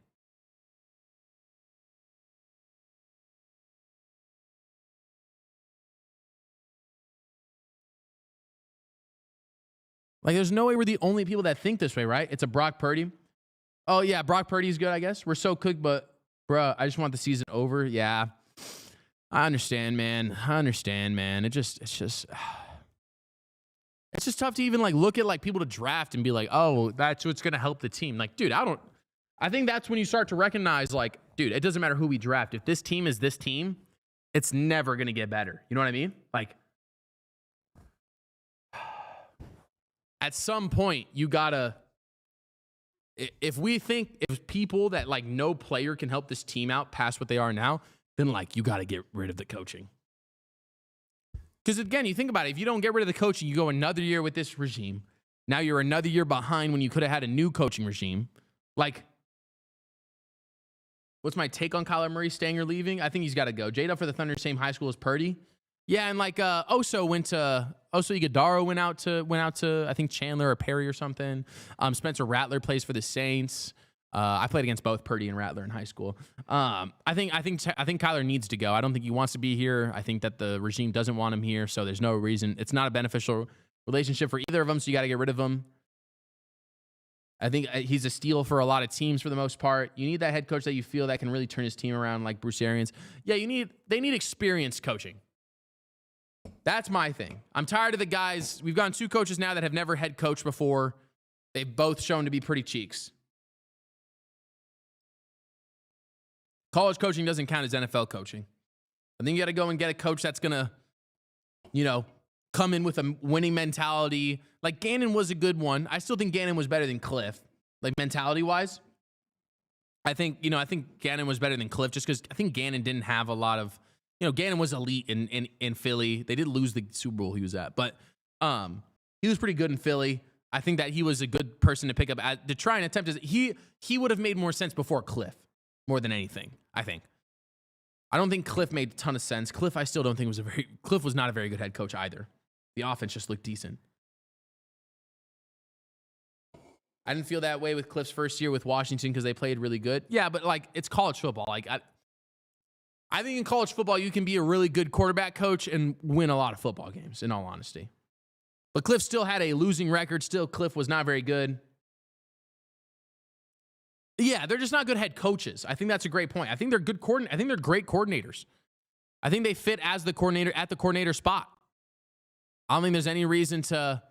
[SPEAKER 3] Like, there's no way we're the only people that think this way, right? It's a Brock Purdy. Oh, yeah, Brock Purdy's good, I guess. We're so cooked, but, bruh, I just want the season over. Yeah. I understand, man. It's just tough to even, like, look at, like, people to draft and be like, oh, that's what's going to help the team. Like, dude, I think that's when you start to recognize, like, dude, it doesn't matter who we draft. If this team is this team, it's never going to get better. You know what I mean? Like, at some point, you got to, if people that like no player can help this team out past what they are now, then like you got to get rid of the coaching. Because again, you think about it, if you don't get rid of the coaching, you go another year with this regime. Now you're another year behind when you could have had a new coaching regime. Like, what's my take on Kyler Murray staying or leaving? I think he's got to go. J-Dub for the Thunder, same high school as Purdy. Yeah, and like Oso Iguodala went out to I think Chandler or Perry or something. Spencer Rattler plays for the Saints. I played against both Purdy and Rattler in high school. I think Kyler needs to go. I don't think he wants to be here. I think that the regime doesn't want him here, so there's no reason. It's not a beneficial relationship for either of them, so you got to get rid of him. I think he's a steal for a lot of teams for the most part. You need that head coach that you feel that can really turn his team around, like Bruce Arians. Yeah, they need experienced coaching. That's my thing. I'm tired of the guys. We've gotten 2 coaches now that have never head coached before. They've both shown to be pretty cheeks. College coaching doesn't count as NFL coaching. I think you got to go and get a coach that's going to, come in with a winning mentality. Like Gannon was a good one. I still think Gannon was better than Cliff, like mentality-wise. I think Gannon was better than Cliff just because I think Gannon didn't have a lot of, Gannon was elite in Philly. They did lose the Super Bowl he was at, but he was pretty good in Philly. I think that he was a good person to pick up to try and attempt. He would have made more sense before Cliff, more than anything, I think. I don't think Cliff made a ton of sense. Cliff, I still don't think Cliff was not a very good head coach either. The offense just looked decent. I didn't feel that way with Cliff's first year with Washington because they played really good. Yeah, but like it's college football. Like I think in college football you can be a really good quarterback coach and win a lot of football games, in all honesty. But Cliff still had a losing record. Still, Cliff was not very good. Yeah, they're just not good head coaches. I think that's a great point. I think they're good I think they're great coordinators. I think they fit as the coordinator at the coordinator spot. I don't think there's any reason to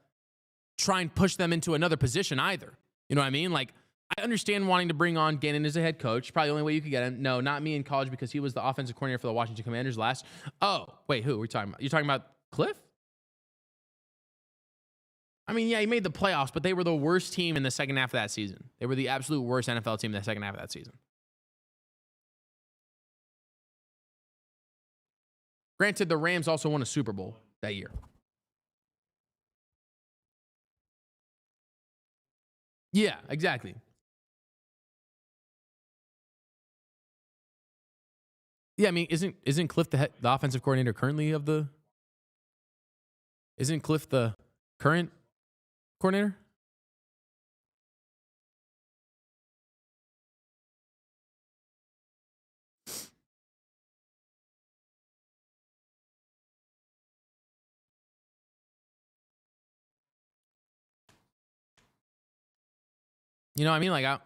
[SPEAKER 3] try and push them into another position either. You know what I mean? Like, I understand wanting to bring on Gannon as a head coach. Probably the only way you could get him. No, not me in college because he was the offensive coordinator for the Washington Commanders last. Oh, wait, who are we talking about? You're talking about Cliff? I mean, yeah, he made the playoffs, but they were the worst team in the second half of that season. They were the absolute worst NFL team in the second half of that season. Granted, the Rams also won a Super Bowl that year. Yeah, exactly. Yeah, I mean, isn't Cliff the offensive coordinator currently of the? Isn't Cliff the current coordinator? You know what I mean? Like,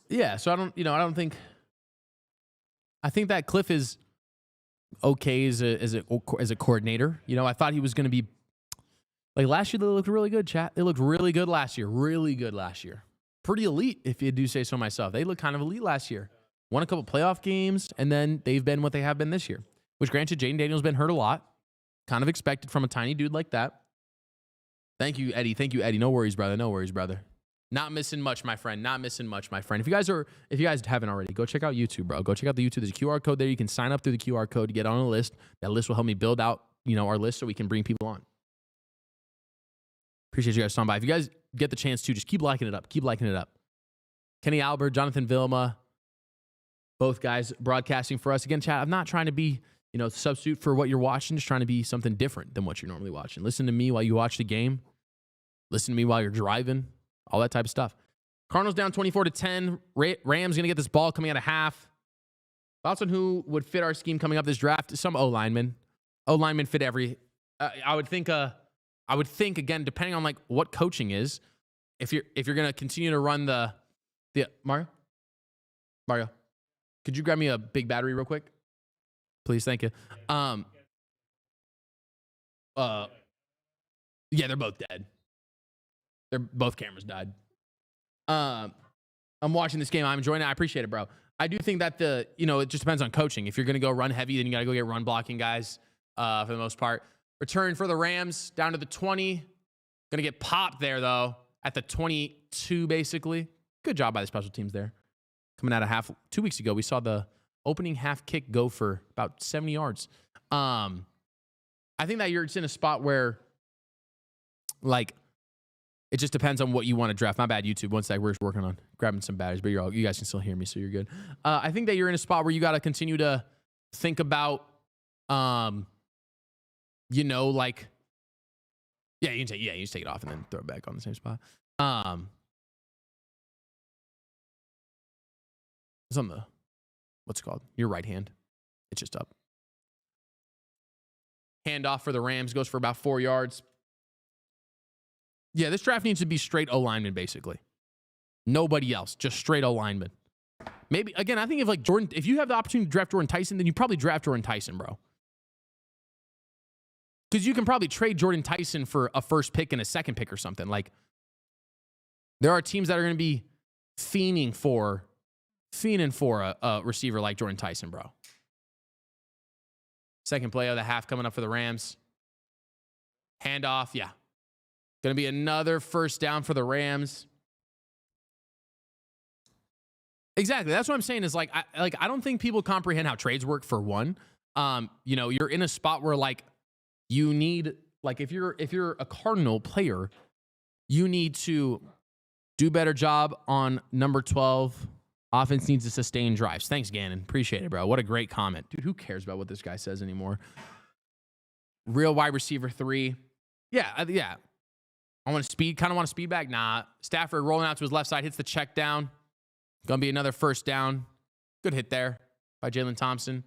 [SPEAKER 3] yeah. So I don't think. I think that Cliff is okay as a coordinator. I thought he was going to be like last year. They looked really good, chat. They looked really good last year. Really good last year. Pretty elite, if you do say so myself. They looked kind of elite last year. Won a couple playoff games, and then they've been what they have been this year. Which, granted, Jaden Daniels been hurt a lot. Kind of expected from a tiny dude like that. Thank you, Eddie. No worries, brother. Not missing much, my friend. If you guys haven't already, go check out YouTube, bro. Go check out the YouTube. There's a QR code there. You can sign up through the QR code to get on a list. That list will help me build out, our list so we can bring people on. Appreciate you guys stopping by. If you guys get the chance to, just keep liking it up. Kenny Albert, Jonathan Vilma, both guys broadcasting for us. Again, chat, I'm not trying to be, substitute for what you're watching. Just trying to be something different than what you're normally watching. Listen to me while you watch the game. Listen to me while you're driving. All that type of stuff. Cardinals down 24-10. Rams going to get this ball coming out of half. Thoughts on who would fit our scheme coming up this draft? Some O-linemen. O-linemen fit every... I would think, again, depending on like what coaching is, if you're going to continue to run the... Mario, could you grab me a big battery real quick? Please, thank you. Yeah, they're both dead. Both cameras died. I'm watching this game. I'm enjoying it. I appreciate it, bro. I do think that it just depends on coaching. If you're going to go run heavy, then you got to go get run blocking guys for the most part. Return for the Rams down to the 20. Going to get popped there, though, at the 22, basically. Good job by the special teams there. Coming out of half 2 weeks ago, we saw the opening half kick go for about 70 yards. I think that it's in a spot where, like, it just depends on what you want to draft. My bad, YouTube. One sec, we're just working on grabbing some batteries, but you guys can still hear me, so you're good. I think that you're in a spot where you got to continue to think about, you can just take it off and then throw it back on the same spot. It's on what's it called? Your right hand. It's just up. Handoff for the Rams goes for about 4 yards. Yeah, this draft needs to be straight O-lineman, basically. Nobody else, just straight O-lineman. Maybe, again, I think if you have the opportunity to draft Jordan Tyson, then you probably draft Jordan Tyson, bro. Because you can probably trade Jordan Tyson for a first pick and a second pick or something. Like, there are teams that are going to be fiending for a receiver like Jordan Tyson, bro. Second play of the half coming up for the Rams. Handoff, yeah. Going to be another first down for the Rams. Exactly. That's what I'm saying is I don't think people comprehend how trades work for one. You're in a spot where you need, if you're a Cardinal player, you need to do better job on number 12. Offense needs to sustain drives. Thanks, Gannon. Appreciate it, bro. What a great comment. Dude, who cares about what this guy says anymore? Real wide receiver 3. Yeah. I want to speed back. Nah. Stafford rolling out to his left side, hits the check down. Gonna be another first down. Good hit there by Jalen Thompson.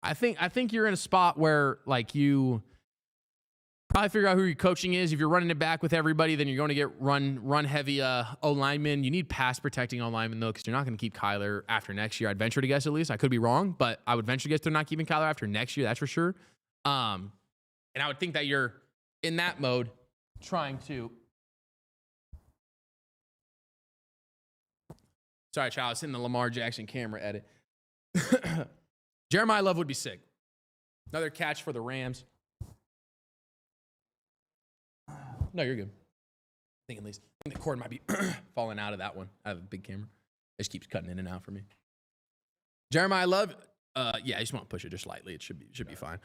[SPEAKER 3] I think you're in a spot where you probably figure out who your coaching is. If you're running it back with everybody, then you're going to get run heavy O-linemen. You need pass protecting O-linemen, though, because you're not going to keep Kyler after next year. I'd venture to guess, at least. I could be wrong, but I would venture to guess they're not keeping Kyler after next year. That's for sure. And I would think that you're in that mode trying to... Sorry, child. It's in the Lamar Jackson camera edit. Jeremiah Love would be sick. Another catch for the Rams. No, you're good. I think the cord might be falling out of that one. I have a big camera. It just keeps cutting in and out for me. Jeremiah Love, I just want to push it just slightly. It should be fine.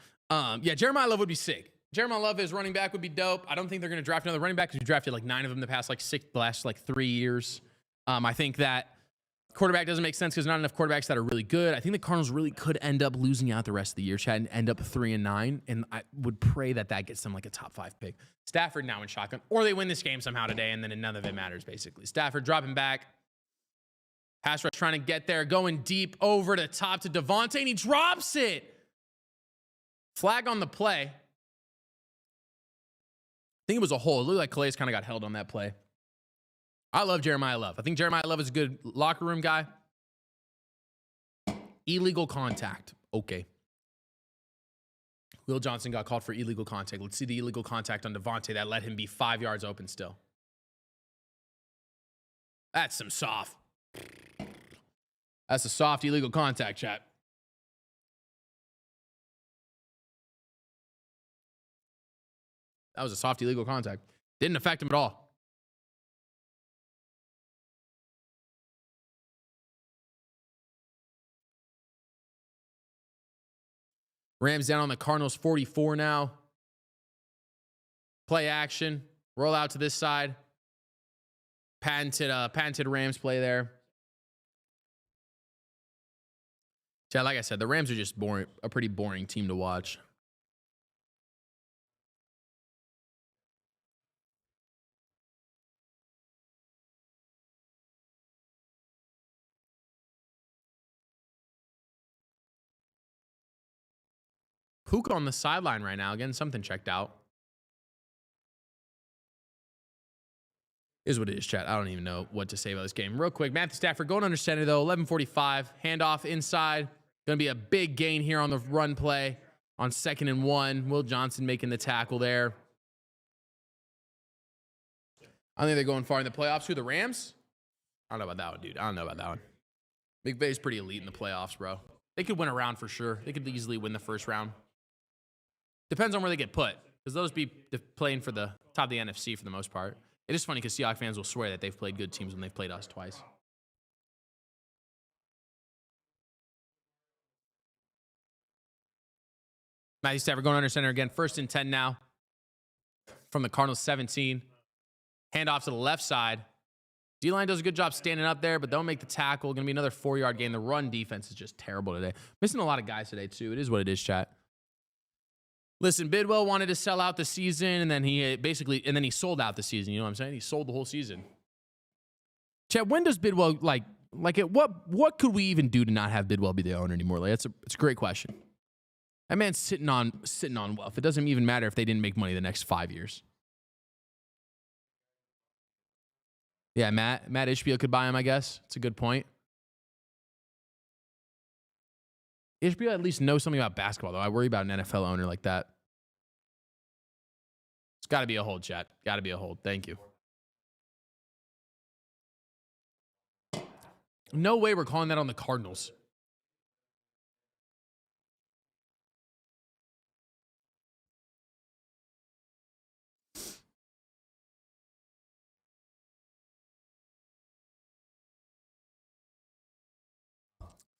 [SPEAKER 3] Jeremiah Love would be sick. Jeremiah Love as running back would be dope. I don't think they're going to draft another running back because we drafted 9 of them the last 3 years. I think that quarterback doesn't make sense because not enough quarterbacks that are really good. I think the Cardinals really could end up losing out the rest of the year, Chad, and end up 3-9. And I would pray that gets them a top 5 pick. Stafford now in shotgun, or they win this game somehow today, and then none of it matters, basically. Stafford dropping back. Pass rush trying to get there, going deep over the top to Devontae, and he drops it. Flag on the play. I think it was a hole. It looked like Calais kind of got held on that play. I love Jeremiah Love. I think Jeremiah Love is a good locker room guy. Illegal contact. Okay. Will Johnson got called for illegal contact. Let's see the illegal contact on Devontae that let him be 5 yards open still. That's some soft. That's a soft illegal contact, chat. That was a soft illegal contact. Didn't affect him at all. Rams down on the Cardinals 44 now. Play action. Roll out to this side. Patented Rams play there. Yeah, like I said, the Rams are just boring, a pretty boring team to watch. Puka on the sideline right now. Again, something checked out. Is what it is, chat. I don't even know what to say about this game. Real quick, Matthew Stafford going under center, though. 11:45. Handoff inside. Going to be a big gain here on the run play on 2nd and 1. Will Johnson making the tackle there. I think they're going far in the playoffs. Who, the Rams? I don't know about that one, dude. I don't know about that one. McVay's pretty elite in the playoffs, bro. They could win a round for sure. They could easily win the first round. Depends on where they get put, because those be playing for the top of the NFC for the most part. It is funny because Seahawks fans will swear that they've played good teams when they've played us twice. Matthew Stafford going under center again. 1st and 10 now from the Cardinals 17. Handoff to the left side. D-line does a good job standing up there, but don't make the tackle. Going to be another 4-yard gain. The run defense is just terrible today. Missing a lot of guys today, too. It is what it is, chat. Listen, Bidwell wanted to sell out the season, and then he sold out the season. You know what I'm saying? He sold the whole season. Chat, when does Bidwell, what could we even do to not have Bidwell be the owner anymore? Like, it's a great question. That man's sitting on wealth. It doesn't even matter if they didn't make money the next 5 years. Yeah, Matt Ishbia could buy him, I guess. It's a good point. Ishbia at least knows something about basketball, though. I worry about an NFL owner like that. It's got to be a hold, chat. Got to be a hold. Thank you. No way we're calling that on the Cardinals.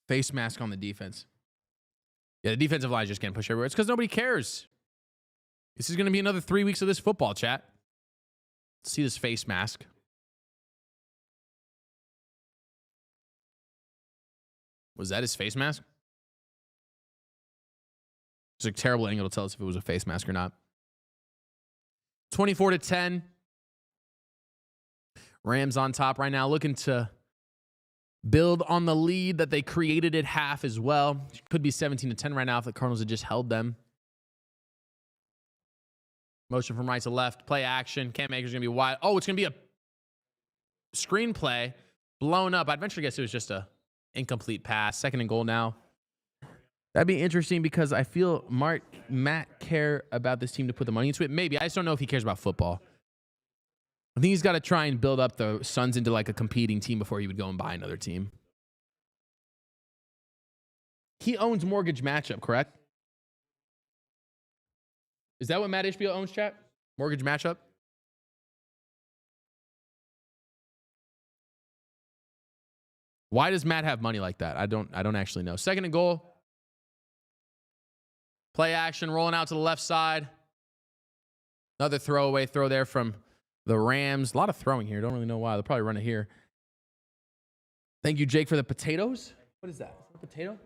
[SPEAKER 3] Face mask on the defense. Yeah, the defensive line just can't push everywhere. It's because nobody cares. This is going to be another 3 weeks of this football, chat. Let's see this face mask. Was that his face mask? It's a terrible angle to tell us if it was a face mask or not. 24-10. Rams on top right now, looking to build on the lead that they created at half as well. Could be 17-10 right now if the Cardinals had just held them. Motion from right to left. Play action. Cam Akers going to be wide. Oh, it's going to be a screenplay blown up. I'd venture to guess it was just a incomplete pass. 2nd and goal now. That'd be interesting because I feel Matt care about this team to put the money into it. Maybe. I just don't know if he cares about football. I think he's got to try and build up the Suns into like a competing team before he would go and buy another team. He owns Mortgage Matchup, correct? Is that what Matt Ishbia owns, chat? Mortgage Matchup? Why does Matt have money like that? I don't actually know. 2nd and goal. Play action, rolling out to the left side. Another throwaway throw there from the Rams. A lot of throwing here. Don't really know why. They'll probably run it here. Thank you, Jake, for the potatoes. What is that? Is that a potato? Is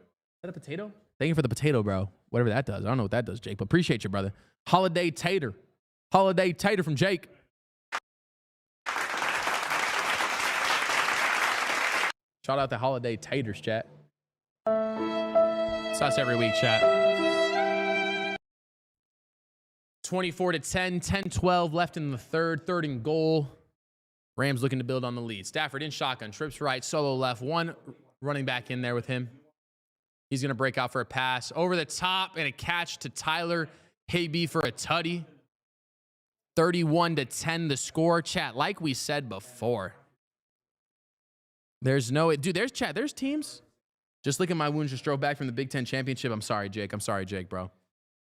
[SPEAKER 3] that a potato? Thank you for the potato, bro. Whatever that does. I don't know what that does, Jake, but appreciate you, brother. Holiday tater. Holiday tater from Jake. Shout out to Holiday Taters, chat. It's us every week, chat. 24-10, 10-12 left in the third. 3rd and goal. Rams looking to build on the lead. Stafford in shotgun, trips right, solo left. One running back in there with him. He's going to break out for a pass. Over the top and a catch to Tyler Higbee for a tutty. 31-10 the score. Chat, like we said before. There's teams. Just look at my wounds just drove back from the Big Ten Championship. I'm sorry, Jake, bro.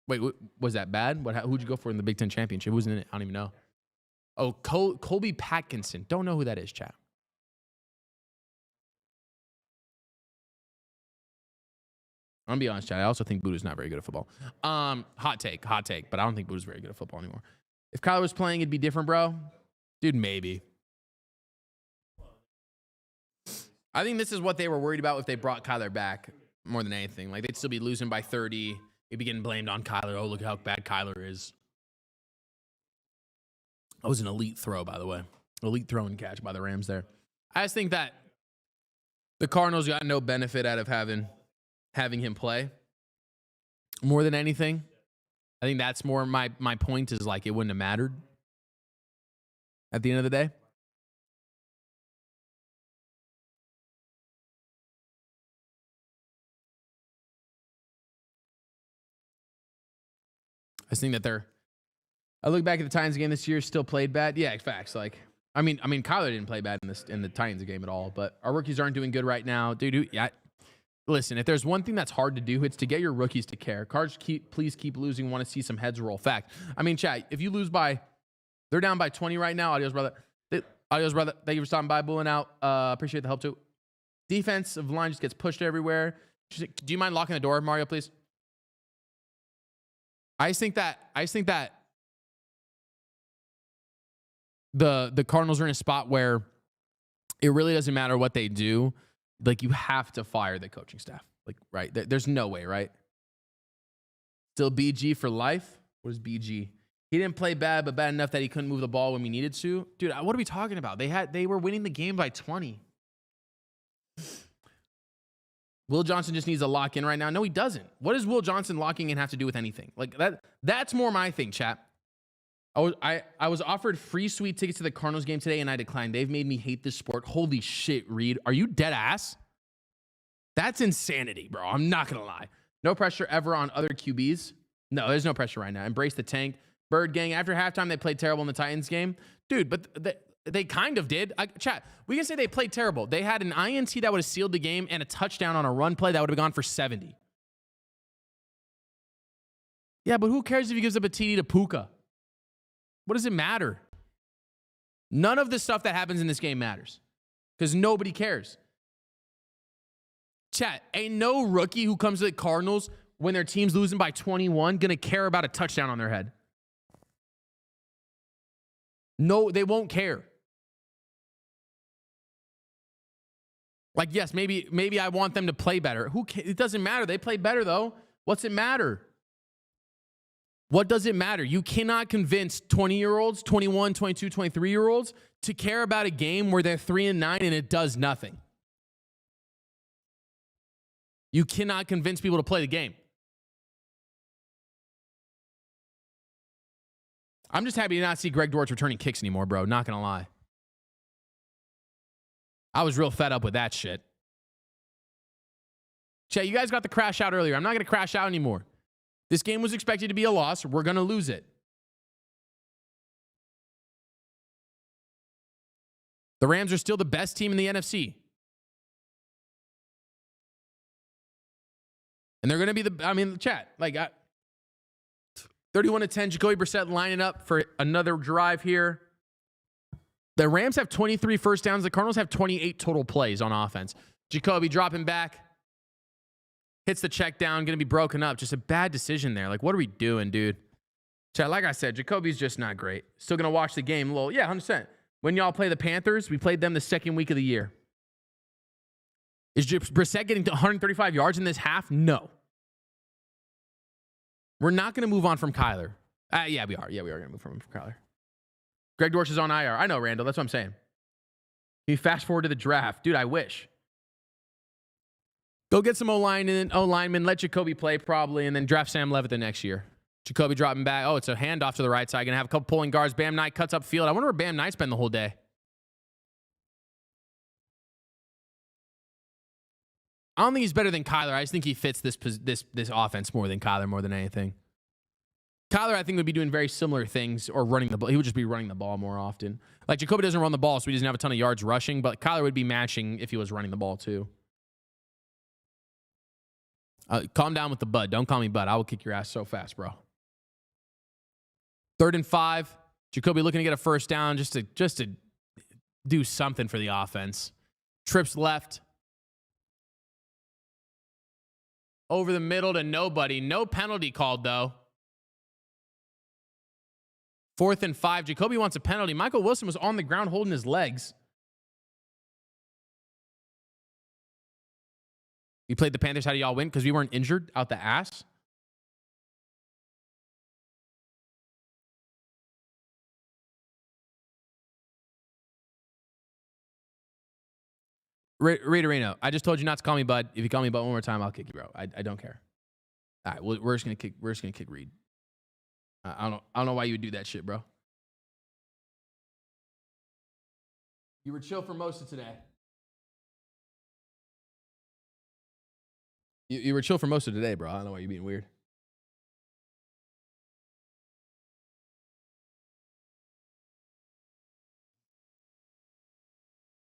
[SPEAKER 3] Wait, was that bad? Who'd you go for in the Big Ten Championship? Who was in it? I don't even know. Oh, Colby Patkinson. Don't know who that is, chat. I'm going to be honest, chat. I also think Buddha's not very good at football. Hot take. But I don't think Buddha's very good at football anymore. If Kyler was playing, it'd be different, bro. Dude, maybe. I think this is what they were worried about if they brought Kyler back more than anything. Like, they'd still be losing by 30. They'd be getting blamed on Kyler. Oh, look how bad Kyler is. That was an elite throw, by the way. Elite throw and catch by the Rams there. I just think that the Cardinals got no benefit out of having him play more than anything. I think that's more my point is like it wouldn't have mattered at the end of the day. I just think that I look back at the Titans game this year, still played bad. Yeah, facts. Like, Kyler didn't play bad in the Titans game at all, but our rookies aren't doing good right now, dude. Yeah, listen, if there's one thing that's hard to do, it's to get your rookies to care. Cards please keep losing. Want to see some heads roll. Fact. Chat. If you lose they're down by 20 right now. Adios, brother. Adios, brother. Thank you for stopping by, bulling out. Appreciate the help too. Defensive line just gets pushed everywhere. Do you mind locking the door, Mario, please? I just think that the Cardinals are in a spot where it really doesn't matter what they do. Like, you have to fire the coaching staff. Like, right? There's no way, right? Still BG for life? What is BG? He didn't play bad, but bad enough that he couldn't move the ball when we needed to. Dude, what are we talking about? They were winning the game by 20. Will Johnson just needs to lock in right now. No, he doesn't. What does Will Johnson locking in have to do with anything? Like, that's more my thing, chat. I was offered free sweet tickets to the Cardinals game today, and I declined. They've made me hate this sport. Holy shit, Reed. Are you dead ass? That's insanity, bro. I'm not going to lie. No pressure ever on other QBs. No, there's no pressure right now. Embrace the tank. Bird gang, after halftime, they played terrible in the Titans game. Dude, but they kind of did. Chat, we can say they played terrible. They had an INT that would have sealed the game and a touchdown on a run play that would have gone for 70. Yeah, but who cares if he gives up a TD to Puka? What does it matter? None of the stuff that happens in this game matters because nobody cares. Chat, ain't no rookie who comes to the Cardinals when their team's losing by 21 going to care about a touchdown on their head. No, they won't care. Like, yes, maybe I want them to play better. It doesn't matter. They play better, though. What's it matter? What does it matter? You cannot convince 20-year-olds, 21, 22, 23-year-olds to care about a game where they're 3-9 and it does nothing. You cannot convince people to play the game. I'm just happy to not see Greg Dortch returning kicks anymore, bro. Not going to lie. I was real fed up with that shit. Chat, you guys got the crash out earlier. I'm not going to crash out anymore. This game was expected to be a loss. We're going to lose it. The Rams are still the best team in the NFC. And they're going to be chat, like, 31-10, Jacoby Brissett lining up for another drive here. The Rams have 23 first downs. The Cardinals have 28 total plays on offense. Jacoby dropping back. Hits the check down. Going to be broken up. Just a bad decision there. Like, what are we doing, dude? Chat, like I said, Jacoby's just not great. Still going to watch the game. Lol. Yeah, 100%. When y'all play the Panthers, we played them the second week of the year. Is Brissett getting to 135 yards in this half? No. We're not going to move on from Kyler. Yeah, we are. Yeah, we are going to move from Kyler. Greg Dortch is on IR. I know, Randall. That's what I'm saying. Can you fast forward to the draft? Dude, I wish. Go get some O-lineman. Let Jacoby play probably, and then draft Sam Levitt the next year. Jacoby dropping back. Oh, it's a handoff to the right side. Going to have a couple pulling guards. Bam Knight cuts up field. I wonder where Bam Knight's been the whole day. I don't think he's better than Kyler. I just think he fits this offense more than Kyler, more than anything. Kyler, I think, would be doing very similar things or running the ball. He would just be running the ball more often. Like, Jacoby doesn't run the ball, so he doesn't have a ton of yards rushing, but Kyler would be matching if he was running the ball too. Calm down with the bud. Don't call me bud. I will kick your ass so fast, bro. 3rd and 5. Jacoby looking to get a first down just to do something for the offense. Trips left. Over the middle to nobody. No penalty called, though. 4th and 5. Jacoby wants a penalty. Michael Wilson was on the ground holding his legs. We played the Panthers. How do y'all win? Because we weren't injured out the ass. Raiderino, I just told you not to call me bud. If you call me bud one more time, I'll kick you, bro. I don't care. All right, we're just gonna kick Reed. I don't know why you would do that shit, bro. You were chill for most of today. You were chill for most of today, bro. I don't know why you're being weird.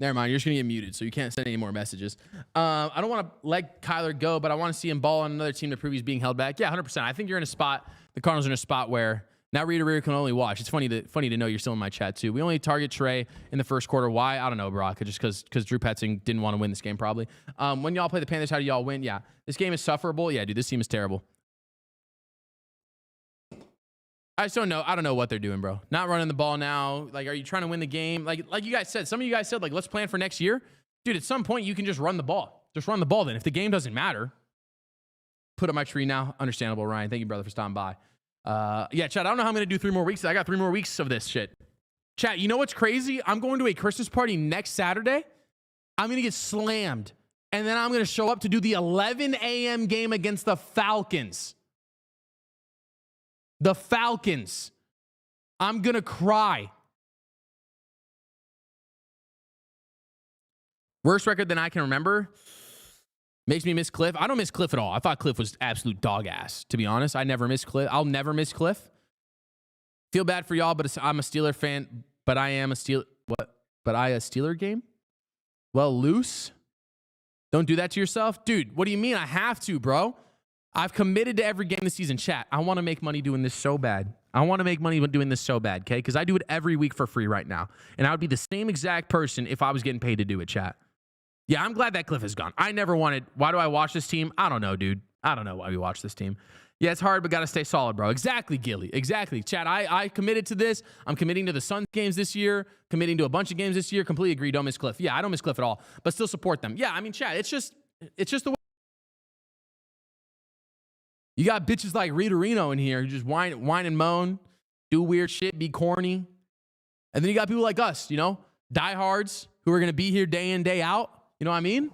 [SPEAKER 3] Never mind. You're just going to get muted, so you can't send any more messages. I don't want to let Kyler go, but I want to see him ball on another team to prove he's being held back. Yeah, 100%. I think you're in a spot. The Cardinals are in a spot where now Reader can only watch. It's funny to know you're still in my chat, too. We only target Trey in the first quarter. Why? I don't know, Brock. Just because Drew Petzing didn't want to win this game, probably. When y'all play the Panthers, how do y'all win? Yeah. This game is sufferable. Yeah, dude, this team is terrible. I just don't know. I don't know what they're doing, bro. Not running the ball now. Like, are you trying to win the game? Like you guys said, some of you guys said, like, let's plan for next year. Dude, at some point, you can just run the ball. Just run the ball then. If the game doesn't matter, put up my tree now. Understandable, Ryan. Thank you, brother, for stopping by. Yeah, chat, I don't know how I'm going to do 3 more weeks. I got 3 more weeks of this shit. Chat, you know what's crazy? I'm going to a Christmas party next Saturday. I'm going to get slammed. And then I'm going to show up to do the 11 a.m. game against the Falcons. The Falcons. I'm going to cry. Worst record than I can remember. Makes me miss Cliff. I don't miss Cliff at all. I thought Cliff was absolute dog ass, to be honest. I never miss Cliff. I'll never miss Cliff. Feel bad for y'all, but I'm a Steeler fan. But I am a Steeler. What? But I a Steeler game? Well, loose. Don't do that to yourself. Dude, what do you mean? I have to, bro. I've committed to every game this season. Chat, I want to make money doing this so bad. I want to make money doing this so bad, okay? Because I do it every week for free right now. And I would be the same exact person if I was getting paid to do it, chat. Yeah, I'm glad that Cliff is gone. I never wanted... Why do I watch this team? I don't know, dude. I don't know why we watch this team. Yeah, it's hard, but got to stay solid, bro. Exactly, Gilly. Exactly. Chat, I committed to this. I'm committing to the Suns games this year, committing to a bunch of games this year. Completely agree. Don't miss Cliff. Yeah, I don't miss Cliff at all, but still support them. Yeah, I mean, chat, it's just the way... You got bitches like Rita Reno in here who just whine and moan, do weird shit, be corny. And then you got people like us, you know, diehards who are going to be here day in, day out. You know what I mean?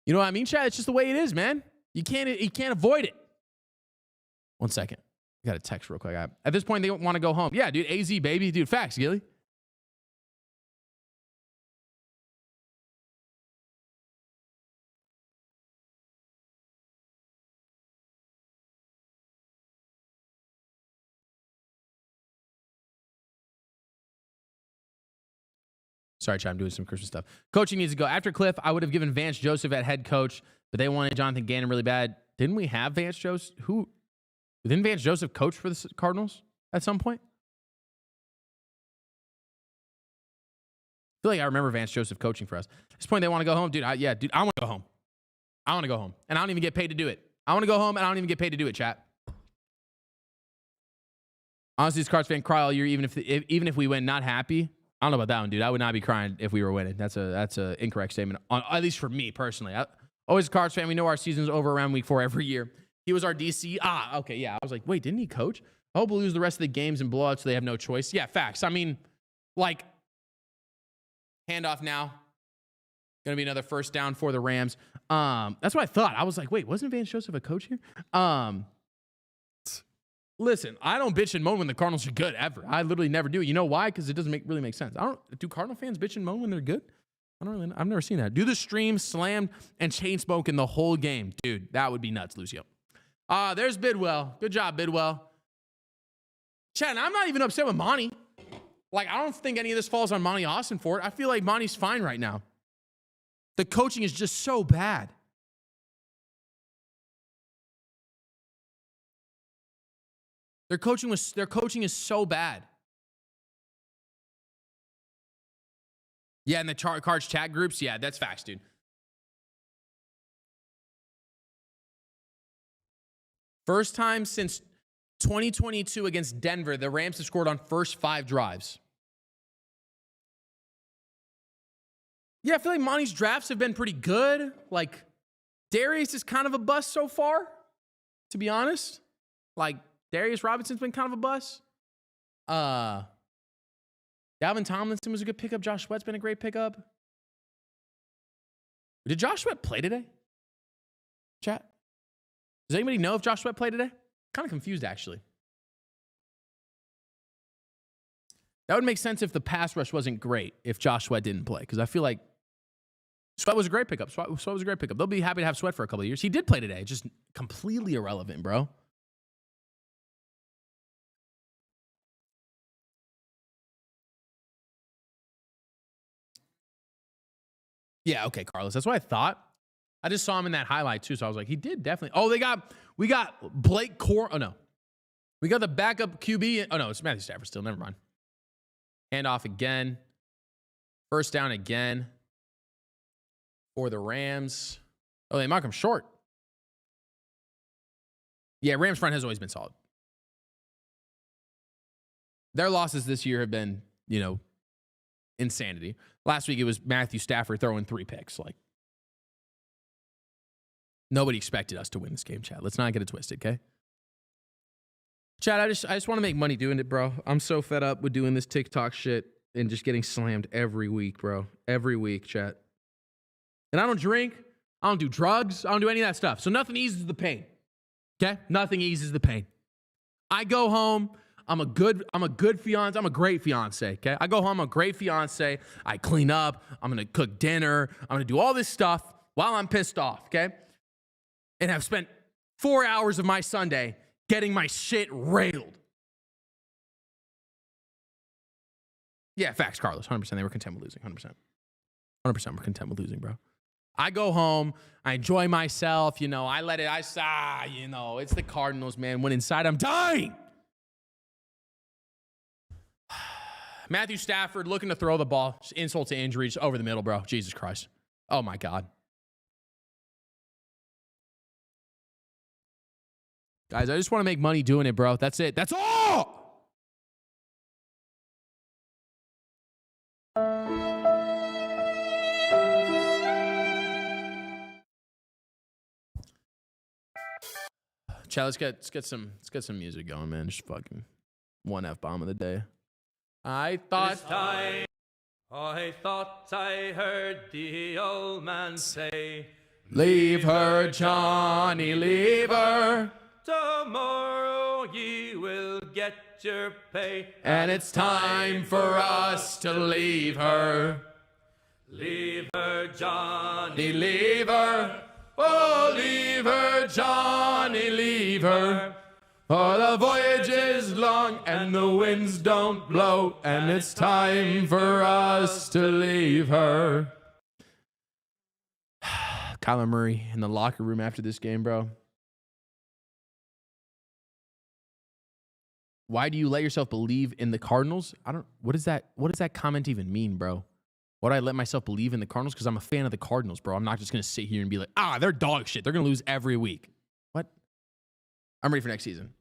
[SPEAKER 3] You know what I mean, Chad? It's just the way it is, man. You can't avoid it. 1 second. I got a text real quick. At this point, they want to go home. Yeah, dude. AZ, baby. Dude, facts, Gilly. Sorry, Chad, I'm doing some Christmas stuff. Coaching needs to go. After Cliff, I would have given Vance Joseph at head coach, but they wanted Jonathan Gannon really bad. Didn't we have Vance Joseph? Didn't Vance Joseph coach for the Cardinals at some point? I feel like I remember Vance Joseph coaching for us. At this point, they want to go home. Dude, I want to go home. I want to go home. And I don't even get paid to do it. I want to go home, and I don't even get paid to do it, chat. Honestly, as Cards fan, cry all year, even if we win, not happy. I don't know about that one, dude. I would not be crying if we were winning. That's a incorrect statement, at least for me personally. Always a Cards fan. We know our season's over around week 4 every year. He was our DC. Okay, yeah. I was like, wait, didn't he coach? I hope we'll lose the rest of the games and blowouts so they have no choice. Yeah, facts. I mean, like, handoff now. Going to be another first down for the Rams. That's what I thought. I was like, wait, wasn't Vance Joseph a coach here? Listen, I don't bitch and moan when the Cardinals are good ever. I literally never do. You know why? Because it doesn't really make sense. Do Cardinal fans bitch and moan when they're good? I've never seen that. Do the stream slammed and chain smoking the whole game. Dude, that would be nuts, Lucio. There's Bidwell. Good job, Bidwell. Chad, I'm not even upset with Monty. Like, I don't think any of this falls on Monty Austin for it. I feel like Monty's fine right now. The coaching is just so bad. Their coaching is so bad. Yeah, in the Cards chat groups, yeah, that's facts, dude. First time since 2022 against Denver, the Rams have scored on first 5 drives. Yeah, I feel like Monty's drafts have been pretty good. Like, Darius is kind of a bust so far, to be honest. Like, Darius Robinson's been kind of a bust. Dalvin Tomlinson was a good pickup. Josh Sweat's been a great pickup. Did Josh Sweat play today? Chat? Does anybody know if Josh Sweat played today? Kind of confused, actually. That would make sense if the pass rush wasn't great, if Josh Sweat didn't play, because I feel like Sweat was a great pickup. Sweat was a great pickup. They'll be happy to have Sweat for a couple of years. He did play today. Just completely irrelevant, bro. Yeah, okay, Carlos. That's what I thought. I just saw him in that highlight too, so I was like, he did definitely. Oh, we got Blake Cor. Oh no, we got the backup QB. Oh no, it's Matthew Stafford still. Never mind. Hand off again. First down again for the Rams. Oh, they mark him short. Yeah, Rams front has always been solid. Their losses this year have been, insanity. Last week it was Matthew Stafford throwing 3 picks. Like, nobody expected us to win this game, Chad. Let's not get it twisted, okay? Chad, I just want to make money doing it, bro. I'm so fed up with doing this TikTok shit and just getting slammed every week, bro. Every week, Chad. And I don't drink. I don't do drugs. I don't do any of that stuff. So nothing eases the pain. Okay? Nothing eases the pain. I go home. I'm a good fiance. I'm a great fiance, okay? I go home, I'm a great fiance. I clean up. I'm going to cook dinner. I'm going to do all this stuff while I'm pissed off, okay? And have spent 4 hours of my Sunday getting my shit railed. Yeah, facts, Carlos. 100%. They were content with losing. 100%. 100% we're content with losing, bro. I go home. I enjoy myself. I let it. It's the Cardinals, man. When inside, I'm dying. Matthew Stafford looking to throw the ball. Just insult to injury. Just over the middle, bro. Jesus Christ. Oh, my God. Guys, I just want to make money doing it, bro. That's it. That's all. Chad, let's get some music going, man. Just fucking one F-bomb of the day. I thought
[SPEAKER 2] I heard the old man say,
[SPEAKER 3] leave her, Johnny, leave her.
[SPEAKER 2] Tomorrow ye will get your pay,
[SPEAKER 3] and it's time for us to leave her.
[SPEAKER 2] Leave her, Johnny,
[SPEAKER 3] leave her. Oh, leave her, Johnny, leave her. For the voyage is long and the winds don't blow, and it's time for us to leave her. Kyler Murray in the locker room after this game, bro. Why do you let yourself believe in the Cardinals? What does that comment even mean, bro? Why do I let myself believe in the Cardinals? Because I'm a fan of the Cardinals, bro. I'm not just going to sit here and be like, they're dog shit. They're going to lose every week. What? I'm ready for next season.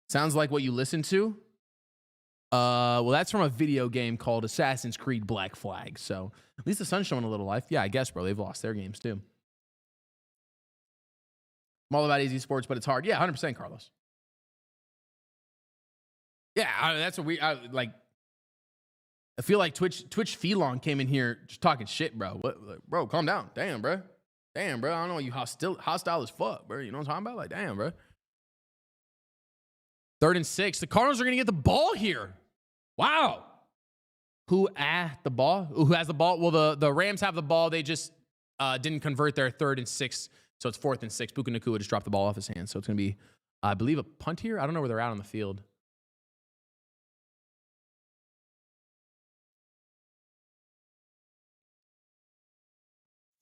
[SPEAKER 3] Sounds like what you listen to. Well, that's from a video game called Assassin's Creed Black Flag. So at least the sun's showing a little life. Yeah, I guess, bro. They've lost their games too. I'm all about easy sports, but it's hard. Yeah, 100%, Carlos. Yeah, that's what I feel like Twitch Felon came in here just talking shit, bro. What, bro, calm down. Damn, bro. I don't know, you hostile as fuck, bro. You know what I'm talking about? Like, damn, bro. 3rd and 6. The Cardinals are going to get the ball here. Wow. Who has the ball? Well, the Rams have the ball. They just didn't convert their 3rd and 6. So it's 4th and 6. Puka Nacua just dropped the ball off his hands. So it's going to be, I believe, a punt here. I don't know where they're at on the field.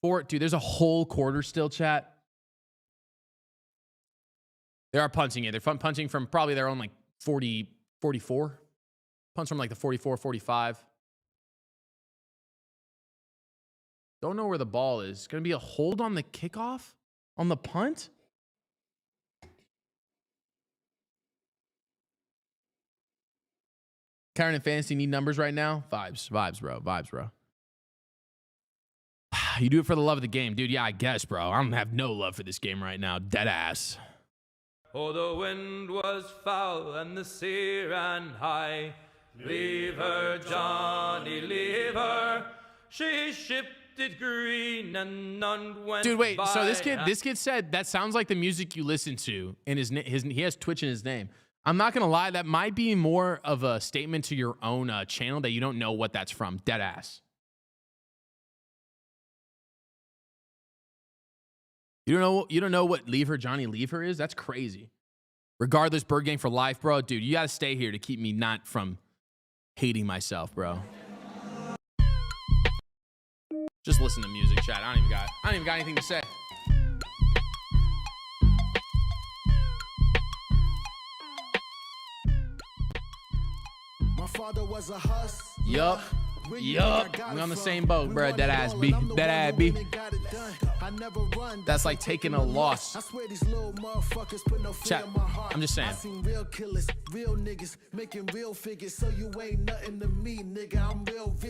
[SPEAKER 3] Dude, there's a whole quarter still, chat. They are punting it. They're punting from probably their own 40, 44. Punts from the 44, 45. Don't know where the ball is. Going to be a hold on the kickoff? On the punt? Karen and Fantasy need numbers right now? Vibes, bro. You do it for the love of the game, dude. Yeah, I guess, bro. I don't have no love for this game right now. Dead ass.
[SPEAKER 2] Oh, the wind was foul and the sea ran high. Leave her, Johnny, leave her. She shifted green and none went
[SPEAKER 3] Dude, wait.
[SPEAKER 2] by.
[SPEAKER 3] So this kid said that sounds like the music you listen to, and he has Twitch in his name. I'm not gonna lie, that might be more of a statement to your own channel that you don't know what that's from. Dead ass. You don't know what Leave Her, Johnny, Leave Her is? That's crazy. Regardless, Bird Gang for life, bro. Dude, you got to stay here to keep me not from hating myself, bro. Just listen to music, chat. I don't even got anything to say.
[SPEAKER 5] My father was a hustler.
[SPEAKER 3] Yup. We on the same boat, bro. Dead ass B. Dead ass B. That's like taking a loss. Chat. I'm just saying.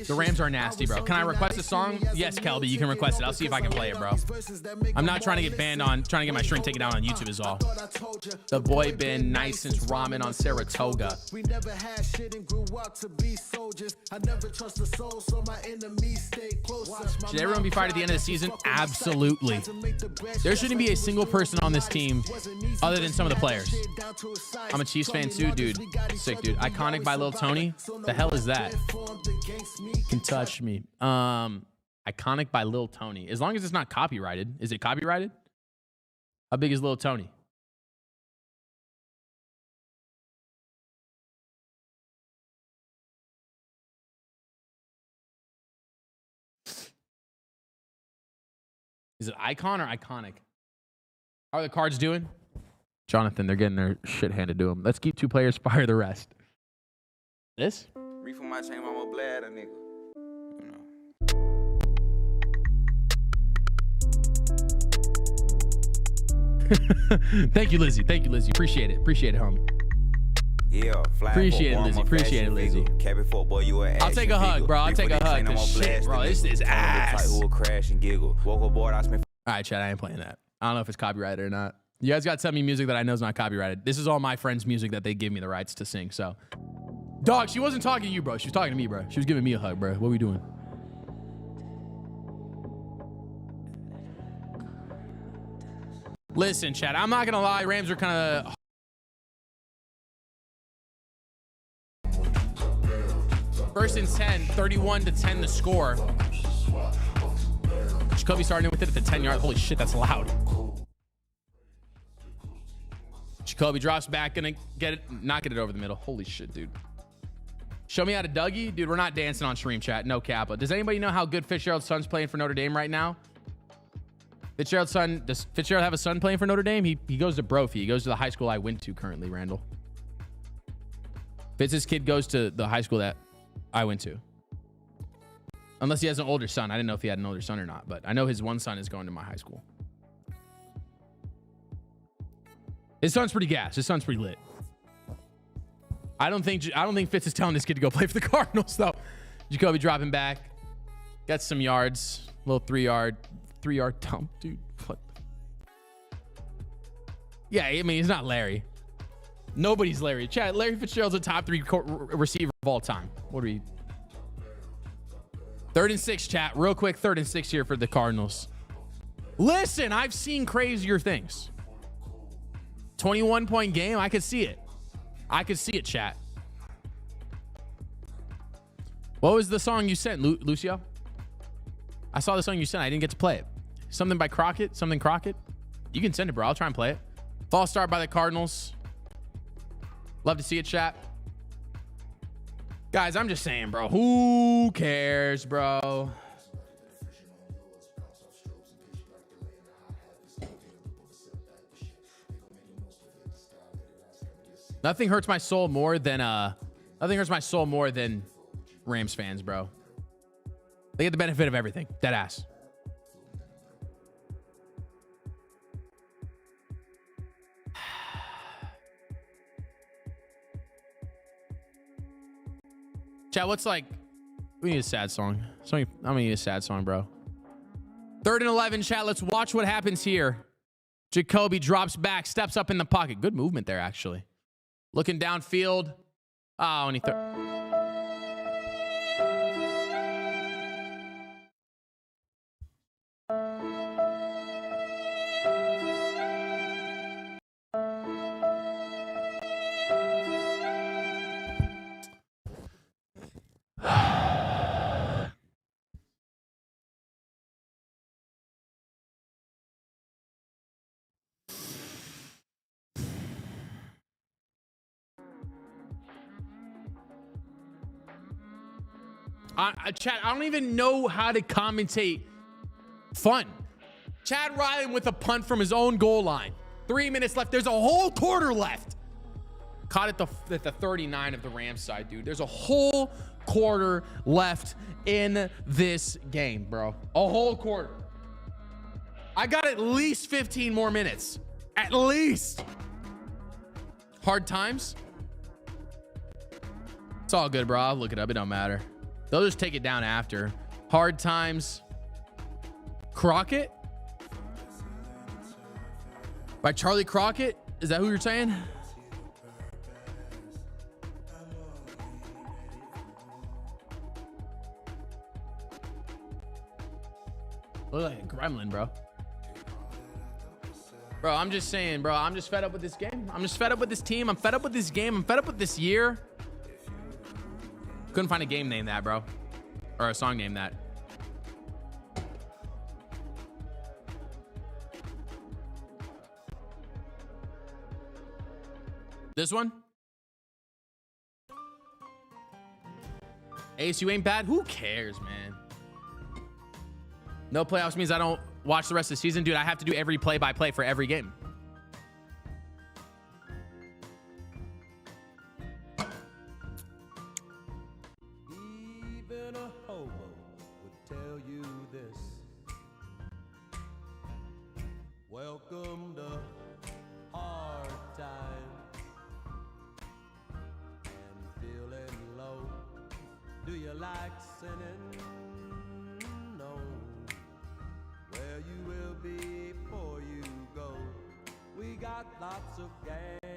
[SPEAKER 3] The Rams are nasty, bro. Can I request a song? Yes, Kelby, you can request it. I'll see if I can play it, bro. I'm not trying to get banned on, trying to get my string taken down on YouTube is all. The boy been nice since ramen on Saratoga.
[SPEAKER 5] We never had shit and grew up to be soldiers. I never trust a soul, so my enemies stay close.
[SPEAKER 3] Should everyone be fired at the end of the season? Absolutely. There shouldn't be a single person on this team other than some of the players. I'm a Chiefs fan too, dude. Sick, dude. Iconic by Lil Tony. The hell is that? Can touch me. Iconic by Lil Tony. As long as it's not copyrighted. Is it copyrighted? How big is Lil Tony? Is it icon or iconic? How are the Cards doing? Jonathan, they're getting their shit handed to them. Let's keep 2 players, fire the rest. This?
[SPEAKER 6] Reef on my chain, I'm a bladder, nigga. You know.
[SPEAKER 3] Thank you, Lizzie. Thank you, Lizzie. Appreciate it. Appreciate it, homie.
[SPEAKER 6] Yeah, fly.
[SPEAKER 3] Appreciate it, Lizzie. Appreciate it, Lizzie.
[SPEAKER 6] Boy, you
[SPEAKER 3] I'll take a hug, bro. I'll take a hug. Cause shit, bro, this is ass.
[SPEAKER 6] Who will crash and giggle. Woke aboard, I spent.
[SPEAKER 3] All right, Chad, I ain't playing that. I don't know if it's copyrighted or not. You guys got to send me music that I know is not copyrighted. This is all my friends' music that they give me the rights to sing. So, dog, she wasn't talking to you, bro. She was talking to me, bro. She was giving me a hug, bro. What are we doing? Listen, Chad, I'm not going to lie. Rams are kind of... First and 10, 31-10 the score. Jacoby starting with it at the 10-yard. Holy shit, that's loud. Jacoby drops back, gonna get it, not get it over the middle. Holy shit, dude. Show me how to Dougie. Dude, we're not dancing on stream chat. No Kappa. Does anybody know how good Fitzgerald's son's playing for Notre Dame right now? Fitzgerald's son, does Fitzgerald have a son playing for Notre Dame? He goes to Brophy. He goes to the high school I went to currently, Randall. Fitz's kid goes to the high school that I went to. Unless he has an older son. I didn't know if he had an older son or not, but I know his one son is going to my high school. His son's pretty gas. His son's pretty lit. I don't think Fitz is telling this kid to go play for the Cardinals though. Jacoby dropping back. Got some yards. Little 3-yard dump, dude. What? Yeah, I mean, he's not Larry. Nobody's Larry. Chad, Larry Fitzgerald's a top 3 receiver of all time. What are we? 3rd and 6, chat. Real quick, 3rd and 6 here for the Cardinals. Listen, I've seen crazier things. 21-point game. I could see it. I could see it, chat. What was the song you sent, Lucio? I saw the song you sent. I didn't get to play it. Something by Crockett? Something Crockett? You can send it, bro. I'll try and play it. False start by the Cardinals. Love to see it, chat. Guys, I'm just saying, bro. Who cares, bro? Nothing hurts my soul more than Rams fans, bro. They get the benefit of everything. Dead ass. Chat, what's like... We need a sad song. I'm gonna need a sad song, bro. 3rd and 11, chat. Let's watch what happens here. Jacoby drops back, steps up in the pocket. Good movement there, actually. Looking downfield. Oh, and he... Chat, I don't even know how to commentate Fun. Chad Ryland with a punt from his own goal line. 3 minutes left. There's a whole quarter left. Caught at the 39 of the Rams side, dude. There's a whole quarter left in this game, bro. A whole quarter. I got at least 15 more minutes. At least. Hard times. It's all good, bro. I'll look it up. It don't matter. They'll just take it down after. Hard times. Crockett? By Charlie Crockett? Is that who you're saying? Look like a gremlin, bro. Bro, I'm just saying, bro. I'm just fed up with this game. I'm just fed up with this team. I'm fed up with this game. I'm fed up with this year. Couldn't find a game name that, bro. Or a song name that. This one? Ace, you ain't bad? Who cares, man? No playoffs means I don't watch the rest of the season. Dude, I have to do every play-by-play for every game.
[SPEAKER 5] Even a hobo would tell you this. Welcome to hard times. And feeling low. Do you like sinning? No. Where you will be before you go. We got lots of gambling.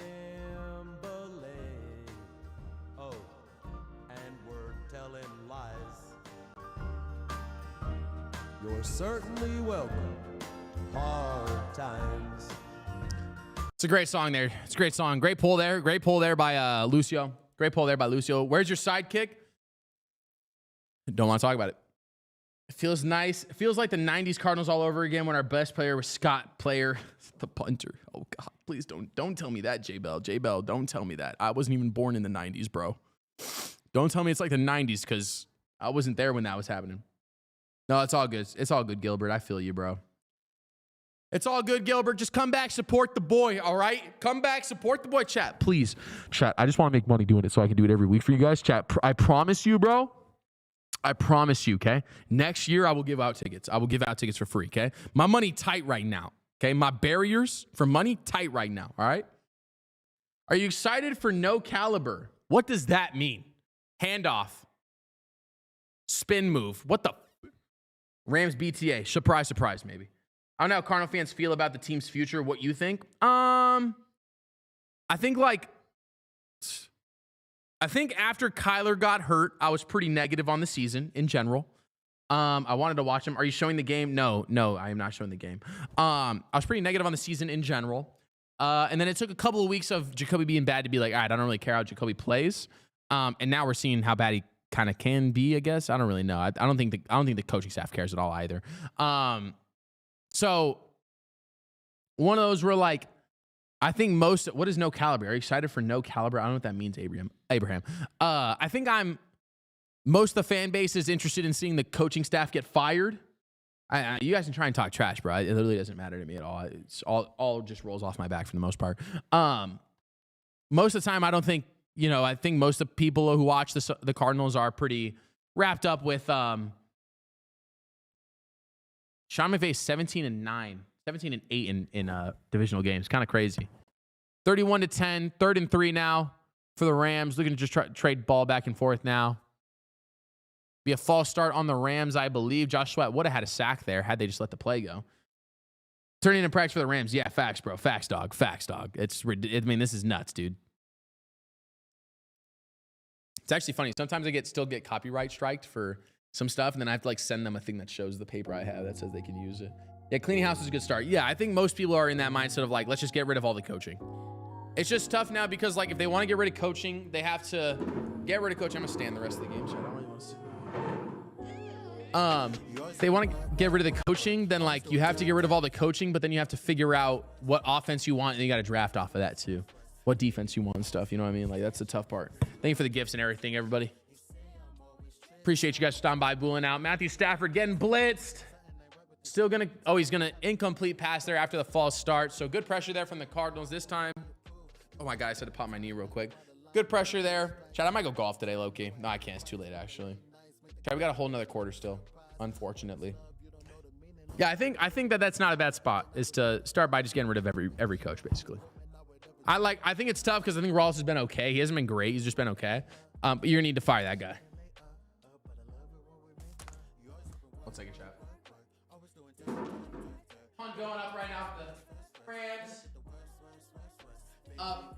[SPEAKER 5] Oh, and we're telling lies. You're certainly welcome. Hard times.
[SPEAKER 3] It's a great song there. It's a great song. Great pull there. Great pull there by Lucio. Great pull there by Lucio. Where's your sidekick? Don't want to talk about it. It feels nice. It feels like the 90s Cardinals all over again when our best player was Scott Player, the punter. Oh, God. Please don't tell me that, J-Bell. J-Bell, don't tell me that. I wasn't even born in the 90s, bro. Don't tell me it's like the 90s because I wasn't there when that was happening. No, it's all good. It's all good, Gilbert. I feel you, bro. It's all good, Gilbert. Just come back, support the boy, all right? Come back, support the boy. Chat, please. Chat, I just want to make money doing it so I can do it every week for you guys. Chat, I promise you, bro. I promise you, okay? Next year, I will give out tickets. I will give out tickets for free, okay? My money tight right now, okay? My barriers for money tight right now, all right? Are you excited for no caliber? What does that mean? Handoff. Spin move. What the? Rams BTA. Surprise, surprise, maybe. I don't know how Cardinal fans feel about the team's future. What you think? I think after Kyler got hurt, I was pretty negative on the season in general. I wanted to watch him. Are you showing the game? No, I am not showing the game. I was pretty negative on the season in general. And then it took a couple of weeks of Jacoby being bad to be like, all right, I don't really care how Jacoby plays. And now we're seeing how bad he kind of can be, I guess. I don't really know. I don't think the coaching staff cares at all either. So one of those were like, I think what is no caliber? Are you excited for no caliber? I don't know what that means, Abraham. I think most of the fan base is interested in seeing the coaching staff get fired. You guys can try and talk trash, bro. It literally doesn't matter to me at all. It's all just rolls off my back for the most part. Most of the time, I don't think, I think most of the people who watch the Cardinals are pretty wrapped up with Sean McVay 17-9. 17-8 in divisional games. Kind of crazy. 31-10, 3rd and 3 now for the Rams. Looking to just trade ball back and forth now. Be a false start on the Rams, I believe. Josh Sweat would have had a sack there had they just let the play go. Turning into practice for the Rams. Yeah, facts, bro. Facts, dog. Facts, dog. This is nuts, dude. It's actually funny. Sometimes I still get copyright striked for some stuff, and then I have to send them a thing that shows the paper I have that says they can use it. Yeah, cleaning house is a good start. Yeah, I think most people are in that mindset of let's just get rid of all the coaching. It's just tough now because if they want to get rid of coaching, they have to get rid of coaching. I'm gonna stand the rest of the game, so I don't really want to. If they want to get rid of the coaching, then you have to get rid of all the coaching, but then you have to figure out what offense you want, and you got to draft off of that too. What defense you want and stuff. You know what I mean? That's the tough part. Thank you for the gifts and everything, everybody. Appreciate you guys stopping by, booling out. Matthew Stafford getting blitzed. Still going to, oh, he's going to incomplete pass there after the false start. So good pressure there from the Cardinals this time. Oh my God, I said to pop my knee real quick. Good pressure there. Chad, I might go golf today, low-key. No, I can't. It's too late, actually. Chad, we got a whole nother quarter still, unfortunately. Yeah, I think that that's not a bad spot, is to start by just getting rid of every coach, basically. I think it's tough because I think Rawls has been okay. He hasn't been great. He's just been okay. But you're going to need to fire that guy. 1 second, chat. Hunt going up right now for the Rams. Up.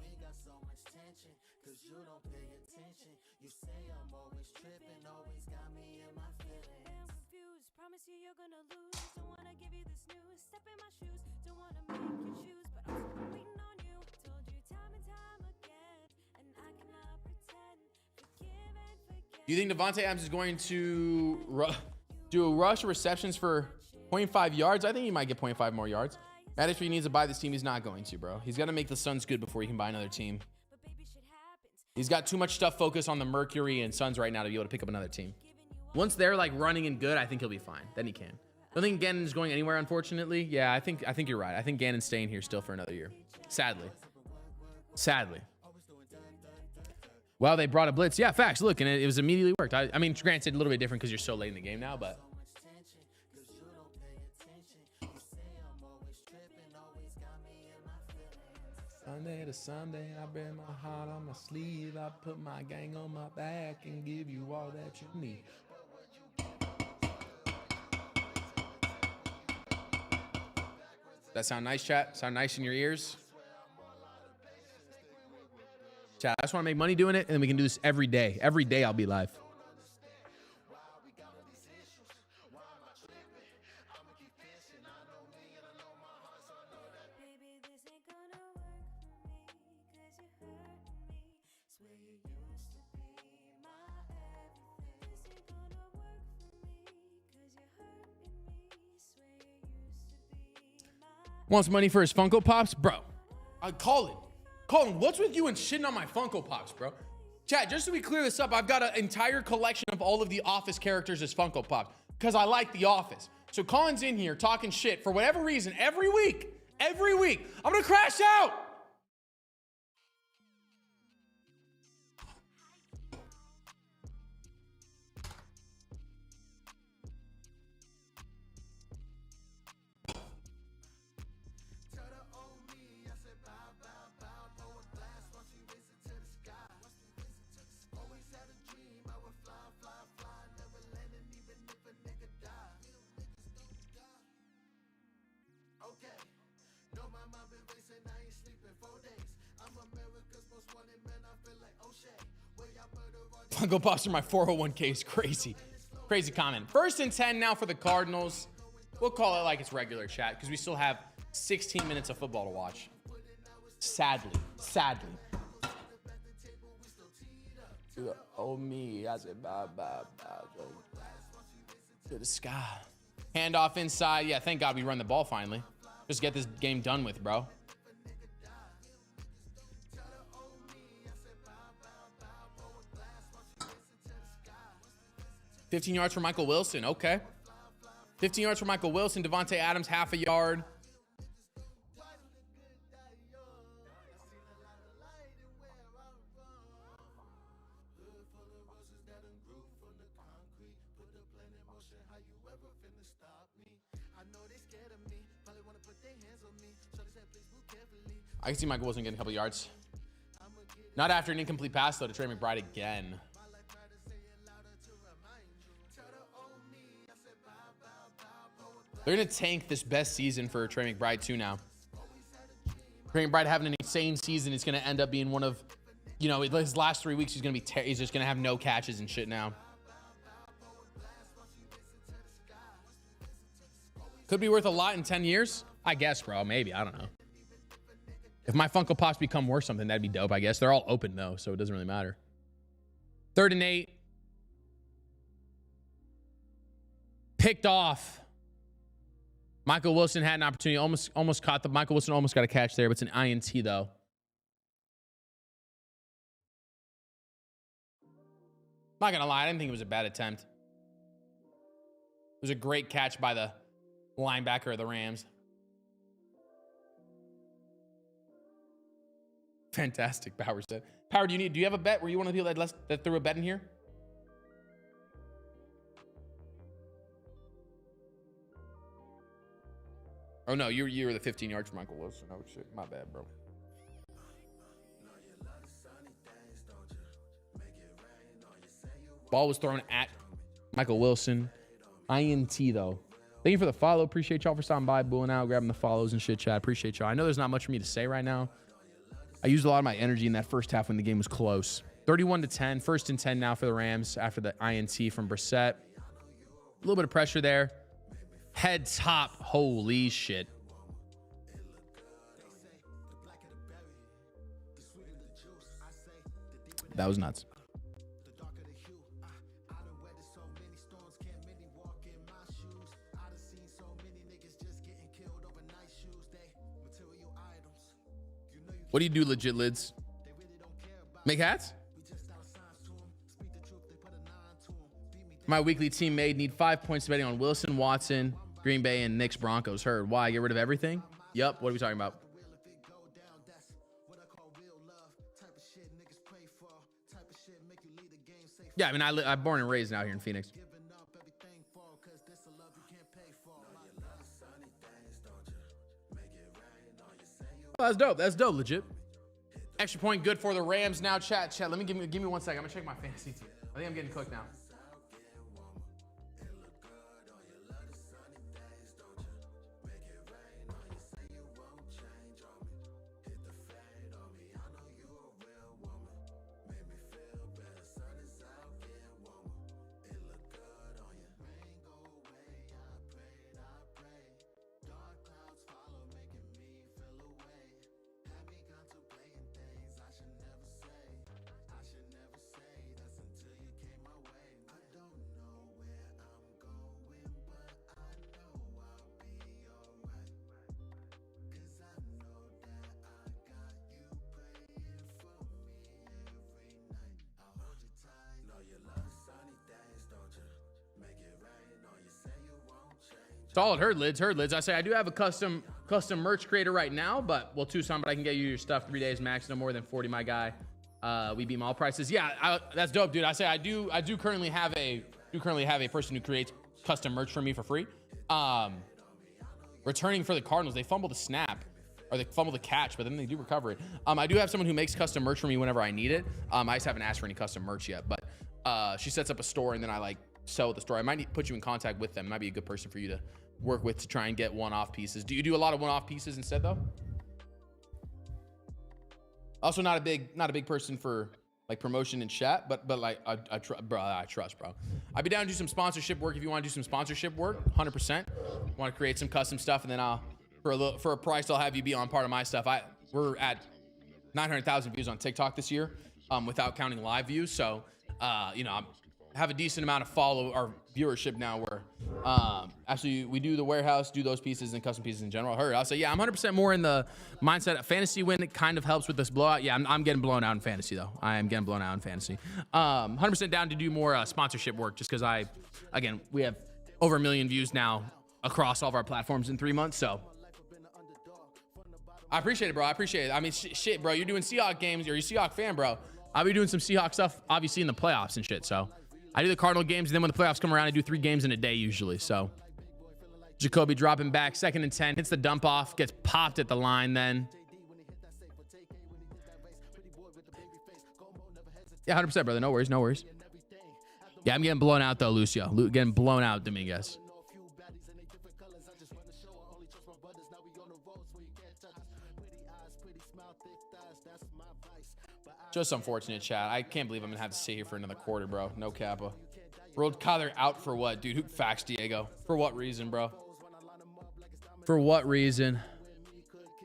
[SPEAKER 7] You're gonna lose. Don't wanna give you this news. Step in my shoes. Don't wanna make you choose, but I'm still waiting on you. Told you time and time again, and I cannot pretend. Forgive and forget.
[SPEAKER 3] Do you think Devontae Adams is going to do a rush of receptions for 0.5 yards? I think he might get 0.5 more yards. That if he needs to buy this team, he's not going to, bro. He's got to make the Suns good before he can buy another team. He's got too much stuff focused on the Mercury and Suns right now to be able to pick up another team. Once they're like running and good, I think he'll be fine. Then he can. I don't think Gannon's going anywhere, unfortunately. Yeah, I think you're right. I think Gannon's staying here still for another year. Sadly. Well, they brought a blitz. Yeah, facts. Look, and it was immediately worked. I mean, granted, a little bit different because you're so late in the game now, but. Sunday to Sunday, I bear my heart on my sleeve. I put my gang on my back and give you all that you need. That sound nice, chat? Sound nice in your ears? Chat, I just want to make money doing it, and then we can do this every day. Every day I'll be live. Wants money for his Funko Pops? Bro, Colin, what's with you and shitting on my Funko Pops, bro? Chat, just so we clear this up, I've got an entire collection of all of the Office characters as Funko Pops because I like The Office. So Colin's in here talking shit for whatever reason every week. I'm going to crash out. Funko Pops are my 401k is crazy. Crazy comment. 1st and 10 now for the Cardinals. We'll call it like it's regular, chat, because we still have 16 minutes of football to watch. Sadly. Oh me, I said bye to the sky. Handoff inside. Yeah, thank God we run the ball finally. Just get this game done with, bro. $15 yards for Michael Wilson. Okay. 15 yards for Michael Wilson. Devontae Adams, half a yard. I can see Michael Wilson getting a couple yards. Not after an incomplete pass, though, to Trey McBride again. They're going to tank this best season for Trey McBride, too, now. Trey McBride having an insane season is going to end up being one of, you know, his last 3 weeks, he's just going to have no catches and shit now. Could be worth a lot in 10 years. I guess, bro. Maybe. I don't know. If my Funko Pops become worth something, that'd be dope, I guess. They're all open, though, so it doesn't really matter. 3rd and 8. Picked off. Michael Wilson had an opportunity. Almost caught the... Michael Wilson almost got a catch there, but it's an INT, though. Not going to lie. I didn't think it was a bad attempt. It was a great catch by the linebacker of the Rams. Fantastic, Power said. Power, do you have a bet? Were you one of the people that threw a bet in here? Oh no, you were the 15 yards from Michael Wilson. Oh shit, my bad, bro. Ball was thrown at Michael Wilson. INT though. Thank you for the follow. Appreciate y'all for stopping by, booing out, grabbing the follows and shit, chat. Appreciate y'all. I know there's not much for me to say right now. I used a lot of my energy in that first half when the game was close. 31-10, 1st and 10 now for the Rams after the INT from Brissett. A little bit of pressure there. Head top. Holy shit. That was nuts. What do you do, legit lids? Make hats? My weekly team made need 5 points betting on Wilson, Watson, Green Bay, and Knicks Broncos. Heard. Why? Get rid of everything? Yup. What are we talking about? Yeah, I mean, I'm born and raised out here in Phoenix. Oh, that's dope. That's dope, legit. Extra point good for the Rams now. Chat. Let me give me 1 second. I'm gonna check my fantasy team. I think I'm getting cooked now. Solid. Heard lids. I say I do have a custom merch creator right now, but we'll Tucson, but I can get you your stuff 3 days max, no more than 40, my guy. We beat all prices. Yeah, that's dope, dude. I say I do currently have a person who creates custom merch for me for free. Returning for the Cardinals, they fumbled the snap or they fumbled the catch, but then they do recover it. I do have someone who makes custom merch for me whenever I need it. I just haven't asked for any custom merch yet, but she sets up a store and then I sell at the store. I might put you in contact with them. Might be a good person for you to work with to try and get one-off pieces. Do you do a lot of one-off pieces instead though? Also not a big person for promotion and chat, but I trust, bro. I'd be down to do some sponsorship work if you want to do some sponsorship work. 100%. Want to create some custom stuff, and then for a price I'll have you be on part of my stuff. We're at 900,000 views on TikTok this year, without counting live views. So I have a decent amount of viewership now where actually we do the warehouse, do those pieces and custom pieces in general. I'll say, yeah, I'm 100% more in the mindset of fantasy win. It kind of helps with this blowout. Yeah, I'm getting blown out in fantasy though. I am getting blown out in fantasy. 100% down to do more sponsorship work just because we have over 1 million views now across all of our platforms in 3 months. So I appreciate it, bro. I appreciate it. I mean, shit, bro, you're doing Seahawks games. You're a Seahawks fan, bro. I'll be doing some Seahawks stuff, obviously in the playoffs and shit. So I do the Cardinal games, and then when the playoffs come around, I do 3 games in a day usually. So Jacoby dropping back, 2nd and 10, hits the dump off, gets popped at the line then. Yeah, 100%, brother. No worries. Yeah, I'm getting blown out, though, Lucio. Getting blown out, Dominguez. Just unfortunate, chat. I can't believe I'm going to have to sit here for another quarter, bro. No kappa. Rolled Kyler out for what, dude? Who facts Diego? For what reason, bro? For what reason?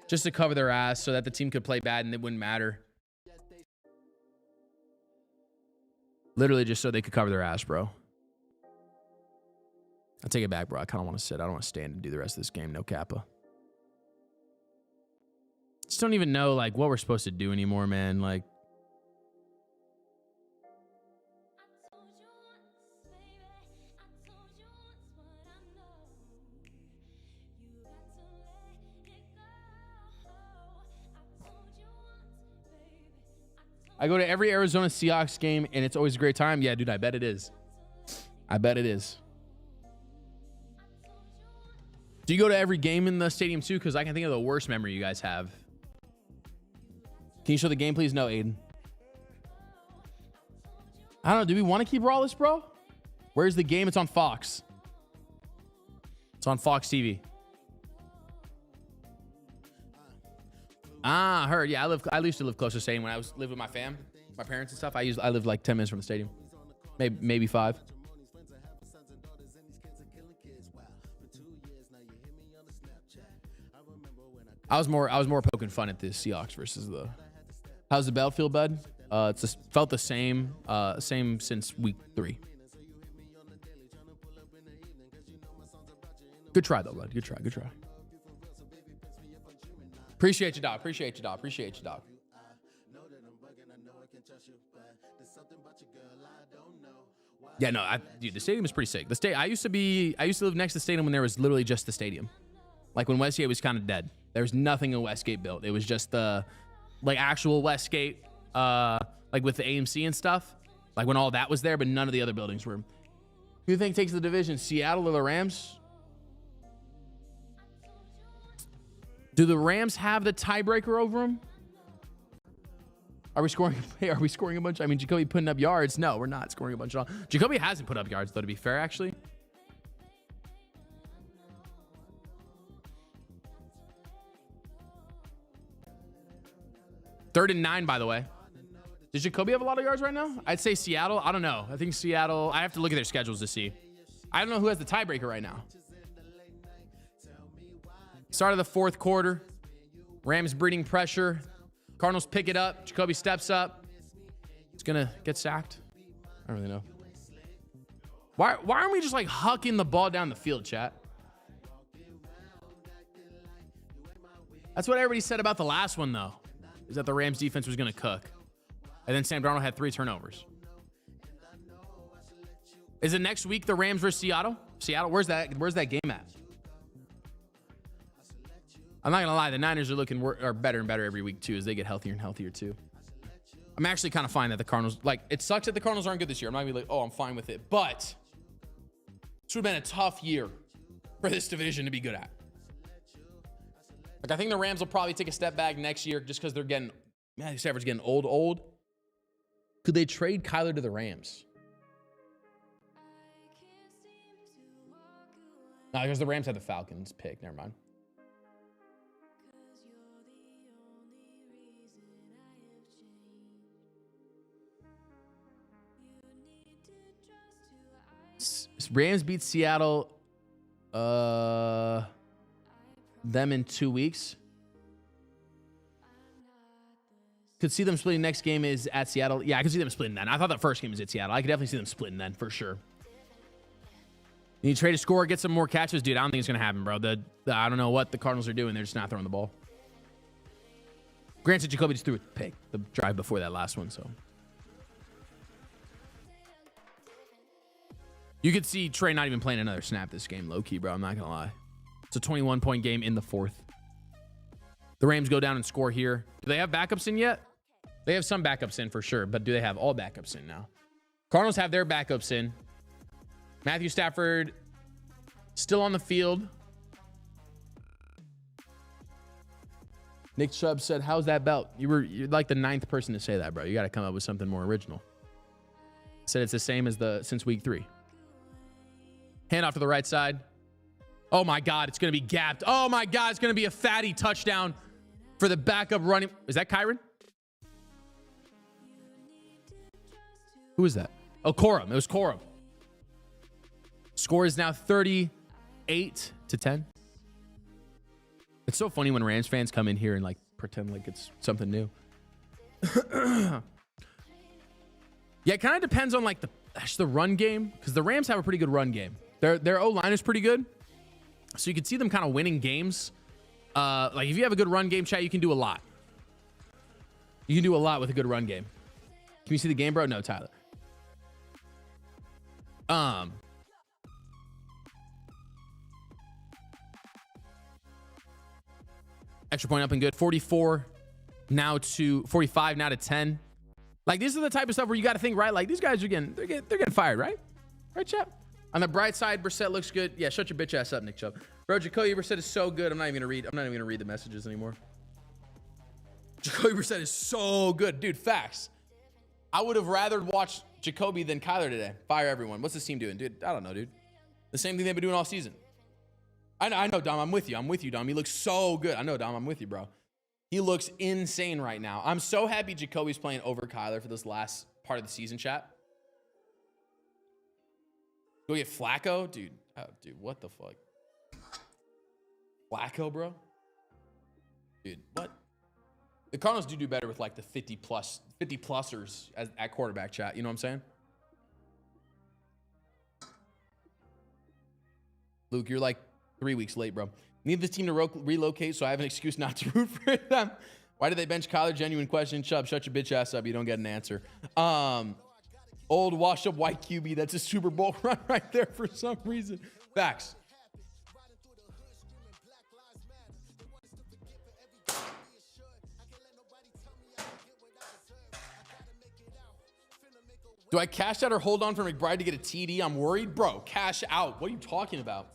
[SPEAKER 3] Just to cover their ass so that the team could play bad and it wouldn't matter. Literally just so they could cover their ass, bro. I'll take it back, bro. I kind of want to sit. I don't want to stand and do the rest of this game. No kappa. Just don't even know, what we're supposed to do anymore, man. I go to every Arizona Seahawks game, and it's always a great time. Yeah, dude, I bet it is. I bet it is. Do you go to every game in the stadium too? Because I can think of the worst memory you guys have. Can you show the game, please? No, Aiden. I don't know. Do we want to keep Rawless, bro? Where's the game? It's on Fox. It's on Fox TV. Ah, heard. Yeah, I used to live close to the stadium when I lived with my parents and stuff. I lived like 10 minutes from the stadium, maybe 5. I was more poking fun at the Seahawks versus the. How's the Battlefield, bud? It's just felt the same since week 3. Good try though, bud. Good try. Appreciate you, dog. Yeah, no, dude, the stadium is pretty sick. I used to live next to the stadium when there was literally just the stadium. Like when Westgate was kind of dead. There was nothing in Westgate built. It was just the actual Westgate, like with the AMC and stuff. Like when all that was there, but none of the other buildings were. Who do you think takes the division, Seattle or the Rams? Do the Rams have the tiebreaker over them? Are we scoring a bunch? I mean, Jacoby putting up yards. No, we're not scoring a bunch at all. Jacoby hasn't put up yards, though, to be fair, actually. Third and 9, by the way. Does Jacoby have a lot of yards right now? I'd say Seattle. I don't know. I think Seattle. I have to look at their schedules to see. I don't know who has the tiebreaker right now. Start of the 4th quarter. Rams breeding pressure. Cardinals pick it up. Jacoby steps up. It's going to get sacked. I don't really know. Why aren't we just like hucking the ball down the field, chat? That's what everybody said about the last one, though, is that the Rams defense was going to cook. And then Sam Darnold had 3 turnovers. Is it next week the Rams versus Seattle? Where's that game at? I'm not going to lie. The Niners are better and better every week, too, as they get healthier and healthier, too. I'm actually kind of fine that the Cardinals, it sucks that the Cardinals aren't good this year. I'm not going to be like, oh, I'm fine with it. But this would have been a tough year for this division to be good at. I think the Rams will probably take a step back next year just because Stafford's getting old. Could they trade Kyler to the Rams? No, because the Rams had the Falcons pick. Never mind. Rams beat Seattle them in 2 weeks. Could see them splitting. Next game is at Seattle. Yeah, I could see them splitting then. I thought that first game was at Seattle. I could definitely see them splitting then for sure. You need to trade a score, get some more catches. Dude, I don't think it's going to happen, bro. I don't know what the Cardinals are doing. They're just not throwing the ball. Granted, Jacoby just threw a pick the drive before that last one, so. You could see Trey not even playing another snap this game, low-key, bro. I'm not going to lie. It's a 21-point game in the 4th. The Rams go down and score here. Do they have backups in yet? They have some backups in for sure, but do they have all backups in now? Cardinals have their backups in. Matthew Stafford still on the field. Nick Chubb said, how's that belt? You're like the 9th person to say that, bro. You got to come up with something more original. Said it's the same as since week 3. Hand off to the right side. Oh my God, it's going to be gapped. Oh my God, it's going to be a fatty touchdown for the backup running. Is that Kyron? Who is that? Oh, Corum. It was Corum. Score is now 38-10. It's so funny when Rams fans come in here and pretend like it's something new. Yeah, it kind of depends on the run game, because the Rams have a pretty good run game. Their O-line is pretty good. So you can see them kind of winning games. If you have a good run game, chat, you can do a lot. You can do a lot with a good run game. Can you see the game, bro? No, Tyler. Extra point up and good. 45 now to 10. Like, this is the type of stuff where you got to think, right? Like, these guys are they're getting fired, right? Right, Chap? On the bright side, Brissett looks good. Yeah, shut your bitch ass up, Nick Chubb. Bro, Jacoby Brissett is so good. I'm not even gonna read the messages anymore. Jacoby Brissett is so good, dude. Facts. I would have rather watched Jacoby than Kyler today. Fire everyone. What's this team doing, dude? I don't know, dude. The same thing they've been doing all season. I know, Dom. I'm with you, Dom. He looks so good. I know, Dom. I'm with you, bro. He looks insane right now. I'm so happy Jacoby's playing over Kyler for this last part of the season, chat. Go get Flacco? Dude, what the fuck? Flacco, bro? Dude, what? The Cardinals do better with like the 50-plusers at quarterback, chat. You know what I'm saying? Luke, you're like 3 weeks late, bro. Need this team to relocate, so I have an excuse not to root for them. Why did they bench Kyler? Genuine question. Chubb, shut your bitch ass up. You don't get an answer. Old washed-up white QB. That's a Super Bowl run right there for some reason. Facts. Do I cash out or hold on for McBride to get a TD? I'm worried. Bro, cash out. What are you talking about?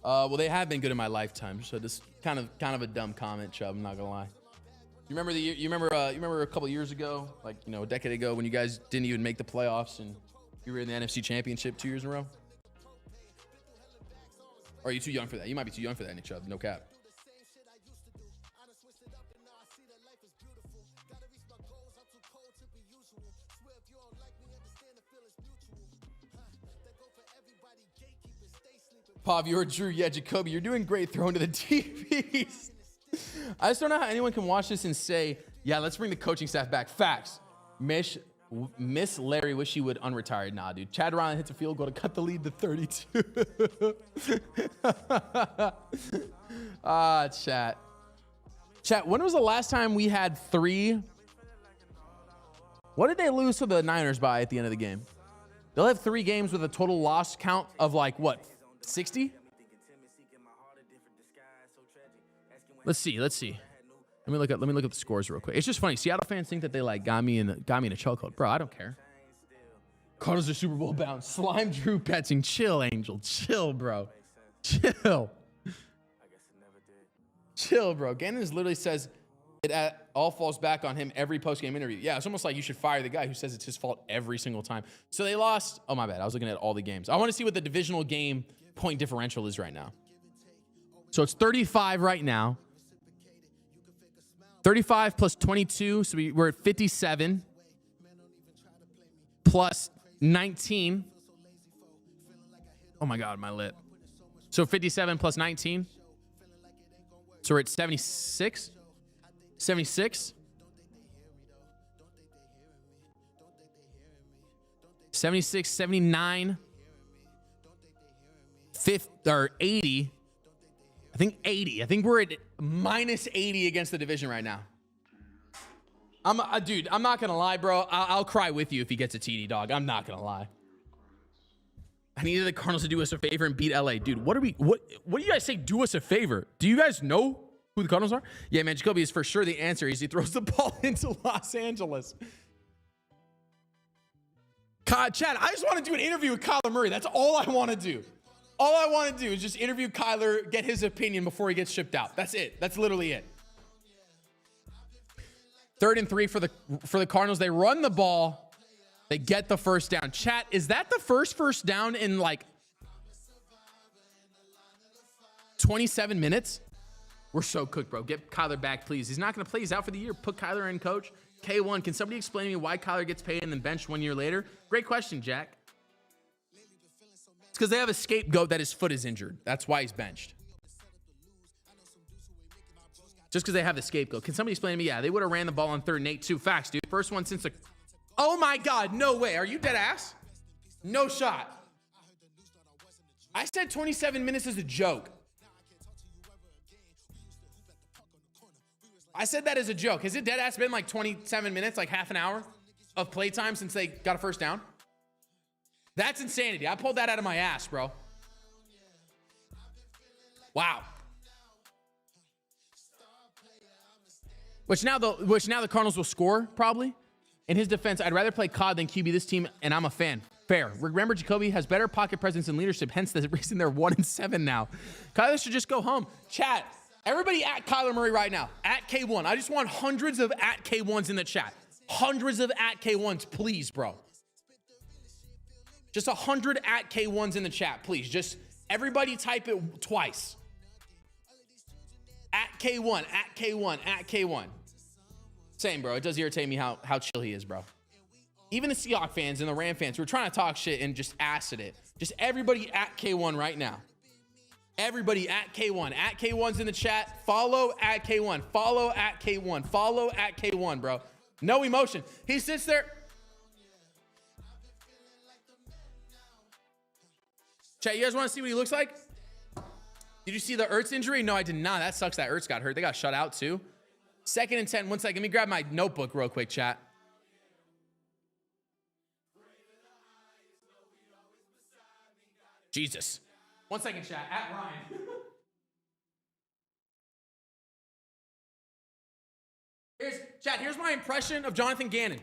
[SPEAKER 3] Well, they have been good in my lifetime, so this kind of a dumb comment, Chubb. I'm not gonna lie. You remember a couple of years ago, like, you know, a decade ago, when you guys didn't even make the playoffs and you were in the NFC Championship 2 years in a row? Or are you too young for that? You might be too young for that, Nick Chubb. No cap. Pav, you're Drew. Yeah, Jacoby, you're doing great throwing to the TVs. I just don't know how anyone can watch this and say, yeah, let's bring the coaching staff back. Facts. Miss Larry wish he would unretire. Nah, dude. Chad Ryan hits a field goal to cut the lead to 32. Chat. Chat, when was the last time we had 3? What did they lose to the Niners by at the end of the game? They'll have 3 games with a total loss count of like, what, 60? Let's see. Let me look at the scores real quick. It's just funny. Seattle fans think that they like got me in a chokehold. Bro, I don't care. Cardinals are Super Bowl bound. Slime Drew petting. Chill, Angel. Chill, bro. Chill. Chill, bro. Gannon literally says it all falls back on him every post-game interview. Yeah, it's almost like you should fire the guy who says it's his fault every single time. So they lost. Oh, my bad. I was looking at all the games. I want to see what the divisional game point differential is right now. So it's 35 right now. 35 plus 22, so we're at 57. Plus 19. Oh my God, my lip. So 57 plus 19. So we're at 76. 76. 76, 79. 80. I think 80. I think we're at minus 80 against the division right now. Dude, I'm not going to lie, bro. I'll cry with you if he gets a TD, dog. I'm not going to lie. I needed the Cardinals to do us a favor and beat LA. Dude, what do you guys say do us a favor? Do you guys know who the Cardinals are? Yeah, man, Jacoby is for sure the answer. He throws the ball into Los Angeles. Chad, I just want to do an interview with Kyler Murray. That's all I want to do. All I want to do is just interview Kyler, get his opinion before he gets shipped out. That's it. That's literally it. 3rd and 3 for the Cardinals. They run the ball. They get the first down. Chat, is that the first down in like 27 minutes? We're so cooked, bro. Get Kyler back, please. He's not going to play. He's out for the year. Put Kyler in, coach. K1, can somebody explain to me why Kyler gets paid and then benched 1 year later? Great question, Jack. It's because they have a scapegoat that his foot is injured. That's why he's benched. Just because they have the scapegoat. Can somebody explain to me? Yeah, they would have ran the ball on 3rd and 8 too. Facts, dude. First one since the... Oh my God, no way. Are you dead ass? No shot. I said 27 minutes is a joke. I said that as a joke. Has it dead ass been like 27 minutes, like half an hour of playtime since they got a first down? That's insanity. I pulled that out of my ass, bro. Wow. Which now the Cardinals will score, probably. In his defense, I'd rather play COD than QB this team, and I'm a fan. Fair. Remember, Jacoby has better pocket presence and leadership, hence the reason they're 1-7 now. Kyler should just go home. Chat, everybody at Kyler Murray right now, at K1. I just want hundreds of at K1s in the chat. Hundreds of at K1s, please, bro. Just 100 at K1s in the chat, please. Just everybody type it twice. At K1, at K1, at K1. Same, bro. It does irritate me how chill he is, bro. Even the Seahawks fans and the Ram fans who are trying to talk shit and just acid it. Just everybody at K1 right now. Everybody at K1. At K1's in the chat. Follow at K1. Follow at K1. Follow at K1, bro. No emotion. He sits there. Chat, you guys want to see what he looks like? Did you see the Ertz injury? No, I did not. That sucks that Ertz got hurt. They got shut out too. 2nd and 10. 1 second. Let me grab my notebook real quick, chat. Jesus. 1 second, chat. At Ryan. Here's my impression of Jonathan Gannon.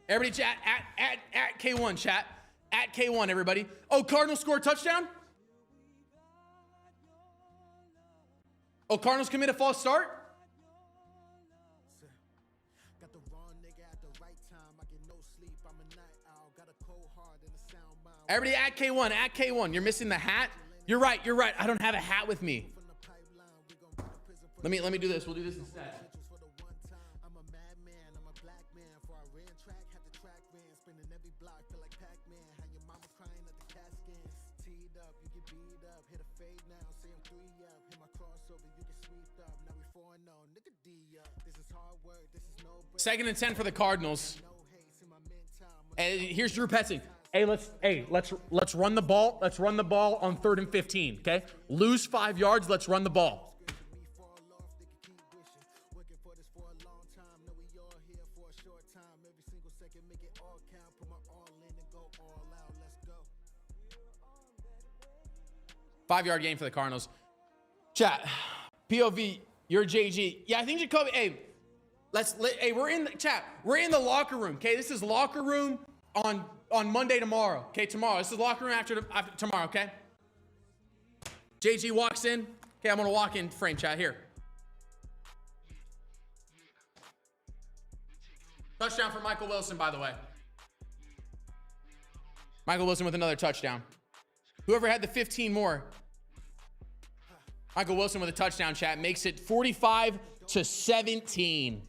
[SPEAKER 3] Everybody chat, at K1 chat. At K1, everybody. Oh, Cardinals score a touchdown? Oh, Cardinals commit a false start?
[SPEAKER 5] Got the wrong nigga at the right time. I get no sleep. I'm a night owl. Got a cold heart and a sound mind.
[SPEAKER 3] Everybody at K1, at K1. You're missing the hat? You're right. I don't have a hat with me. Let me do this. We'll do this instead.
[SPEAKER 5] I'm a madman. I'm a black man. For I ran track, had the track ran. Spinning every block, feel like Pac-Man. Had your mama crying at the cat scan. Teed up, you get beat up. Hit a fade now, say I'm 3 up. Hit my crossover, you get swept up. Now we 4-0, nigga D up. This is hard work, this is no break.
[SPEAKER 3] 2nd and 10 for the Cardinals.
[SPEAKER 5] No haste in my mental.
[SPEAKER 3] And here's Drew Petzing. Let's run the ball. Let's run the ball on 3rd and 15. Okay. Lose 5 yards. Let's run the ball.
[SPEAKER 5] Me fall off, they can keep wishing. Working for this for a long time. Know we all here for a short time. Every single second, make it all count. Put my all in and go all out. Let's go.
[SPEAKER 3] 5-yard gain for the Cardinals. Chat. POV. You're JG. Yeah, I think Jacoby. Hey, we're in the chat. We're in the locker room. Okay, this is locker room on Monday tomorrow. Okay, tomorrow. This is locker room after tomorrow. Okay. JG walks in. Okay, I'm gonna walk in frame, chat here. Touchdown for Michael Wilson, by the way. Michael Wilson with another touchdown. Whoever had the 15 more. Michael Wilson with a touchdown, chat, makes it 45-17.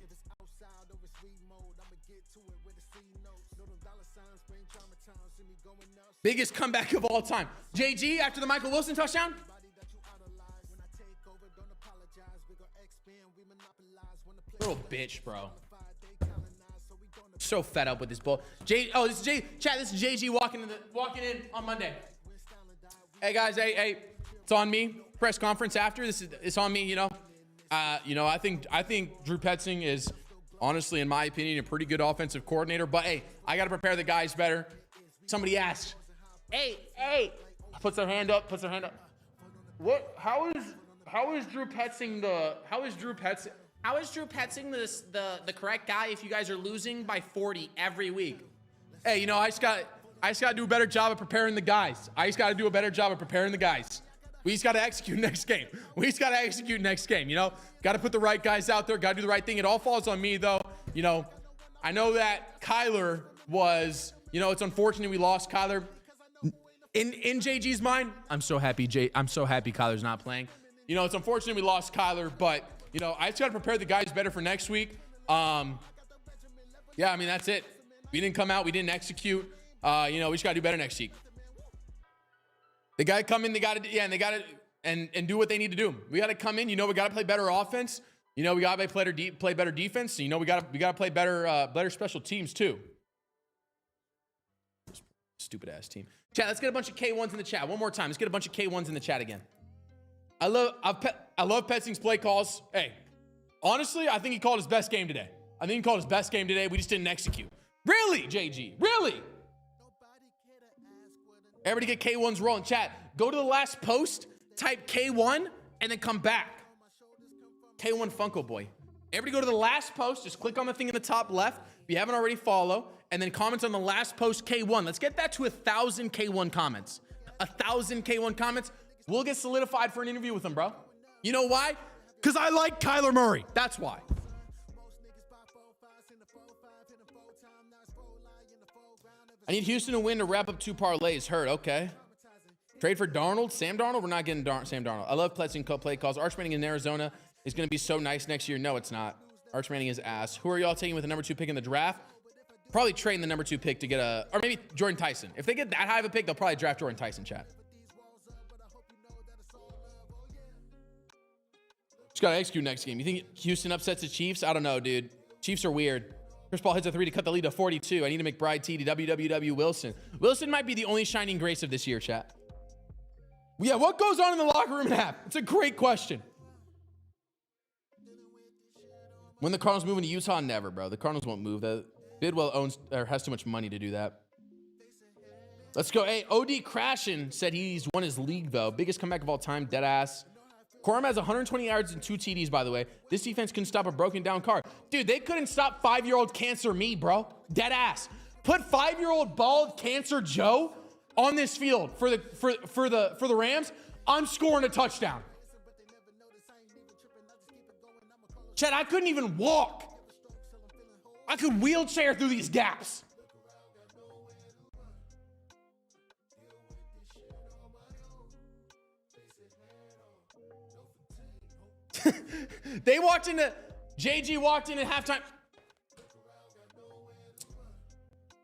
[SPEAKER 3] Biggest comeback of all time. JG after the Michael Wilson touchdown. Little bitch, bro. So fed up with this bull. This is Chat, this is JG walking in on Monday. Hey guys, hey, it's on me. Press conference after this it's on me. I think Drew Petzing is honestly, in my opinion, a pretty good offensive coordinator. But hey, I got to prepare the guys better. Somebody asked, hey, puts their hand up. What? How is Drew Petzing the correct guy if you guys are losing by 40 every week? Hey, I just got to do a better job of preparing the guys. We just got to execute next game. Got to put the right guys out there. Got to do the right thing. It all falls on me, though. I know that Kyler was, it's unfortunate we lost Kyler. In JG's mind, I'm so happy Kyler's not playing. It's unfortunate we lost Kyler, but, I just got to prepare the guys better for next week. That's it. We didn't come out. We didn't execute. We just got to do better next week. They got to come in. They got to and do what they need to do. We got to come in. We got to play better offense. We got to play better defense. We got to play better special teams too. Stupid ass team. Chat, let's get a bunch of K1s in the chat. One more time. Let's get a bunch of K1s in the chat again. I love Petzing's play calls. Hey, honestly, I think he called his best game today. I think he called his best game today. We just didn't execute. Really, JG? Really? Everybody get K1's rolling. Chat, go to the last post, type K1, and then come back. K1 Funko Boy. Everybody go to the last post. Just click on the thing in the top left. If you haven't already, follow. And then comment on the last post, K1. Let's get that to 1,000 K1 comments. 1,000 K1 comments. We'll get solidified for an interview with him, bro. You know why? Because I like Kyler Murray. That's why. I need Houston to win to wrap up 2 parlays. Heard. Okay. Trade for Darnold. Sam Darnold? We're not getting Sam Darnold. I love Pletz and play calls. Arch Manning in Arizona is going to be so nice next year. No, it's not. Arch Manning is ass. Who are y'all taking with the number 2 pick in the draft? Probably trading the number 2 pick to get or maybe Jordan Tyson. If they get that high of a pick, they'll probably draft Jordan Tyson, chat. Just got to execute next game. You think Houston upsets the Chiefs? I don't know, dude. Chiefs are weird. Chris Paul hits a 3 to cut the lead to 42. I need to McBride T to WWW Wilson. Wilson might be the only shining grace of this year, chat. Yeah, what goes on in the locker room half? It's a great question. When the Cardinals move into Utah? Never, bro. The Cardinals won't move. Bidwell owns or has too much money to do that. Let's go. Hey, OD Crashin said he's won his league, though. Biggest comeback of all time, dead ass. Corum has 120 yards and 2 TDs, by the way. This defense couldn't stop a broken down car. Dude, they couldn't stop 5-year-old cancer me, bro. Dead ass. Put 5-year-old bald cancer Joe on this field for the Rams. I'm scoring a touchdown. Chad, I couldn't even walk. I could wheelchair through these gaps. JG walked in at halftime.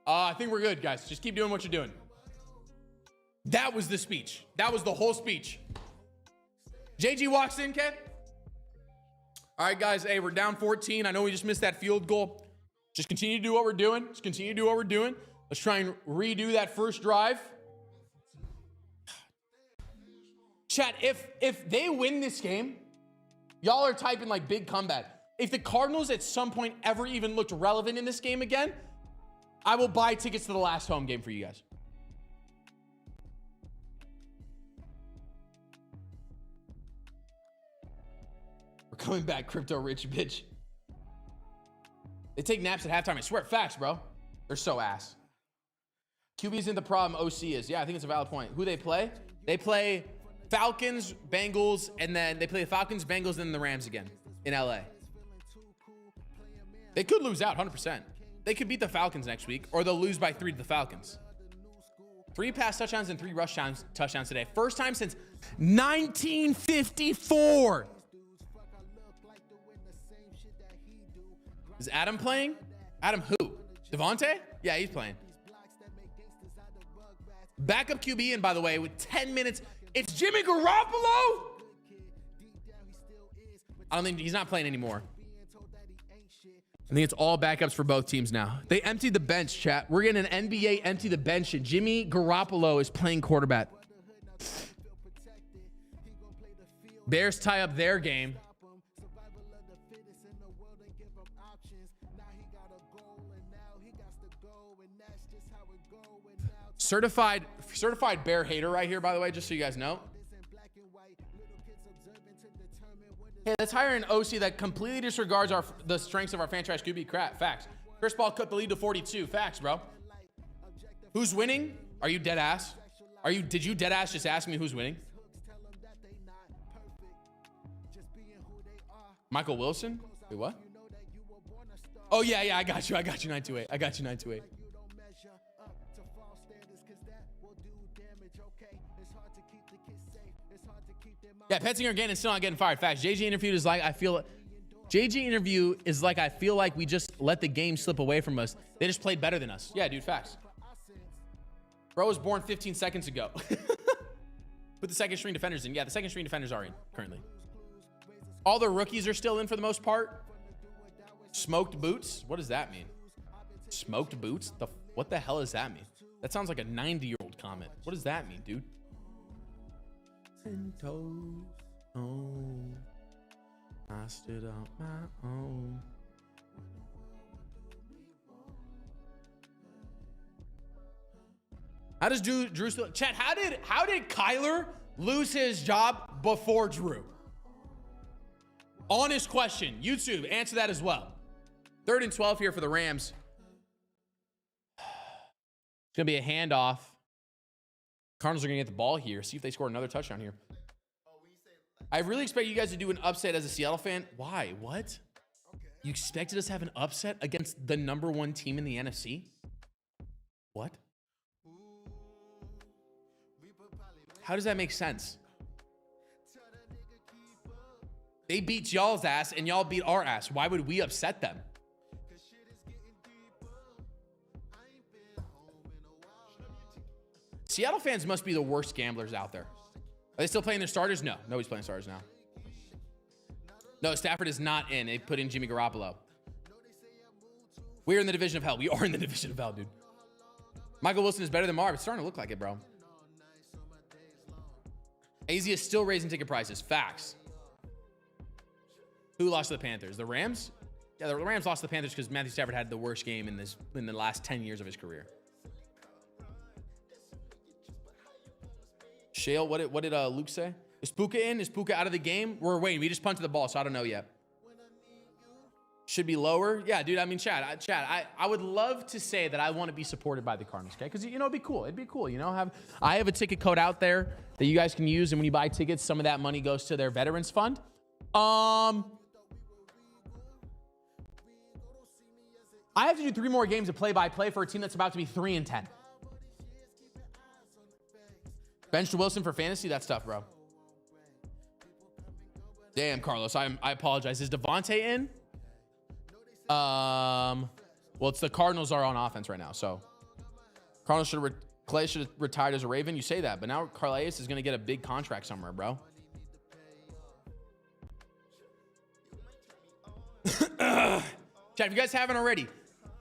[SPEAKER 3] I think we're good, guys. Just keep doing what you're doing. That was the speech. That was the whole speech. JG walks in, Ken. All right, guys. Hey, we're down 14. I know we just missed that field goal. Just continue to do what we're doing. Just continue to do what we're doing. Let's try and redo that first drive. Chat, if they win this game, y'all are typing like big comeback. If the Cardinals at some point ever even looked relevant in this game again, I will buy tickets to the last home game for you guys. We're coming back, crypto rich bitch. They take naps at halftime. I swear, facts, bro. They're so ass. QB isn't the problem, OC is. Yeah, I think it's a valid point. Who they play? They play Falcons, Bengals, and then they play the Falcons, Bengals, and then the Rams again in LA. They could lose out 100%. They could beat the Falcons next week, or they'll lose by 3 to the Falcons. 3 pass touchdowns and 3 rush touchdowns today. First time since 1954. Is Adam playing? Adam who? Devontae? Yeah, he's playing. Backup QB, and by the way, with 10 minutes, it's Jimmy Garoppolo? I don't think he's not playing anymore. I think it's all backups for both teams now. They emptied the bench, chat. We're getting an NBA empty the bench, and Jimmy Garoppolo is playing quarterback. Bears tie up their game. Certified bear hater right here, by the way, just so you guys know. Hey, let's hire an OC that completely disregards the strengths of our franchise QB. Crap, facts. Chris Paul cut the lead to 42. Facts, bro. Who's winning? Are you dead ass? Did you dead ass just ask me who's winning? Michael Wilson? Wait, what? Oh, yeah, I got you 928. I got you 928. Yeah, Petzinger again and still not getting fired. Facts. JG interview is like I feel like we just let the game slip away from us. They just played better than us. Yeah, dude, facts. Bro was born 15 seconds ago. Put the second string defenders in. Yeah, the second string defenders are in currently. All the rookies are still in for the most part. Smoked boots? What does that mean? Smoked boots? What the hell does that mean? That sounds like a 90-year-old comment. What does that mean, dude? 10 toes. Oh, I stood on my own. How does Drew still? Chat, how did Kyler lose his job before Drew? Honest question. YouTube, answer that as well. 3rd and 12 here for the Rams. It's going to be a handoff. Cardinals are going to get the ball here. See if they score another touchdown here. I really expect you guys to do an upset as a Seattle fan. Why? What? You expected us to have an upset against the #1 team in the NFC? What? How does that make sense? They beat y'all's ass and y'all beat our ass. Why would we upset them? Seattle fans must be the worst gamblers out there. Are they still playing their starters? No. Nobody's playing starters now. No, Stafford is not in. They put in Jimmy Garoppolo. We're in the division of hell. We are in the division of hell, dude. Michael Wilson is better than Marv. It's starting to look like it, bro. AZ is still raising ticket prices. Facts. Who lost to the Panthers? The Rams? Yeah, the Rams lost to the Panthers because Matthew Stafford had the worst game in the last 10 years of his career. Shale, what did Luke say? Is Puka in? Is Puka out of the game? We're waiting. We just punted the ball, so I don't know yet. Should be lower. Yeah, dude. I mean, Chad, I would love to say that I want to be supported by the Cardinals, okay? Because, you know, it'd be cool. It'd be cool, you know? I have a ticket code out there that you guys can use, and when you buy tickets, some of that money goes to their Veterans Fund. I have to do 3 more games of play-by-play for a team that's about to be 3-10. Bench Wilson for fantasy? That's tough, bro. Damn, Carlos. I apologize. Is Devontae in? Well, it's the Cardinals are on offense right now, so Cardinals Clay should have retired as a Raven. You say that, but now Calais is going to get a big contract somewhere, bro. Chat, if you guys haven't already,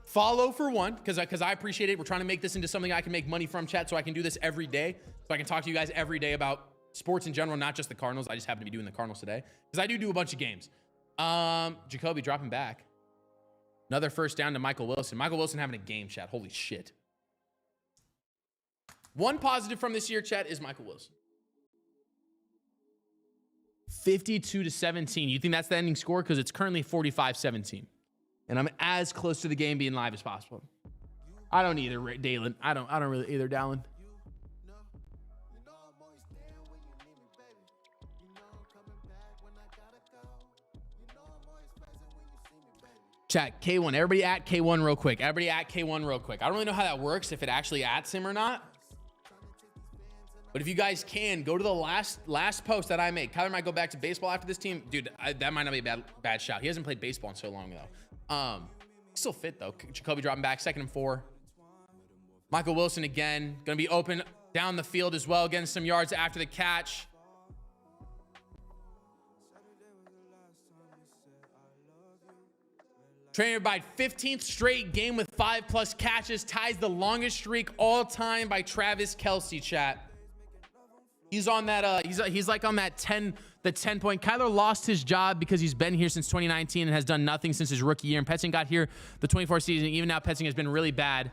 [SPEAKER 3] follow for one, because I appreciate it. We're trying to make this into something I can make money from, chat, so I can do this every day. So I can talk to you guys every day about sports in general, not just the Cardinals. I just happen to be doing the Cardinals today because I do a bunch of games. Jacoby dropping back. Another first down to Michael Wilson. Michael Wilson having a game, chat. Holy shit. One positive from this year, chat, is Michael Wilson. 52-17. You think that's the ending score? Because it's currently 45-17. And I'm as close to the game being live as possible. I don't either, Dalen. I don't really either, Dallin. Chat, K1. Everybody at K1 real quick. Everybody at K1 real quick. I don't really know how that works, if it actually adds him or not. But if you guys can, go to the last post that I made. Kyler might go back to baseball after this team. Dude, that might not be a bad shout. He hasn't played baseball in so long, though. Still fit, though. Jacoby dropping back, 2nd and 4. Michael Wilson again. Going to be open down the field as well. Getting some yards after the catch. Trainer by 15th straight game with 5+ catches. Ties the longest streak all time by Travis Kelce, chat. He's on that, he's like on that 10 point. Kyler lost his job because he's been here since 2019 and has done nothing since his rookie year. And Petzing got here the 24 season. Even now, Petzing has been really bad,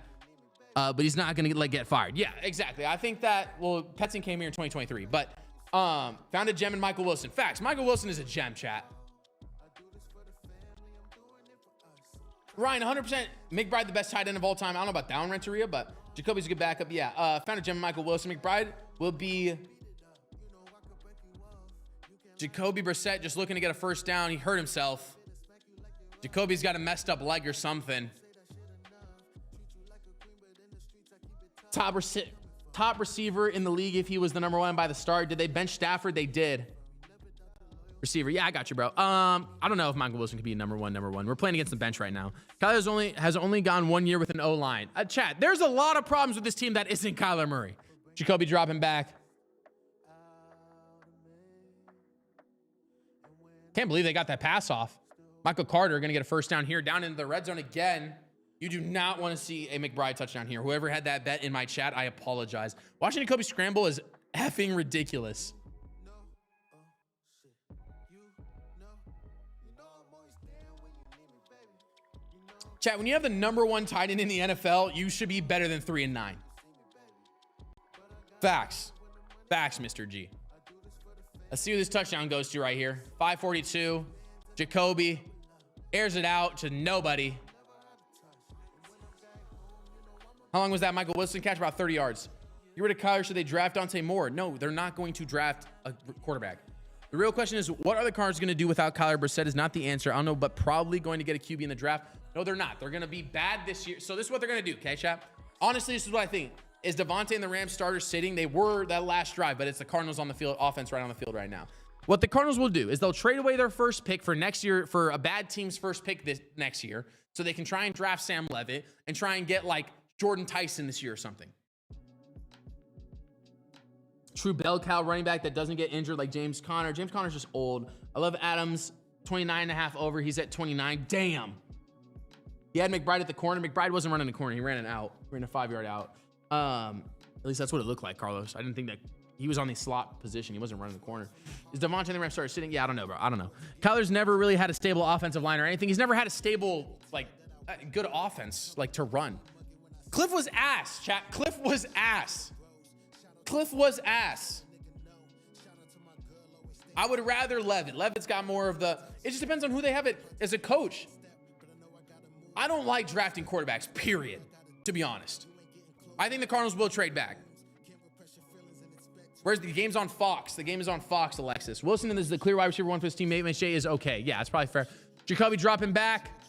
[SPEAKER 3] but he's not going to get fired. Yeah, exactly. I think that, well, Petzing came here in 2023, but found a gem in Michael Wilson. Facts. Michael Wilson is a gem, chat. Ryan, 100% McBride, the best tight end of all time. I don't know about that one, Renteria, but Jacoby's a good backup. Yeah, found a gem in Michael Wilson. McBride will be Jacoby Brissett, just looking to get a first down. He hurt himself. Jacoby's got a messed up leg or something. Top receiver in the league if he was the #1 by the start. Did they bench Stafford? They did. Receiver. Yeah, I got you, bro. I don't know if Michael Wilson could be number one. We're playing against the bench right now. Kyler has only gone 1 year with an O-line. Chat, there's a lot of problems with this team that isn't Kyler Murray. Jacoby dropping back. Can't believe they got that pass off. Michael Carter going to get a first down here, down into the red zone again. You do not want to see a McBride touchdown here. Whoever had that bet in my chat, I apologize. Watching Jacoby scramble is effing ridiculous. Chat, when you have the #1 tight end in the NFL, you should be better than 3-9. Facts. Facts, Mr. G. Let's see who this touchdown goes to right here. 542. Jacoby airs it out to nobody. How long was that Michael Wilson catch? About 30 yards. Get rid of Kyler. Should they draft Dante Moore? No, they're not going to draft a quarterback. The real question is, what are the Cardinals going to do without Kyler? Brissett is not the answer. I don't know, but probably going to get a QB in the draft. No, they're not. They're going to be bad this year. So this is what they're going to do, okay, chat? Honestly, this is what I think. Is Devontae and the Rams starters sitting? They were that last drive, but it's the Cardinals on the field, offense right on the field right now. What the Cardinals will do is they'll trade away their first pick for next year, for a bad team's first pick this next year, so they can try and draft Sam Levitt and try and get like Jordan Tyson this year or something. True bell cow running back that doesn't get injured like James Conner. James Conner's just old. I love Adams, 29.5 over. He's at 29. Damn. He had McBride at the corner. McBride wasn't running the corner. He ran it out. Ran a 5-yard out. At least that's what it looked like, Carlos. I didn't think that he was on the slot position. He wasn't running the corner. Is Devontae and the Rams started sitting? Yeah, I don't know, bro. I don't know. Kyler's never really had a stable offensive line or anything. He's never had a stable, like, good offense, like, to run. Cliff was ass, chat. Cliff was ass. Cliff was ass. I would rather Levitt. Levitt's got more of the... It just depends on who they have it as a coach. I don't like drafting quarterbacks, period, to be honest. I think the Cardinals will trade back. Whereas the game's on Fox. The game is on Fox, Alexis. Wilson is the clear wide receiver one for his teammate. MJ is okay. Yeah, it's probably fair. Jacoby dropping back.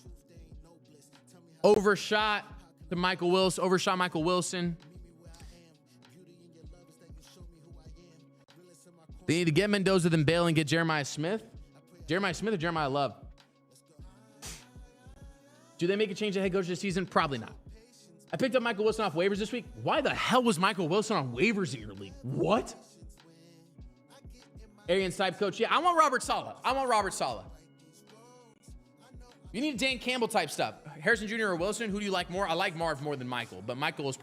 [SPEAKER 3] Overshot to Michael Wilson. Overshot Michael Wilson. They need to get Mendoza, then bail and get Jeremiah Smith. Jeremiah Smith or Jeremiah Love? Do they make a change to head coach this season? Probably not. I picked up Michael Wilson off waivers this week. Why the hell was Michael Wilson on waivers in your league? What? Arians type coach. Yeah, I want Robert Saleh. I want Robert Saleh. You need Dan Campbell type stuff. Harrison Jr. or Wilson, who do you like more? I like Marv more than Michael, but Michael's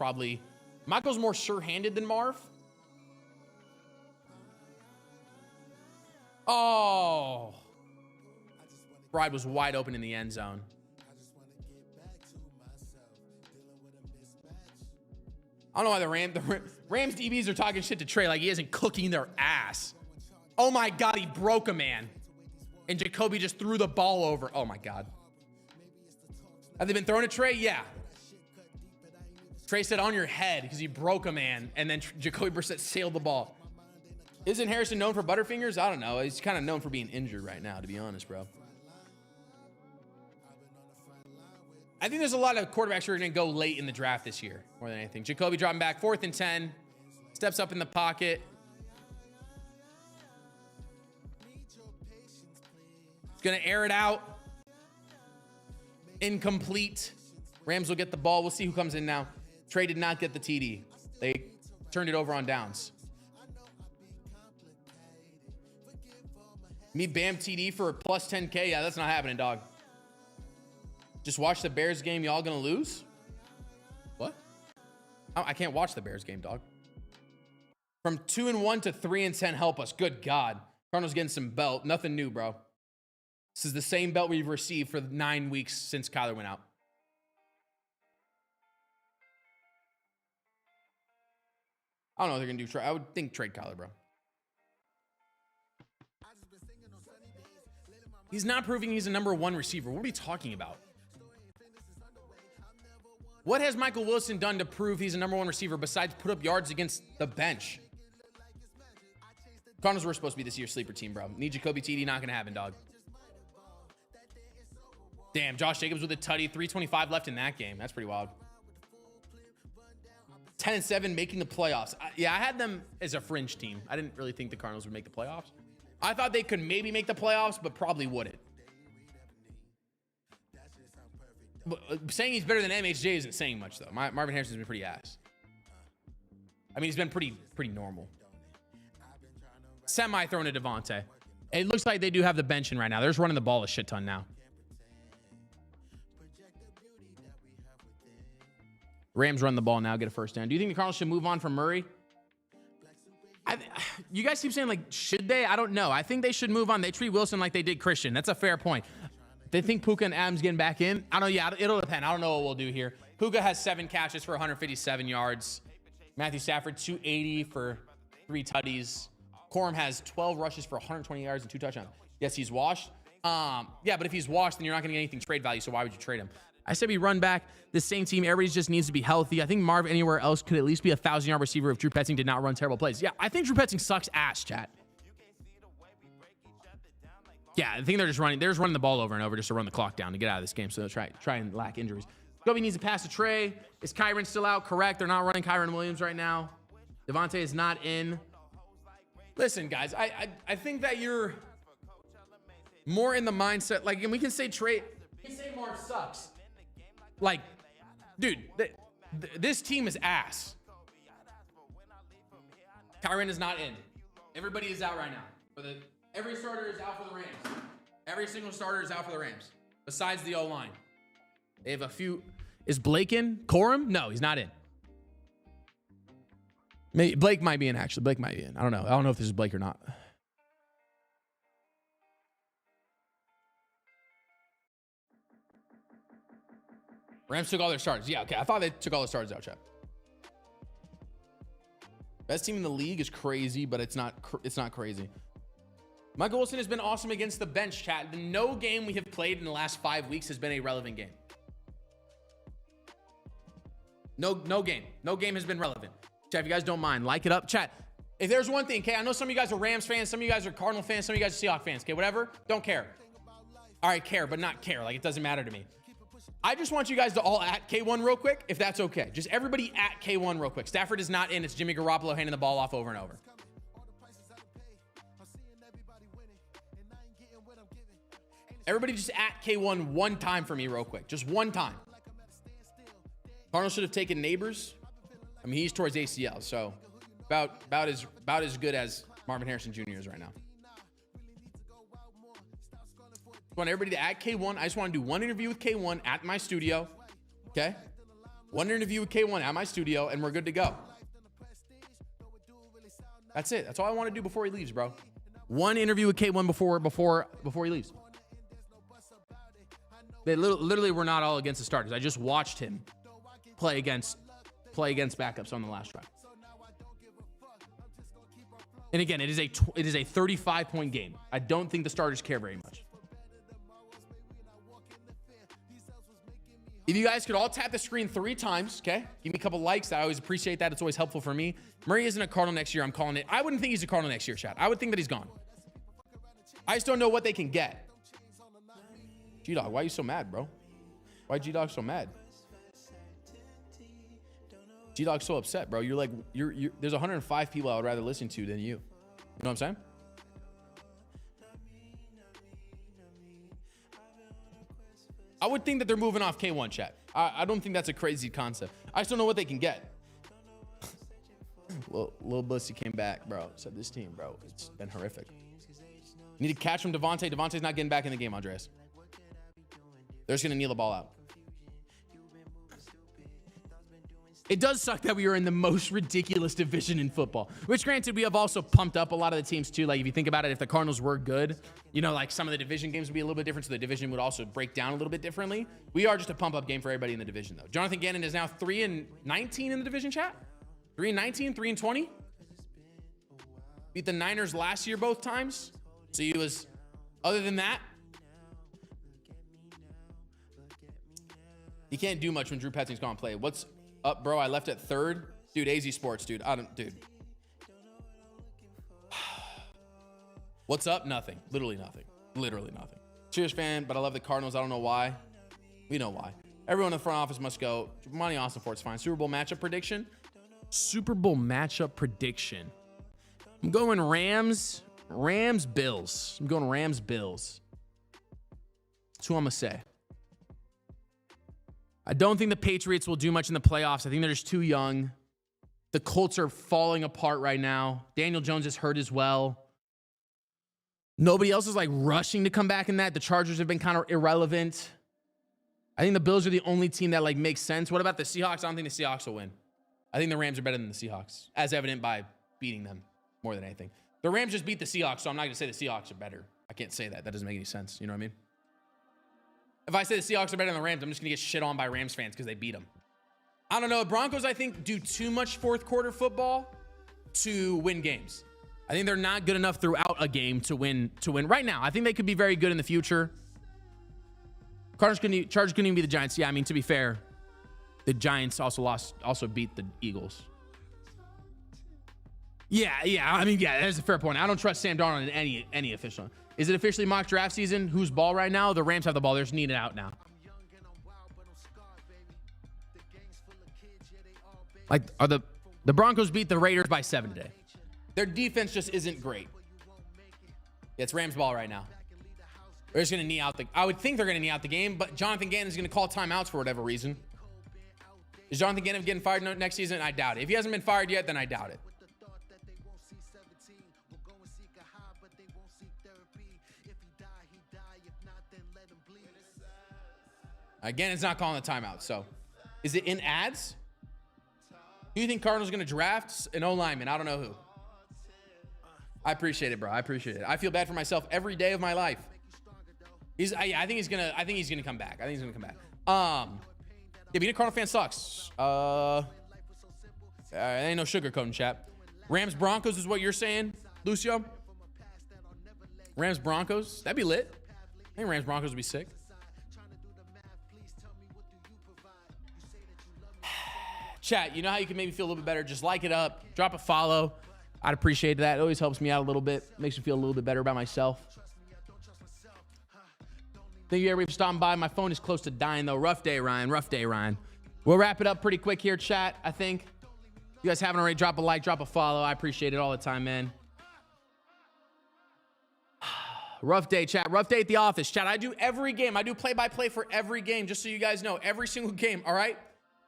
[SPEAKER 3] more sure-handed than Marv. Oh. Bride was wide open in the end zone. I don't know why the Rams DBs are talking shit to Trey like he isn't cooking their ass. Oh my God, he broke a man. And Jacoby just threw the ball over. Oh my God. Have they been throwing at Trey? Yeah. Trey said on your head because he broke a man. And then Jacoby Brissett sailed the ball. Isn't Harrison known for butterfingers? I don't know. He's kind of known for being injured right now, to be honest, bro. I think there's a lot of quarterbacks who are going to go late in the draft this year, more than anything. Jacoby dropping back, 4th and 10. Steps up in the pocket. He's going to air it out. Incomplete. Rams will get the ball. We'll see who comes in now. Trey did not get the TD. They turned it over on downs. Me Bam TD for plus 10K? Yeah, that's not happening, dog. Just watch the Bears game. Y'all gonna lose? What? I can't watch the Bears game, dog. From 2-1 to 3-10, help us. Good God. Cardinals getting some belt. Nothing new, bro. This is the same belt we've received for 9 weeks since Kyler went out. I don't know what they're gonna do. I would think trade Kyler, bro. He's not proving he's a number 1 receiver. What are we talking about? What has Michael Wilson done to prove he's a number 1 receiver besides put up yards against the bench? Cardinals were supposed to be this year's sleeper team, bro. Need Jacoby TD, not gonna happen, dog. Damn, Josh Jacobs with a tutty. 3:25 left in that game. That's pretty wild. 10-7, making the playoffs. I had them as a fringe team. I didn't really think the Cardinals would make the playoffs. I thought they could maybe make the playoffs, but probably wouldn't. But saying he's better than MHJ isn't saying much, though. Marvin Harrison's been pretty ass. I mean, he's been pretty normal. Semi-thrown to Devontae. It looks like they do have the bench in right now. They're just running the ball a shit ton now. Rams run the ball now, get a first down. Do you think the Cardinals should move on from Murray? You guys keep saying, like, should they? I don't know. I think they should move on. They treat Wilson like they did Christian. That's a fair point. They think Puka and Adams getting back in. I don't know. Yeah, it'll depend. I don't know what we'll do here. Puka has 7 catches for 157 yards. Matthew Stafford, 280 for 3 tutties. Corum has 12 rushes for 120 yards and 2 touchdowns. Yes, he's washed. Yeah, but if he's washed, then you're not going to get anything trade value, so why would you trade him? I said we run back the same team. Everybody just needs to be healthy. I think Marv anywhere else could at least be a 1,000-yard receiver if Drew Petzing did not run terrible plays. Yeah, I think Drew Petzing sucks ass, chat. Yeah, I think they're just running the ball over and over just to run the clock down to get out of this game. So they'll try and lack injuries. Gobi needs to pass to Trey. Is Kyron still out? Correct. They're not running Kyron Williams right now. Devontae is not in. Listen, guys, I think that you're more in the mindset. Like, and we can say Trey. We can say Marv sucks. Like, dude, this team is ass. Kyron is not in. Everybody is out right now. Every starter is out for the Rams. Every single starter is out for the Rams, besides the O-line. They have a few. Is Blake in? Corum? No, he's not in. Maybe Blake might be in, actually. Blake might be in. I don't know. I don't know if this is Blake or not. Rams took all their starters. Yeah, okay. I thought they took all the starters out, chat. Best team in the league is crazy, but it's not crazy. Michael Wilson has been awesome against the bench, chat. No game we have played in the last 5 weeks has been a relevant game. No game. No game has been relevant. Chat, if you guys don't mind, like it up. Chat, if there's one thing, okay, I know some of you guys are Rams fans, some of you guys are Cardinal fans, some of you guys are Seahawks fans, okay, whatever, don't care. All right, care, but not care. Like, it doesn't matter to me. I just want you guys to all at K1 real quick, if that's okay. Just everybody at K1 real quick. Stafford is not in. It's Jimmy Garoppolo handing the ball off over and over. Everybody just at K1 one time for me real quick. Just one time. Cardinals should have taken Neighbors. I mean, he's towards ACL, so about as good as Marvin Harrison Jr. is right now. I want everybody to at K1. I just want to do one interview with K1 at my studio. Okay? One interview with K1 at my studio, and we're good to go. That's it. That's all I want to do before he leaves, bro. One interview with K1 before he leaves. They literally were not all against the starters. I just watched him play against backups on the last drive. And again, it is a 35-point game. I don't think the starters care very much. If you guys could all tap the screen 3 times, okay? Give me a couple likes. I always appreciate that. It's always helpful for me. Murray isn't a Cardinal next year. I'm calling it. I wouldn't think he's a Cardinal next year, chat. I would think that he's gone. I just don't know what they can get. G-Dog, why are you so mad, bro? Why G-Dog so mad? G-Dog's so upset, bro. You're like, there's 105 people I would rather listen to than you. You know what I'm saying? I would think that they're moving off K1, chat. I don't think that's a crazy concept. I just don't know what they can get. Lil Bussy came back, bro. Said this team, bro, it's been horrific. You need to catch from Devontae. Devontae's not getting back in the game, Andreas. They're just going to kneel the ball out. It does suck that we are in the most ridiculous division in football, which granted, we have also pumped up a lot of the teams too. Like if you think about it, if the Cardinals were good, you know, like some of the division games would be a little bit different. So the division would also break down a little bit differently. We are just a pump up game for everybody in the division though. Jonathan Gannon is now 3-19 in the division, chat. 3-19, 3-20. Beat the Niners last year both times. So he was, other than that, he can't do much when Drew Petzing's gone play. What's up, bro? I left at 3rd. Dude, AZ Sports, dude. Dude. What's up? Nothing. Literally nothing. Literally nothing. Cheers, fan, but I love the Cardinals. I don't know why. We know why. Everyone in the front office must go. Money Austin for it's fine. Super Bowl matchup prediction. Super Bowl matchup prediction. I'm going Rams. Bills. I'm going Rams, Bills. That's who I'm going to say. I don't think the Patriots will do much in the playoffs. I think they're just too young. The Colts are falling apart right now. Daniel Jones is hurt as well. Nobody else is like rushing to come back in that. The Chargers have been kind of irrelevant. I think the Bills are the only team that like makes sense. What about the Seahawks? I don't think the Seahawks will win. I think the Rams are better than the Seahawks, as evident by beating them more than anything. The Rams just beat the Seahawks, so I'm not going to say the Seahawks are better. I can't say that. That doesn't make any sense. You know what I mean? If I say the Seahawks are better than the Rams, I'm just going to get shit on by Rams fans because they beat them. I don't know. Broncos, I think, do too much fourth quarter football to win games. I think they're not good enough throughout a game to win right now. I think they could be very good in the future. Chargers couldn't even be the Giants. Yeah, I mean, to be fair, the Giants also beat the Eagles. Yeah. I mean, yeah, that's a fair point. I don't trust Sam Darnold in any official. Is it officially mock draft season? Who's ball right now? The Rams have the ball. They're just needing it out now. Like, are the Broncos beat the Raiders by 7 today? Their defense just isn't great. Yeah, it's Rams ball right now. They're just going to knee out I would think they're going to knee out the game, but Jonathan Gannon's going to call timeouts for whatever reason. Is Jonathan Gannon getting fired next season? I doubt it. If he hasn't been fired yet, then I doubt it. Again, it's not calling the timeout. So, is it in ads? Who do you think Cardinals are going to draft? An O-lineman. I don't know who. I appreciate it, bro. I appreciate it. I feel bad for myself every day of my life. I think he's gonna come back. I think he's gonna come back. Yeah, being a Cardinal fan sucks. Ain't no sugarcoating, chat. Rams Broncos is what you're saying, Lucio? Rams Broncos? That'd be lit. I think Rams Broncos would be sick. Chat, you know how you can maybe feel a little bit better? Just like it up, drop a follow. I'd appreciate that. It always helps me out a little bit. Makes me feel a little bit better about myself. Thank you, everybody, for stopping by. My phone is close to dying, though. Rough day, Ryan. Rough day, Ryan. We'll wrap it up pretty quick here, chat, I think. If you guys haven't already, drop a like, drop a follow. I appreciate it all the time, man. Rough day, chat. Rough day at the office. Chat, I do every game. I do play-by-play for every game, just so you guys know. Every single game, all right?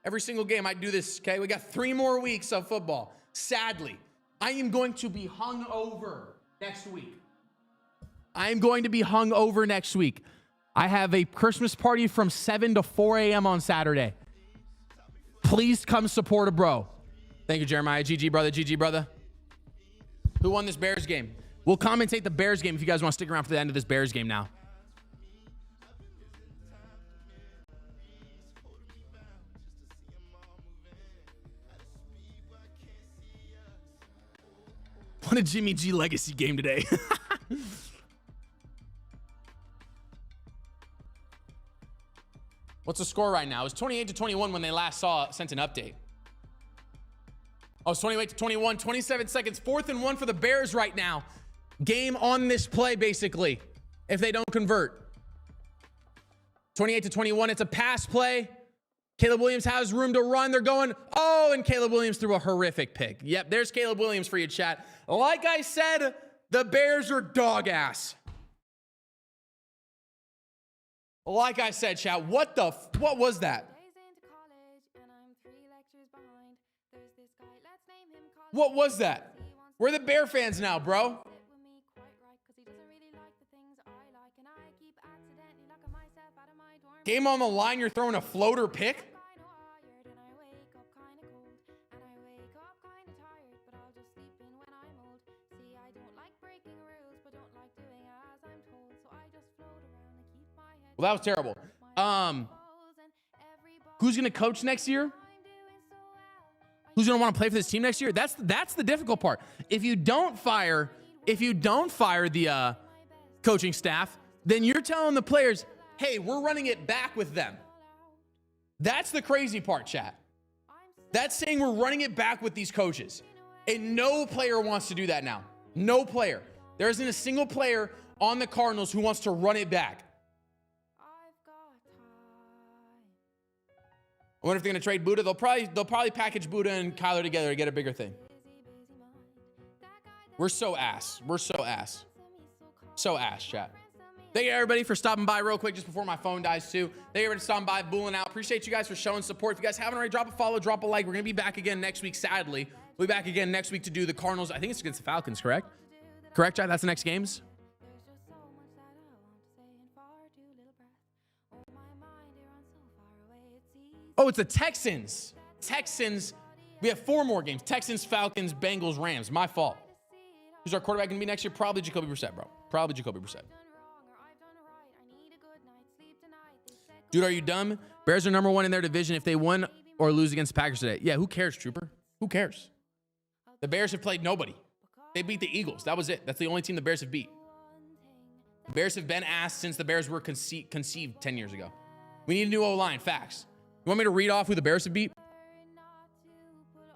[SPEAKER 3] Every single game, I do this, okay? We got 3 more weeks of football. Sadly, I am going to be hungover next week. I am going to be hungover next week. I have a Christmas party from 7 to 4 a.m. on Saturday. Please come support a bro. Thank you, Jeremiah. GG, brother. GG, brother. Who won this Bears game? We'll commentate the Bears game if you guys want to stick around for the end of this Bears game now. What a Jimmy G legacy game today. What's the score right now? It was 28-21 when they last sent an update. Oh, it's 28-21, 27 seconds. 4th and 1 for the Bears right now. Game on this play, basically, if they don't convert. 28-21, it's a pass play. Caleb Williams has room to run. They're going, oh, and Caleb Williams threw a horrific pick. Yep, there's Caleb Williams for you, chat. Like I said, the Bears are dog ass. Like I said, chat, what was that? What was that? We're the Bear fans now, bro. Game on the line, you're throwing a floater pick? Well, that was terrible. Who's going to coach next year? Who's going to want to play for this team next year? That's the difficult part. If you don't fire the coaching staff, then you're telling the players, hey, we're running it back with them. That's the crazy part, chat. That's saying we're running it back with these coaches. And no player wants to do that now. No player. There isn't a single player on the Cardinals who wants to run it back. I wonder if they're going to trade Buddha. They'll probably package Buddha and Kyler together to get a bigger thing. We're so ass. We're so ass. So ass, chat. Thank you, everybody, for stopping by real quick just before my phone dies, too. Thank you, everybody, for stopping by, booling out. Appreciate you guys for showing support. If you guys haven't already, drop a follow, drop a like. We're going to be back again next week, sadly. We'll be back again next week to do the Cardinals. I think it's against the Falcons, correct? Correct, chat? That's the next games? Oh, it's the Texans. Texans. We have 4 more games. Texans, Falcons, Bengals, Rams. My fault. Who's our quarterback going to be next year? Probably Jacoby Brissett, bro. Probably Jacoby Brissett. Dude, are you dumb? Bears are number 1 in their division. If they win or lose against the Packers today. Yeah, who cares, Trooper? Who cares? The Bears have played nobody. They beat the Eagles. That was it. That's the only team the Bears have beat. The Bears have been asked since the Bears were conceived 10 years ago. We need a new O-line. Facts. You want me to read off who the Bears have beat?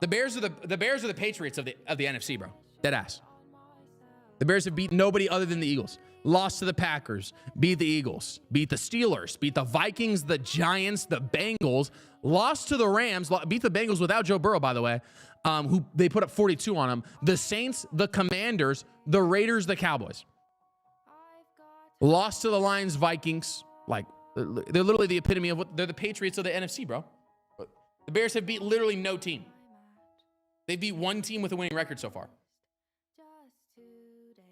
[SPEAKER 3] The Bears are the Patriots of the NFC, bro. Dead ass. The Bears have beat nobody other than the Eagles. Lost to the Packers, beat the Eagles, beat the Steelers, beat the Vikings, the Giants, the Bengals, lost to the Rams, beat the Bengals without Joe Burrow, by the way, who they put up 42 on them. The Saints, the Commanders, the Raiders, the Cowboys. Lost to the Lions, Vikings. Like, they're literally the epitome of what they're the Patriots of the NFC, bro. The Bears have beat literally no team. They beat one team with a winning record so far.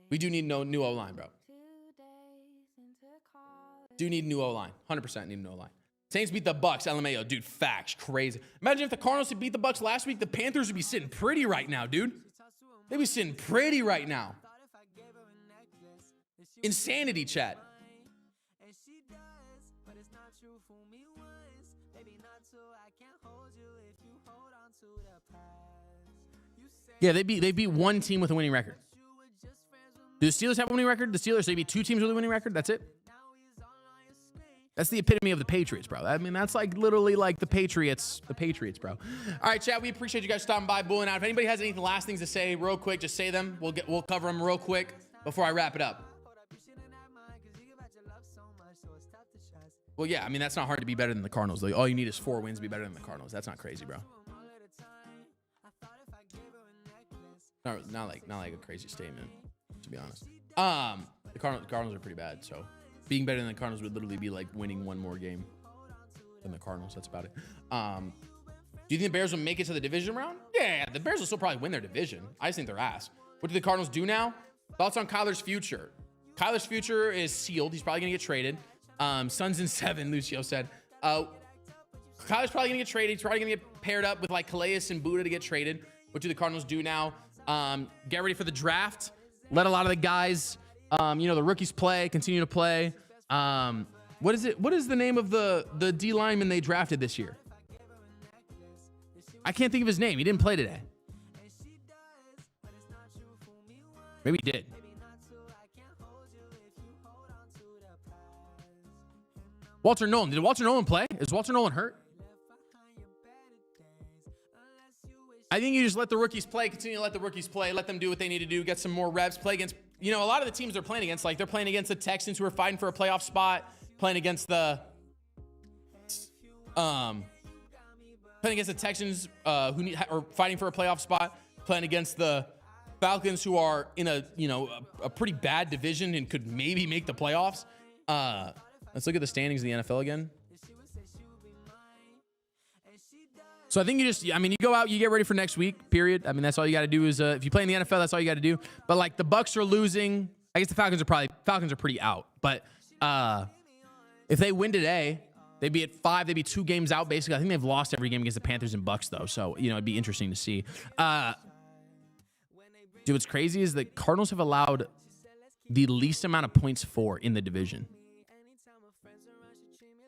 [SPEAKER 3] We do need no new O-line, bro. Do need a new O-line. 100% need a new O-line. Saints beat the Bucks. LMAO, dude, facts. Crazy. Imagine if the Cardinals had beat the Bucks last week, the Panthers would be sitting pretty right now, dude. They'd be sitting pretty right now. Insanity, chat. Yeah, they beat one team with a winning record. Do the Steelers have a winning record? The Steelers, they beat two teams with a winning record? That's it? That's the epitome of the Patriots, bro. I mean, that's like literally like the Patriots, bro. All right, chat, we appreciate you guys stopping by, bulling out. If anybody has any last things to say real quick, just say them. We'll cover them real quick before I wrap it up. Well, yeah, I mean, that's not hard to be better than the Cardinals. Like, all you need is 4 wins to be better than the Cardinals. That's not crazy, bro. Not like a crazy statement, to be honest. The Cardinals are pretty bad, so being better than the Cardinals would literally be like winning one more game than the Cardinals. That's about it. Do you think the Bears will make it to the division round? Yeah, the Bears will still probably win their division. I just think they're ass. What do the Cardinals do now? Thoughts on Kyler's future? Kyler's future is sealed. He's probably going to get traded. Suns in 7, Lucio said. Kyler's probably going to get traded. He's probably going to get paired up with like Calais and Buddha to get traded. What do the Cardinals do now? Get ready for the draft. Let a lot of the guys, the rookies play, continue to play. What is it? What is the name of the D lineman they drafted this year? I can't think of his name. He didn't play today. Maybe he did. Walter Nolan. Did Walter Nolan play? Is Walter Nolan hurt? I think you just let the rookies play, continue to let the rookies play, let them do what they need to do, get some more reps, play against, a lot of the teams they're playing against, like they're playing against the Texans who are fighting for a playoff spot, playing against the Texans who are fighting for a playoff spot, playing against the Falcons who are in a pretty bad division and could maybe make the playoffs. Let's look at the standings in the NFL again. So I think you go out, you get ready for next week, period. I mean, that's all you got to do is, if you play in the NFL, that's all you got to do. But like the Bucks are losing. I guess the Falcons are pretty out. But if they win today, they'd be at 5. They'd be 2 games out, basically. I think they've lost every game against the Panthers and Bucks, though. So, it'd be interesting to see. Dude, what's crazy is the Cardinals have allowed the least amount of points for in the division.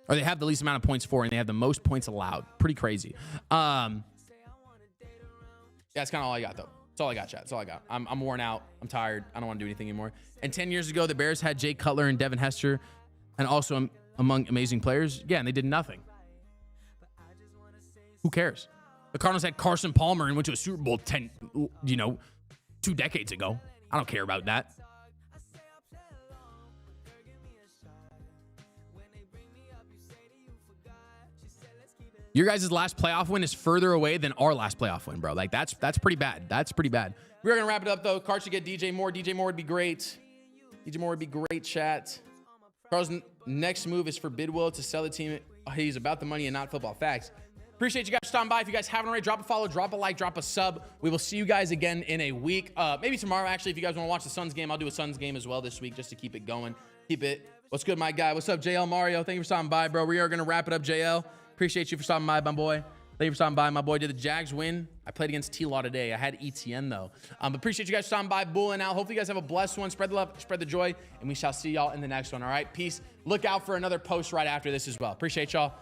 [SPEAKER 3] Or they have the least amount of points for, and they have the most points allowed. Pretty crazy. Yeah, that's kind of all I got, though. That's all I got, chat. That's all I got. I'm worn out. I'm tired. I don't want to do anything anymore. And 10 years ago, the Bears had Jay Cutler and Devin Hester, and also among amazing players. Yeah, and they did nothing. Who cares? The Cardinals had Carson Palmer and went to a Super Bowl 2 decades ago. I don't care about that. Your guys' last playoff win is further away than our last playoff win, bro. Like, that's pretty bad. That's pretty bad. We're going to wrap it up, though. Card should get DJ Moore. DJ Moore would be great. DJ Moore would be great, chat. Carl's next move is for Bidwell to sell the team. He's about the money and not football. Facts. Appreciate you guys stopping by. If you guys haven't already, drop a follow, drop a like, drop a sub. We will see you guys again in a week. Maybe tomorrow, actually. If you guys want to watch the Suns game, I'll do a Suns game as well this week just to keep it going. What's good, my guy? What's up, JL Mario? Thank you for stopping by, bro. We are going to wrap it up, JL. Appreciate you for stopping by, my boy. Thank you for stopping by, my boy. Did the Jags win? I played against T-Law today. I had ETN, though. Appreciate you guys stopping by, bulling out. Hopefully you guys have a blessed one. Spread the love, spread the joy, and we shall see y'all in the next one, all right? Peace. Look out for another post right after this as well. Appreciate y'all.